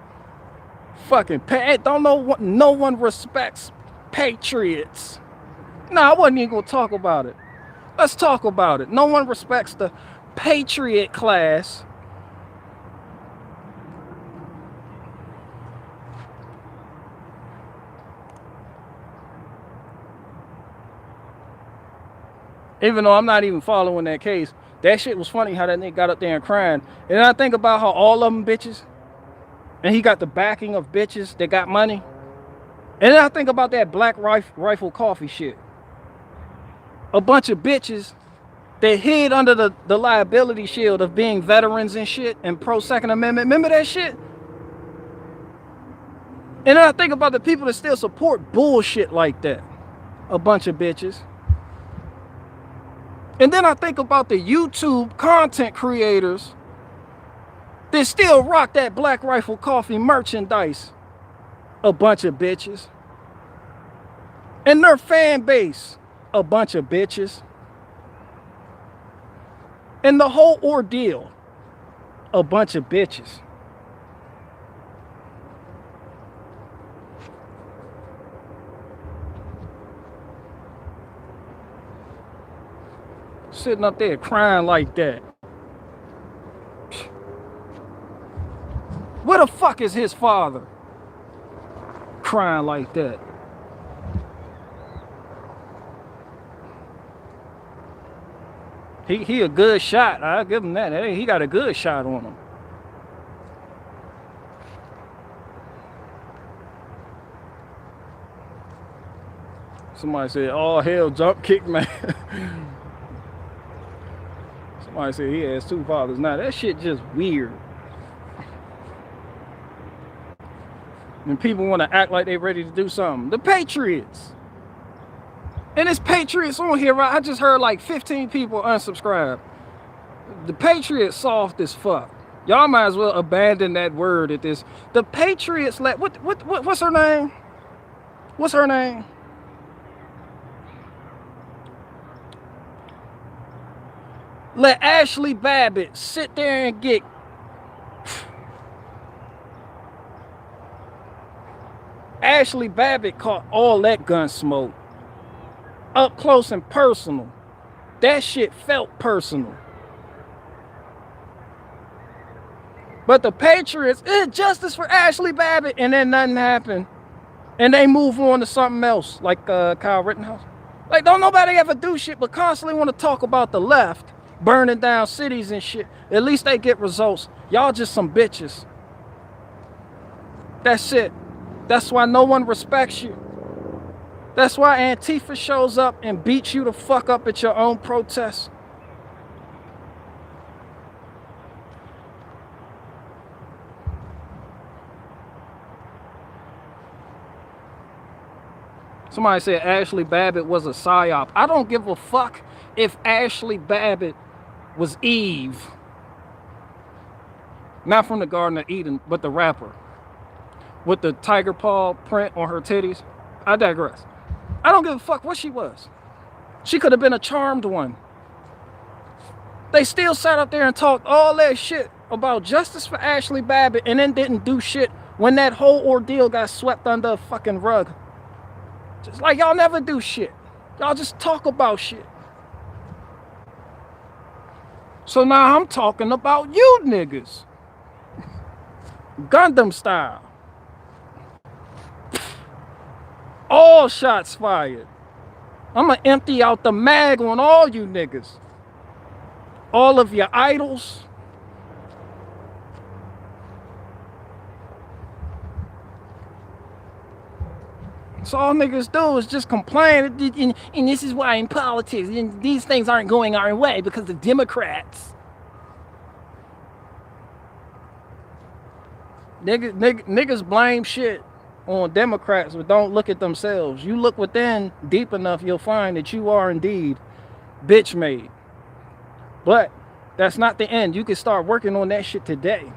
Fucking don't know. No one respects Patriots. Nah, I wasn't even gonna talk about it. Let's talk about it. No one respects the Patriot class. Even though I'm not even following that case, that shit was funny how that nigga got up there and crying. And I think about how all of them bitches, and he got the backing of bitches that got money. And then I think about that Black Rifle Coffee shit. A bunch of bitches that hid under the liability shield of being veterans and shit and pro Second Amendment. Remember that shit? And then I think about the people that still support bullshit like that. A bunch of bitches. And then I think about the YouTube content creators that still rock that Black Rifle Coffee merchandise. A bunch of bitches. And their fan base. A bunch of bitches. And the whole ordeal. A bunch of bitches. Sitting up there crying like that. Where the fuck is his father? Crying like that. He a good shot. I'll give him that. Hey, he got a good shot on him. Somebody said, "Oh hell, jump kick man." Somebody said he has two fathers. Now that shit just weird. And people want to act like they ready to do something. The Patriots. And it's Patriots on here, right? I just heard like 15 people unsubscribe. The Patriots soft as fuck. Y'all might as well abandon that word at this. The Patriots let what's her name? What's her name? Let Ashley Babbitt sit there and get Ashley Babbitt caught all that gun smoke. Up close and personal. That shit felt personal. But the Patriots, justice for Ashley Babbitt, and then nothing happened. And they move on to something else, like Kyle Rittenhouse. Like, don't nobody ever do shit but constantly want to talk about the left burning down cities and shit. At least they get results. Y'all just some bitches. That's it. That's why no one respects you. That's why Antifa shows up and beats you the fuck up at your own protests. Somebody said Ashley Babbitt was a psyop. I don't give a fuck if Ashley Babbitt was Eve. Not from the Garden of Eden, but the rapper. With the tiger paw print on her titties. I digress. I don't give a fuck what she was. She could have been a charmed one. They still sat up there and talked all that shit about justice for Ashley Babbitt and then didn't do shit when that whole ordeal got swept under a fucking rug. Just like y'all never do shit. Y'all just talk about shit. So now I'm talking about you niggas. Gundam style. All shots fired. I'm gonna empty out the mag on all you niggas. All of your idols. So all niggas do is just complain. And this is why in politics, these things aren't going our way because the Democrats. Niggas blame shit on Democrats, but don't look at themselves. You look within deep enough, you'll find that you are indeed bitch made. But that's not the end. You can start working on that shit today.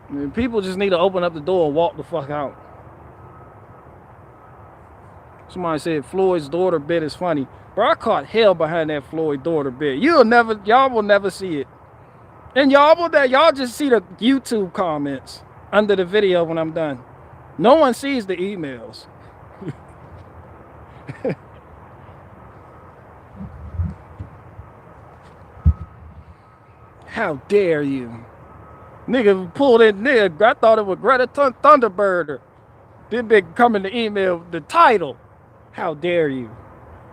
I mean, people just need to open up the door and walk the fuck out. Somebody said Floyd's daughter bit is funny. Bro, I caught hell behind that Floyd daughter bit. Y'all will never see it. And y'all just see the YouTube comments under the video when I'm done. No one sees the emails. How dare you? Nigga pulled in, nigga. I thought it was Greta Thunderbird. This big come in the email, the title, how dare you?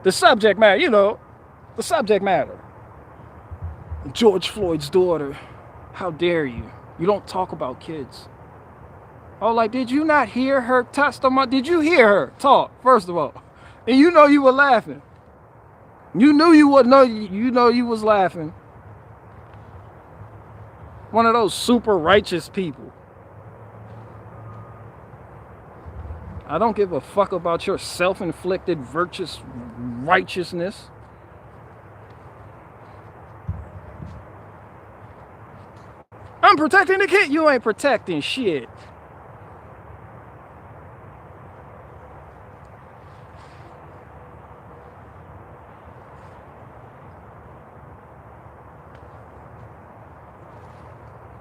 The subject matter, you know, the subject matter. George Floyd's daughter, how dare you? You don't talk about kids. Oh, like, did you not hear her testimony? Did you hear her talk, first of all? And you know you were laughing. You knew you would know, you know you was laughing. One of those super righteous people. I don't give a fuck about your self-inflicted virtuous righteousness. I'm protecting the kid. You ain't protecting shit.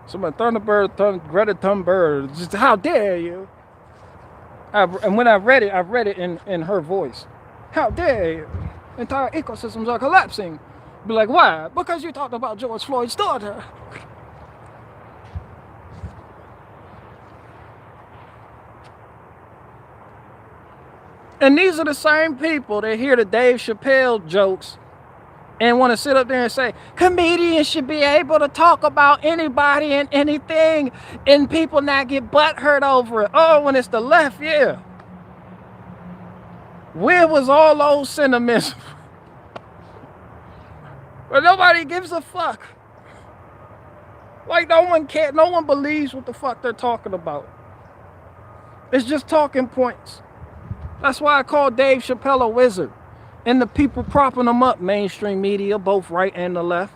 Somebody, Greta Thunberg, just how dare you? And when I read it in her voice. How dare you? Entire ecosystems are collapsing. Be like, why? Because you talked about George Floyd's daughter. And these are the same people that hear the Dave Chappelle jokes and want to sit up there and say, comedians should be able to talk about anybody and anything and people not get butthurt over it. Oh, when it's the left, yeah. Where was all those sentiments? But nobody gives a fuck. Like, no one cares. No one believes what the fuck they're talking about. It's just talking points. That's why I call Dave Chappelle a wizard. And the people propping him up, mainstream media, both right and the left,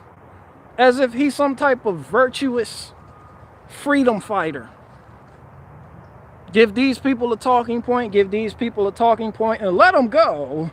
as if he's some type of virtuous freedom fighter. Give these people a talking point, give these people a talking point, and let them go.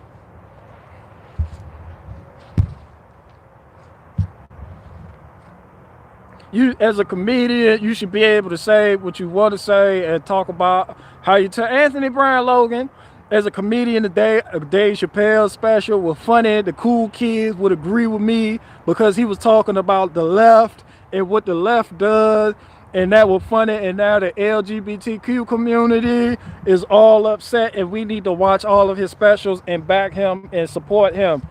You, as a comedian, you should be able to say what you want to say and talk about how you tell. Anthony Brian Logan, as a comedian today, Dave Chappelle special was funny. The cool kids would agree with me because he was talking about the left and what the left does, and that was funny. And now the LGBTQ community is all upset, and we need to watch all of his specials and back him and support him.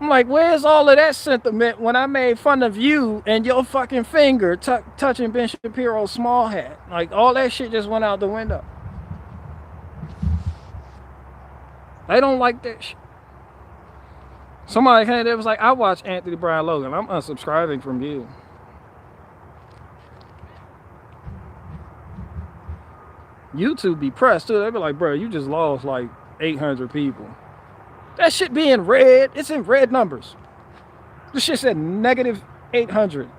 I'm like, where's all of that sentiment when I made fun of you and your fucking finger touching Ben Shapiro's small hat? Like, all that shit just went out the window. They don't like that shit. Somebody came there was like, I watch Anthony Brian Logan. I'm unsubscribing from you. YouTube be pressed too. They be like, bro, you just lost like 800 people. That shit be in red. It's in red numbers. This shit said negative 800.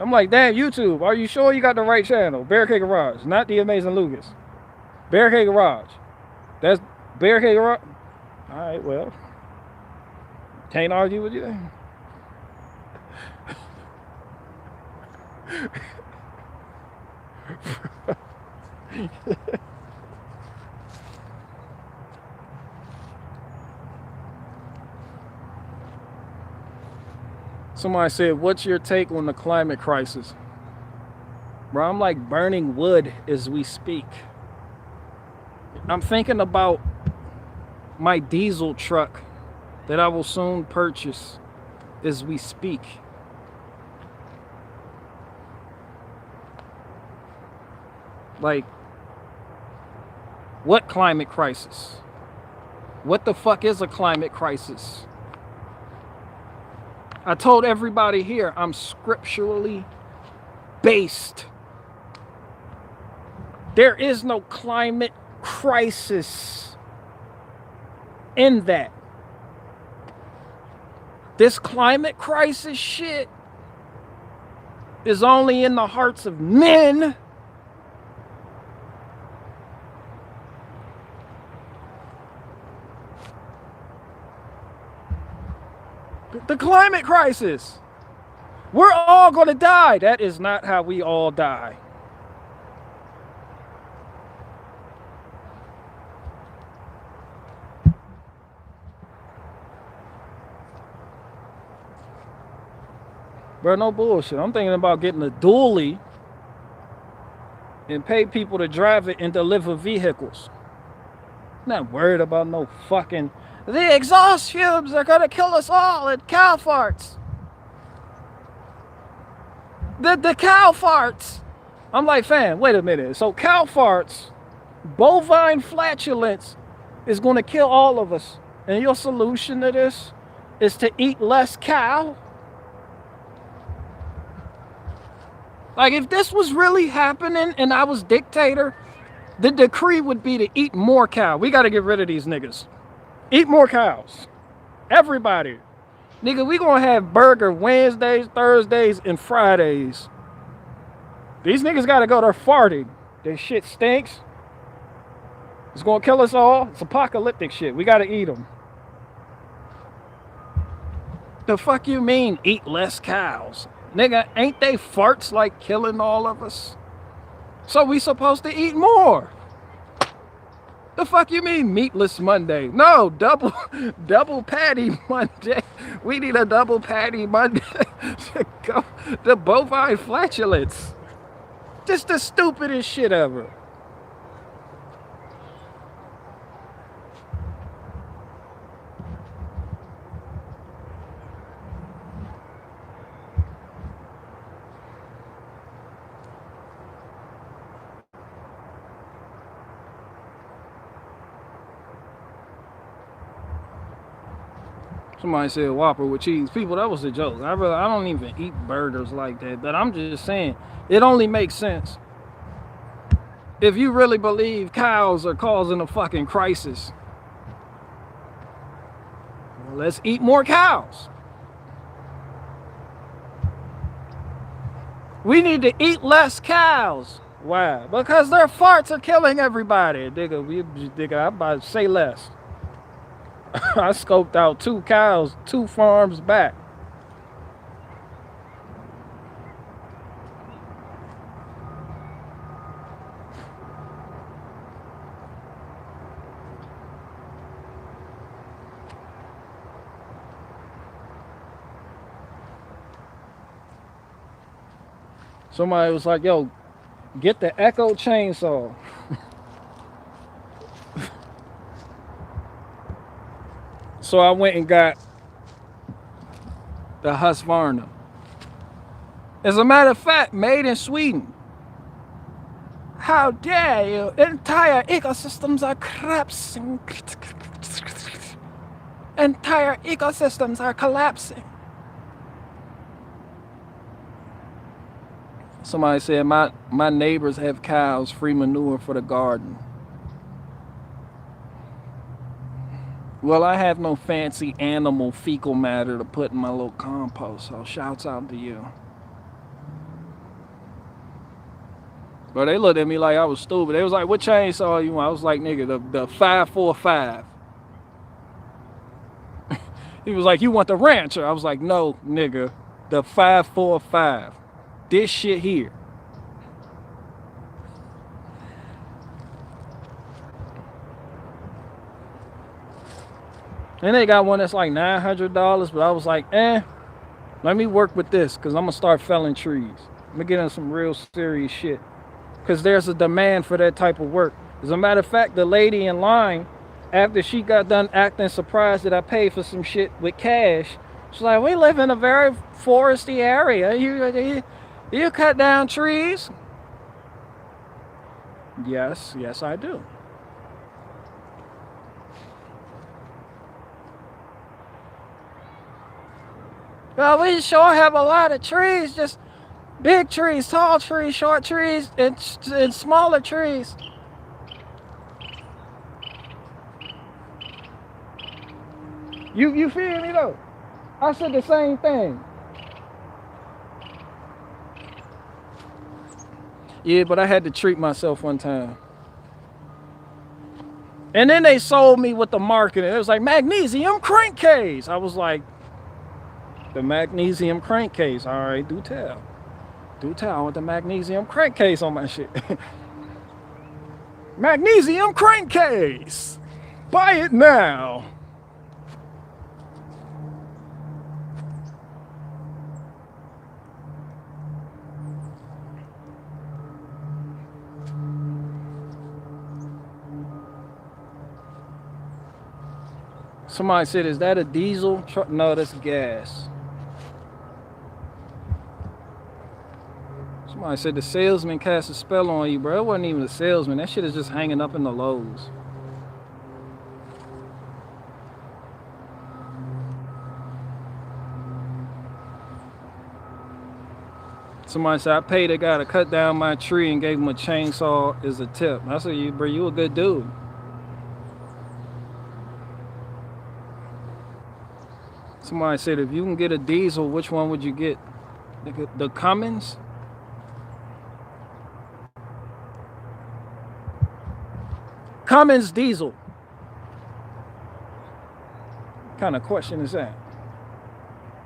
I'm like, damn, YouTube, are you sure you got the right channel? Barricade Garage, not The Amazing Lucas. Barricade Garage. That's Barricade Garage. All right, well, can't argue with you. Somebody said, what's your take on the climate crisis? Bro, I'm like burning wood as we speak. I'm thinking about my diesel truck that I will soon purchase as we speak. Like, what climate crisis? What the fuck is a climate crisis? I told everybody here I'm scripturally based. There is no climate crisis in that. This climate crisis shit is only in the hearts of men. The climate crisis. We're all going to die. That is not how we all die. Bro, no bullshit. I'm thinking about getting a dually and pay people to drive it and deliver vehicles. Not worried about no fucking. The exhaust fumes are gonna kill us all and cow farts. The cow farts. I'm like, fam, wait a minute. So cow farts, bovine flatulence is gonna kill all of us. And your solution to this is to eat less cow? Like, if this was really happening and I was dictator, the decree would be to eat more cow. We got to get rid of these niggas. Eat more cows. Everybody. Nigga, we gonna have burger Wednesdays, Thursdays, and Fridays. These niggas gotta go there farting. This shit stinks. It's gonna kill us all. It's apocalyptic shit. We gotta eat them. The fuck you mean eat less cows? Nigga, ain't they farts like killing all of us? So we supposed to eat more. The fuck you mean meatless Monday? No, double patty Monday. We need a double patty Monday to go. The bovine flatulence. Just the stupidest shit ever. Somebody said Whopper with cheese. People, that was a joke. I don't even eat burgers like that. But I'm just saying, it only makes sense if you really believe cows are causing a fucking crisis. Well, let's eat more cows. We need to eat less cows. Why? Because their farts are killing everybody. Nigga, I'm about to say less. I scoped out 2 cows, 2 farms back. Somebody was like, yo, get the Echo chainsaw. So I went and got the Husqvarna. As a matter of fact, made in Sweden. How dare you? Entire ecosystems are collapsing. Entire ecosystems are collapsing. Somebody said my neighbors have cows, free manure for the garden. Well, I have no fancy animal fecal matter to put in my little compost, so shouts out to you. But they looked at me like I was stupid. They was like, what chainsaw you want? I was like, nigga, the 545. He was like, you want the Rancher? I was like, no, nigga, the 545. This shit here. And they got one that's like $900, but I was like, let me work with this, because I'm going to start felling trees. I'm going to get in some real serious shit. Because there's a demand for that type of work. As a matter of fact, the lady in line, after she got done acting surprised that I paid for some shit with cash, she's like, we live in a very foresty area. You cut down trees? Yes, I do. Well, we sure have a lot of trees, just big trees, tall trees, short trees, and smaller trees. You feel me though? I said the same thing. Yeah, but I had to treat myself one time. And then they sold me with the marketing. It was like magnesium crankcase. I was like, the magnesium crankcase. All right, do tell. Do tell. I want the magnesium crankcase on my shit. Magnesium crankcase. Buy it now. Somebody said, is that a diesel truck? No, that's gas. Somebody said the salesman cast a spell on you, bro. It wasn't even a salesman. That shit is just hanging up in the Lowe's. Somebody said, I paid a guy to cut down my tree and gave him a chainsaw as a tip. I said, you, bro, you a good dude. Somebody said, if you can get a diesel, which one would you get? The Cummins? Cummins diesel. What kind of question is that?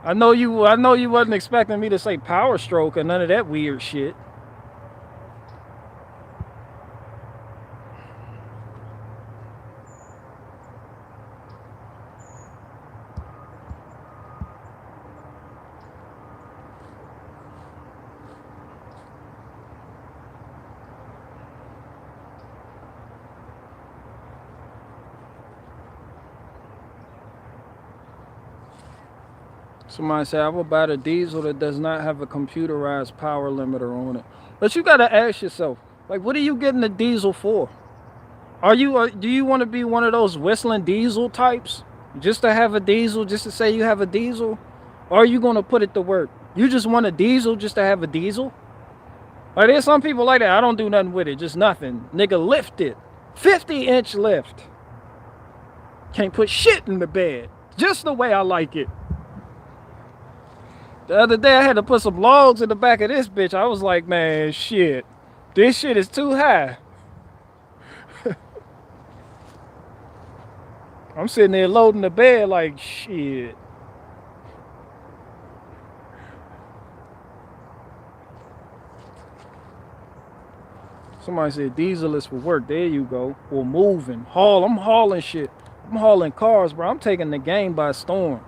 I know you wasn't expecting me to say Power Stroke or none of that weird shit. Somebody said, I will buy the diesel that does not have a computerized power limiter on it. But you got to ask yourself, like, what are you getting the diesel for? Do you want to be one of those whistling diesel types? Just to have a diesel, just to say you have a diesel? Or are you going to put it to work? You just want a diesel just to have a diesel? Like, there's some people like that. I don't do nothing with it, just nothing. Nigga, lift it. 50-inch lift. Can't put shit in the bed. Just the way I like it. The other day, I had to put some logs in the back of this bitch. I was like, man, shit. This shit is too high. I'm sitting there loading the bed like, shit. Somebody said diesel is for work. There you go. Or moving. I'm hauling shit. I'm hauling cars, bro. I'm taking the game by storm.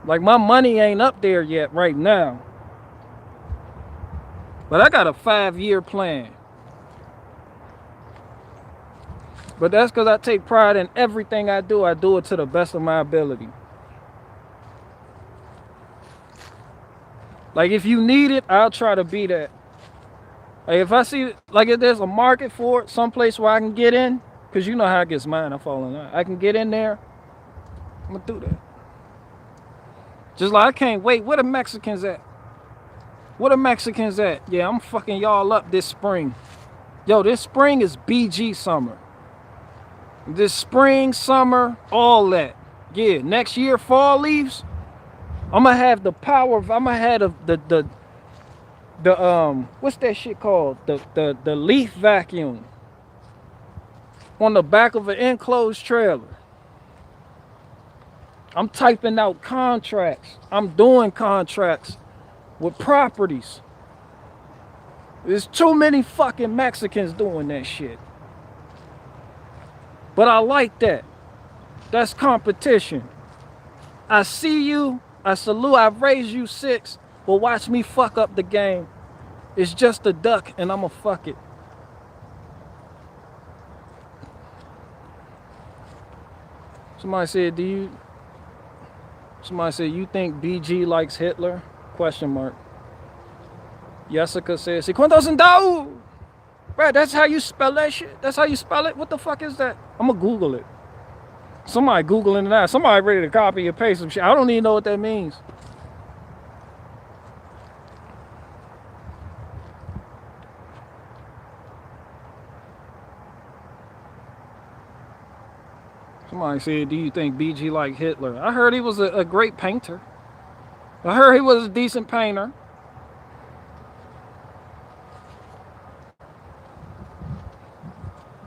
Like, my money ain't up there yet right now. But I got a 5-year plan. But that's because I take pride in everything I do. I do it to the best of my ability. Like, if you need it, I'll try to be that. Like, if I see, like, if there's a market for it, someplace where I can get in, because you know how it gets mine, I fall in line. I can get in there, I'm going to do that. Just like, I can't wait. Where the Mexicans at? Where the Mexicans at? Yeah, I'm fucking y'all up this spring. Yo, this spring is BG summer. This spring, summer, all that. Yeah, next year, fall leaves, I'm going to have the power of, I'm going to have the what's that shit called? The leaf vacuum on the back of an enclosed trailer. I'm typing out contracts. I'm doing contracts with properties. There's too many fucking Mexicans doing that shit. But I like that. That's competition. I see you. I salute. I've raised you 6. But watch me fuck up the game. It's just a duck and I'ma fuck it. Somebody said, you think BG likes Hitler? Question mark. Jessica says, ¿Cuántos centavos? Right, that's how you spell that shit? That's how you spell it? What the fuck is that? I'm gonna Google it. Somebody Googling it now. Somebody ready to copy and paste some shit. I don't even know what that means. Somebody said, do you think BG like Hitler? I heard he was a great painter. I heard he was a decent painter.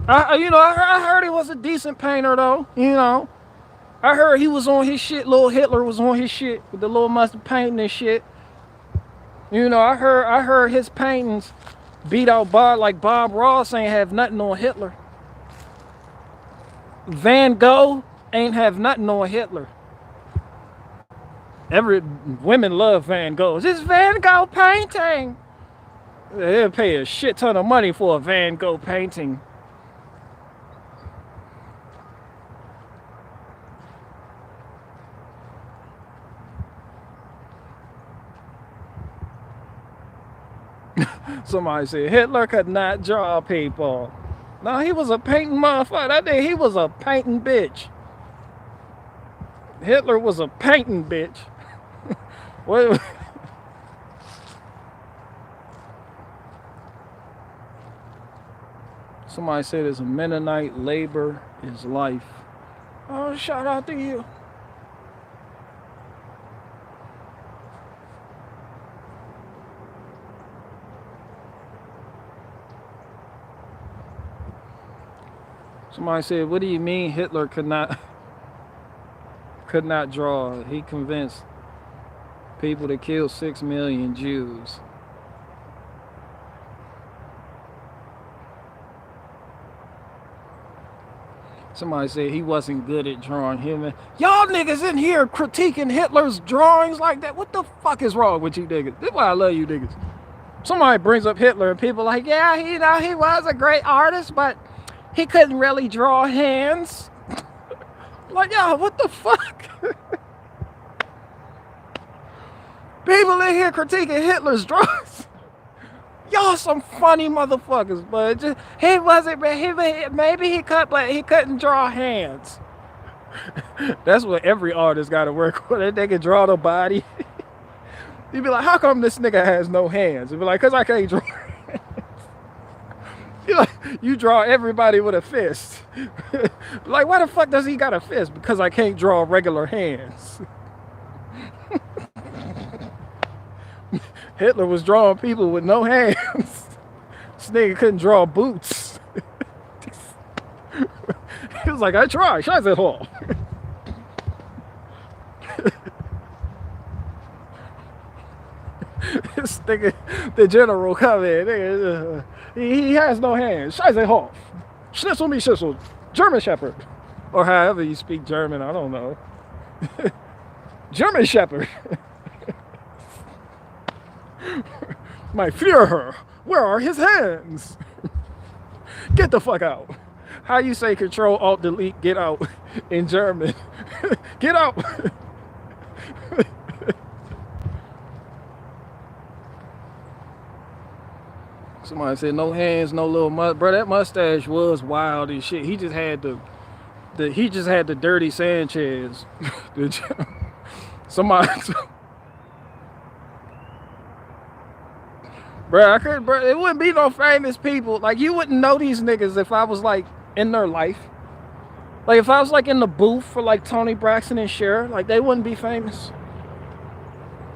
I heard he was a decent painter though. You know, I heard he was on his shit. Little Hitler was on his shit with the little mustard painting and shit. You know, I heard his paintings beat out Bob Ross ain't have nothing on Hitler. Van Gogh ain't have nothing on Hitler. Women love Van Gogh. This Van Gogh painting. They'll pay a shit ton of money for a Van Gogh painting. Somebody said Hitler could not draw people. No, he was a painting motherfucker. That day he was a painting bitch. Hitler was a painting bitch. What? Somebody said as a Mennonite, labor is life. Oh, shout out to you. Somebody said, what do you mean Hitler could not draw? He convinced people to kill 6 million Jews. Somebody said he wasn't good at drawing human. Y'all niggas in here critiquing Hitler's drawings like that. What the fuck is wrong with you niggas? This is why I love you niggas. Somebody brings up Hitler and people like, yeah, he was a great artist, but he couldn't really draw hands. Like, yo, what the fuck? People in here critiquing Hitler's drawings. Y'all some funny motherfuckers, but just, he wasn't, maybe he could, but he couldn't draw hands. That's what every artist got to work with. They can draw the body. You'd be like, how come this nigga has no hands? You'd be like, because I can't draw hands. You draw everybody with a fist. Like, why the fuck does he got a fist? Because I can't draw regular hands. Hitler was drawing people with no hands. This nigga couldn't draw boots. He was like, I tried. Scheiße drauf. This nigga, the general come in. He has no hands. Scheiße drauf. Schnitzel me schnitzel. German Shepherd. Or however you speak German, I don't know. German Shepherd. My Führer, where are his hands? Get the fuck out. How you say Control Alt Delete get out in German? Get out. Somebody said no hands, no little mustache. Bro, that mustache was wild and shit. He just had the dirty Sanchez. Somebody. Bro, it wouldn't be no famous people. Like, you wouldn't know these niggas if I was, like, in their life. Like, if I was, like, in the booth for, like, Tony Braxton and Cher, like, they wouldn't be famous.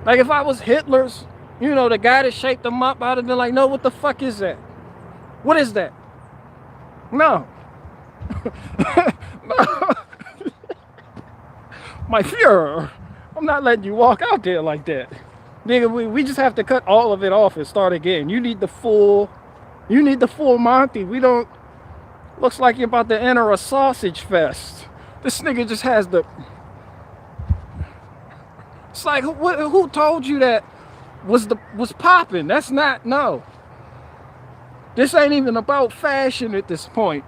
Like, if I was Hitler's, you know, the guy that shaped them up, I'd have been like, no, what the fuck is that? What is that? No. No. My Führer, I'm not letting you walk out there like that. Nigga, we just have to cut all of it off and start again. You need the full Monty. We don't, looks like you're about to enter a sausage fest. This nigga just has the, it's like, who told you that was popping? That's not, no. This ain't even about fashion at this point.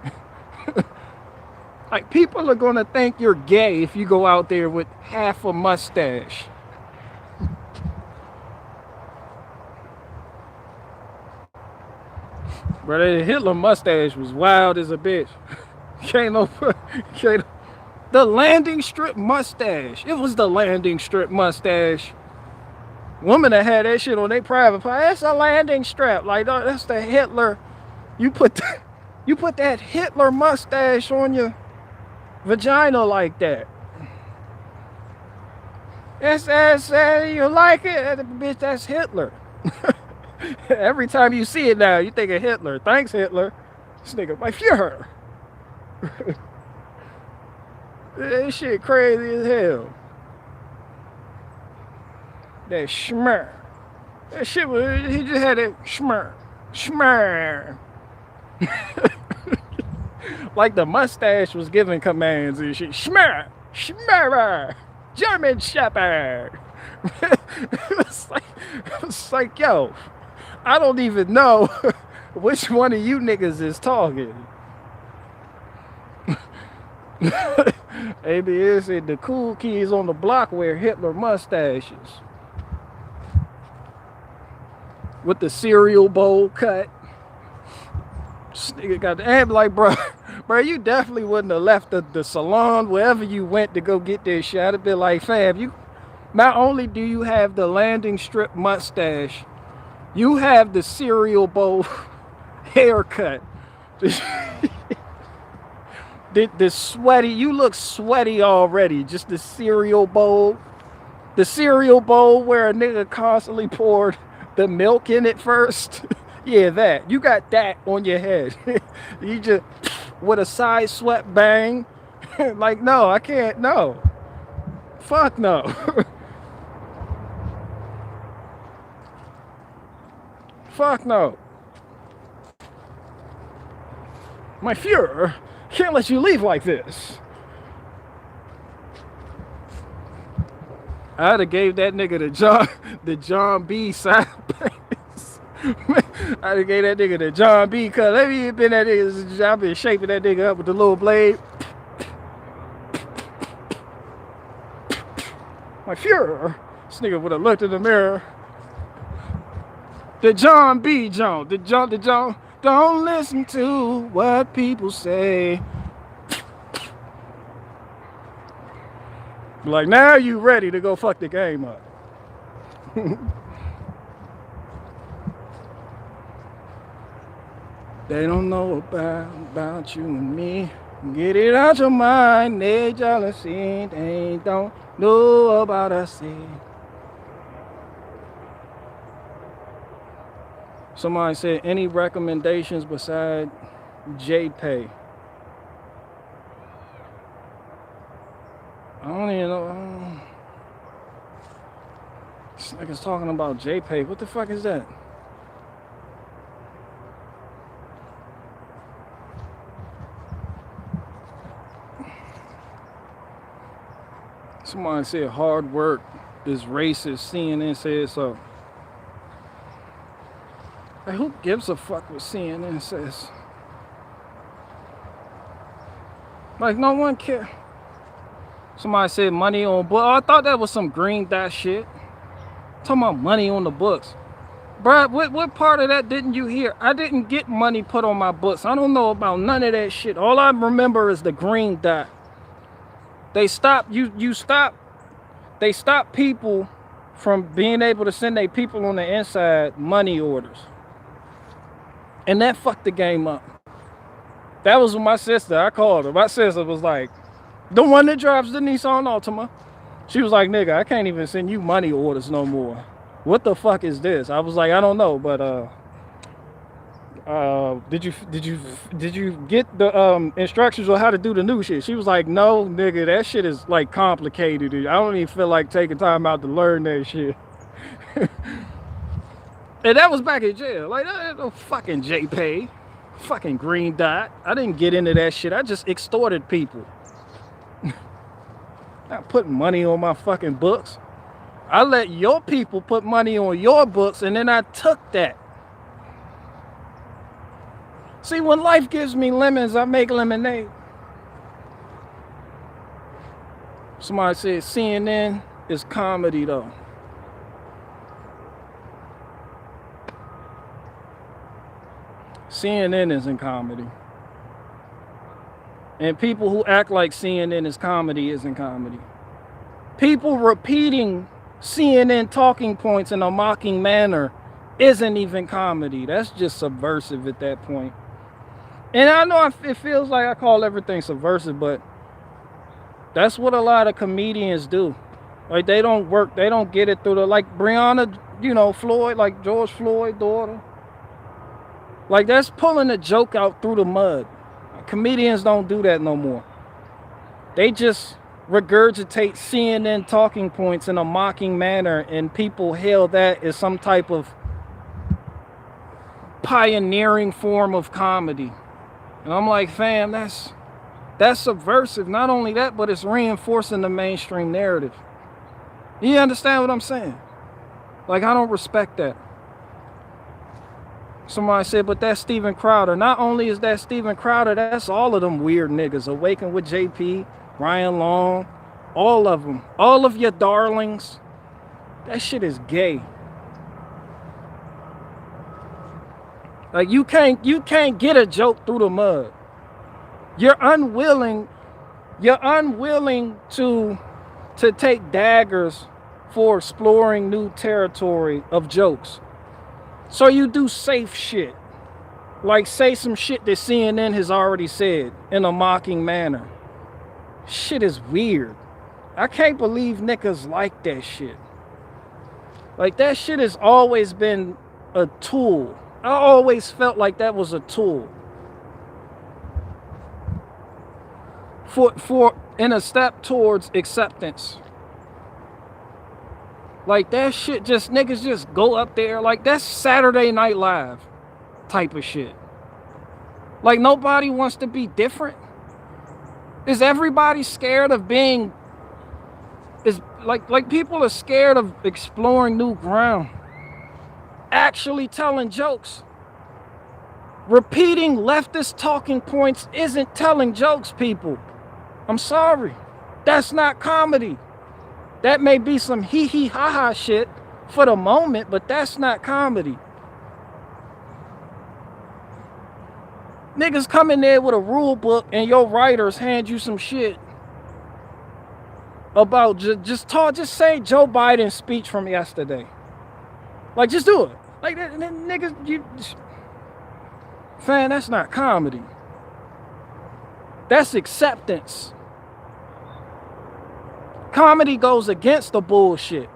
Like, people are gonna think you're gay if you go out there with half a mustache. Bro, that Hitler mustache was wild as a bitch. The landing strip mustache. It was the landing strip mustache. Women that had that shit on their private part. That's a landing strip. Like, that's the Hitler. You put that Hitler mustache on your vagina like that. You like it? Bitch, that's Hitler. Every time you see it now, you think of Hitler. Thanks, Hitler. This nigga, my Führer. This shit crazy as hell. That schmer. That shit was, he just had that schmer. Schmer. Like the mustache was giving commands and shit. Schmer. Schmer. German Shepherd. It's like, yo, I don't even know which one of you niggas is talking. ABS said the cool kids on the block wear Hitler mustaches. with the cereal bowl cut. This nigga got the amp like, bro, you definitely wouldn't have left the salon wherever you went to go get this shit. I'd have been like, fam, you not only do you have the landing strip mustache, you have the cereal bowl haircut. The sweaty, you look sweaty already. Just the cereal bowl. The cereal bowl where a nigga constantly poured the milk in it first. Yeah, that. You got that on your head. You just, with a side sweat bang. Like, no, I can't, no. Fuck no. Fuck no. My Fuhrer can't let you leave like this. I'd have gave that nigga the John B side pass. I'd have gave that nigga the John B cut. Let me been that nigga. I've been shaping that nigga up with the little blade. My Fuhrer. This nigga would have looked in the mirror. The John B. John. The John. Don't listen to what people say. Like, now you ready to go fuck the game up. They don't know about you and me. Get it out your mind. They jealousy. They don't know about us. Somebody said, any recommendations beside JPay? I don't even know. This nigga's talking about JPay. What the fuck is that? Somebody said hard work is racist. CNN said so. Like, who gives a fuck what CNN says? Like, no one cares. Somebody said money on books. Oh, I thought that was some green dot shit. Talking about money on the books. Bruh, what part of that didn't you hear? I didn't get money put on my books. I don't know about none of that shit. All I remember is the green dot. They stopped, they stopped people from being able to send their people on the inside money orders. And that fucked the game up. That was with my sister. I called her. My sister was like, the one that drives the Nissan Altima. She was like, nigga, I can't even send you money orders no more. What the fuck is this? I was like, I don't know, but did you get the instructions on how to do the new shit? She was like, no, nigga, that shit is like complicated. I don't even feel like taking time out to learn that shit. And that was back in jail. Like, that no fucking JPay. Fucking green dot. I didn't get into that shit. I just extorted people. Not putting money on my fucking books. I let your people put money on your books, and then I took that. See, when life gives me lemons, I make lemonade. Somebody said CNN is comedy, though. CNN isn't comedy. And people who act like CNN is comedy isn't comedy. People repeating CNN talking points in a mocking manner isn't even comedy. That's just subversive at that point. And I know it feels like I call everything subversive, but that's what a lot of comedians do. Like, they don't work, they don't get it through the, like Breonna, you know, Floyd, like George Floyd's daughter. Like, that's pulling a joke out through the mud. Comedians don't do that no more. They just regurgitate CNN talking points in a mocking manner, and people hail that as some type of pioneering form of comedy. And I'm like, fam, that's subversive. Not only that, but it's reinforcing the mainstream narrative. You understand what I'm saying? Like, I don't respect that. Somebody said, but that's Steven Crowder. Not only is that Steven Crowder, that's all of them weird niggas. Awaken with JP, Ryan Long, all of them. All of your darlings. That shit is gay. Like you can't get a joke through the mud. You're unwilling to take daggers for exploring new territory of jokes. So you do safe shit. Like say some shit that CNN has already said in a mocking manner. Shit is weird. I can't believe niggas like that shit. Like that shit has always been a tool. I always felt like that was a tool. For in a step towards acceptance. Like that shit just niggas just go up there. Like that's Saturday Night Live type of shit. Like nobody wants to be different. Is everybody scared of being like people are scared of exploring new ground. Actually telling jokes. Repeating leftist talking points isn't telling jokes, people. I'm sorry. That's not comedy. That may be some hee ha ha shit for the moment, but that's not comedy. Niggas come in there with a rule book and your writers hand you some shit about just say Joe Biden's speech from yesterday. Like just do it. Like that niggas fam, that's not comedy. That's acceptance. Comedy goes against the bullshit.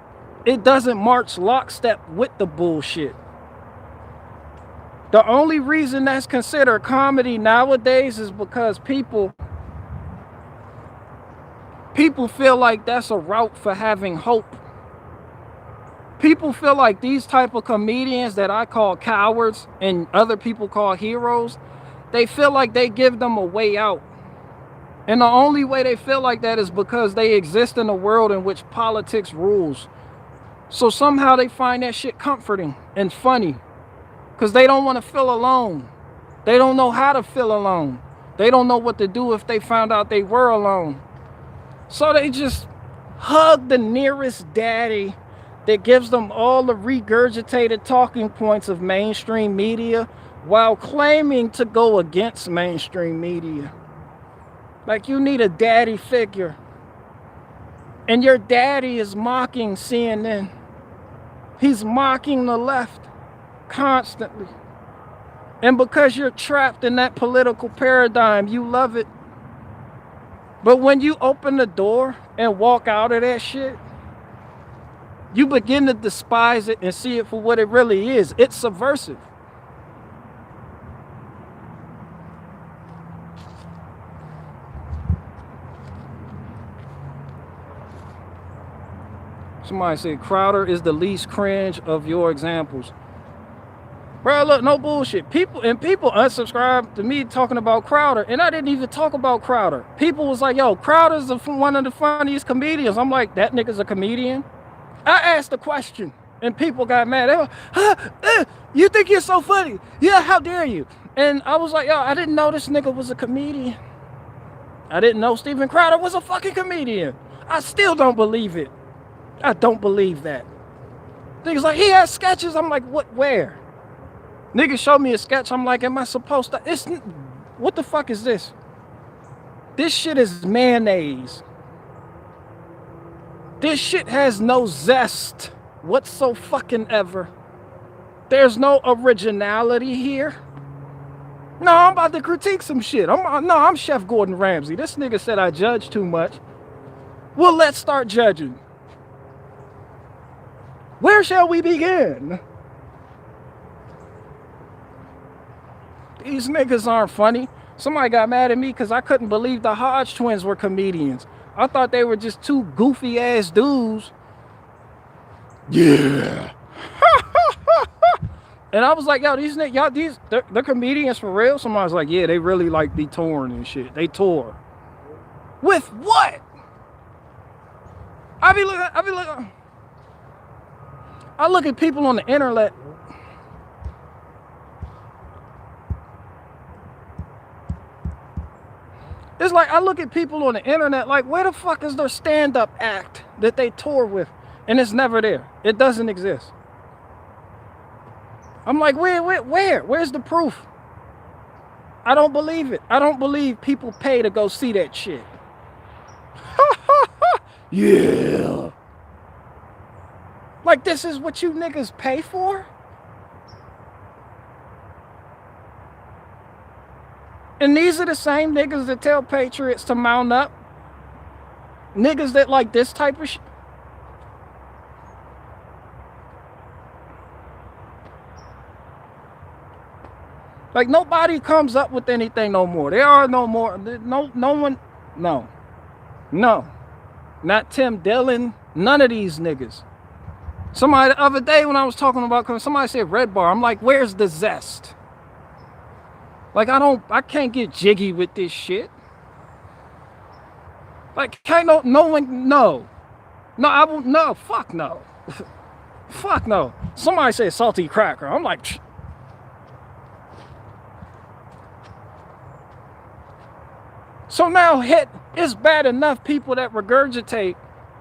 It doesn't march lockstep with the bullshit. The only reason that's considered comedy nowadays is because people feel like that's a route for having hope. People feel like these type of comedians that I call cowards and other people call heroes, they feel like they give them a way out. And the only way they feel like that is because they exist in a world in which politics rules. So somehow they find that shit comforting and funny. Because they don't want to feel alone. They don't know how to feel alone. They don't know what to do if they found out they were alone. So they just hug the nearest daddy that gives them all the regurgitated talking points of mainstream media while claiming to go against mainstream media. Like you need a daddy figure. And your daddy is mocking CNN. He's mocking the left constantly. And because you're trapped in that political paradigm, you love it. But when you open the door and walk out of that shit, you begin to despise it and see it for what it really is. It's subversive. Somebody said Crowder is the least cringe of your examples. Bro, look, no bullshit. People unsubscribed to me talking about Crowder, and I didn't even talk about Crowder. People was like, yo, Crowder's one of the funniest comedians. I'm like, that nigga's a comedian? I asked the question, and people got mad. They were, you think you're so funny? Yeah, how dare you? And I was like, yo, I didn't know this nigga was a comedian. I didn't know Steven Crowder was a fucking comedian. I still don't believe it. I don't believe that. Niggas like, he has sketches. I'm like, what, where? Niggas showed me a sketch. I'm like, am I supposed to? What the fuck is this? This shit is mayonnaise. This shit has no zest whatsoever. There's no originality here. No, I'm about to critique some shit. I'm Chef Gordon Ramsay. This nigga said I judge too much. Well, let's start judging. Where shall we begin? These niggas aren't funny. Somebody got mad at me because I couldn't believe the Hodge twins were comedians. I thought they were just two goofy ass dudes. Yeah. And I was like, yo, these niggas, they're comedians for real? Somebody was like, yeah, they really like be touring and shit. They tour. With what? I look at people on the internet. It's like I look at people on the internet like, where the fuck is their stand-up act that they tour with? And it's never there. It doesn't exist. I'm like, where? Where's the proof? I don't believe it. I don't believe people pay to go see that shit. Yeah. Like, this is what you niggas pay for? And these are the same niggas that tell Patriots to mount up. Niggas that like this type of shit. Like, nobody comes up with anything no more. There are no more. No one. No. Not Tim Dillon. None of these niggas. Somebody the other day when I was talking about, somebody said Red Bar. I'm like, where's the zest? Like, I can't get jiggy with this shit. Like, no one, no. No, I won't, no, fuck no. Fuck no. Somebody said salty cracker. I'm like, psh. So now it's bad enough people that regurgitate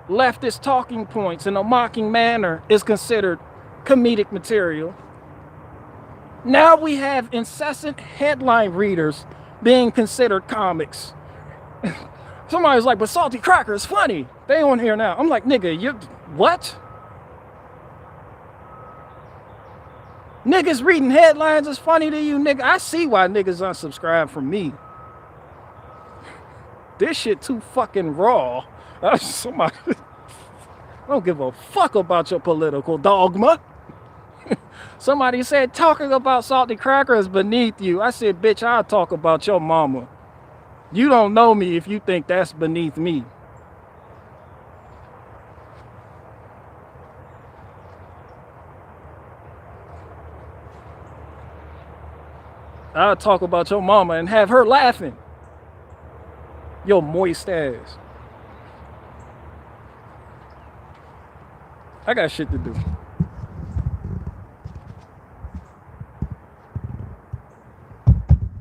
leftist talking points in a mocking manner is considered comedic material. Now we have incessant headline readers being considered comics. Somebody's like, but salty cracker is funny. They on here now. I'm like, nigga, you what? Niggas reading headlines is funny to you, nigga. I see why niggas unsubscribe from me. This shit too fucking raw. Somebody, I don't give a fuck about your political dogma. Somebody said talking about salty cracker is beneath you. I said, bitch, I'll talk about your mama. You don't know me if you think that's beneath me. I'll talk about your mama and have her laughing. Your moist ass. I got shit to do.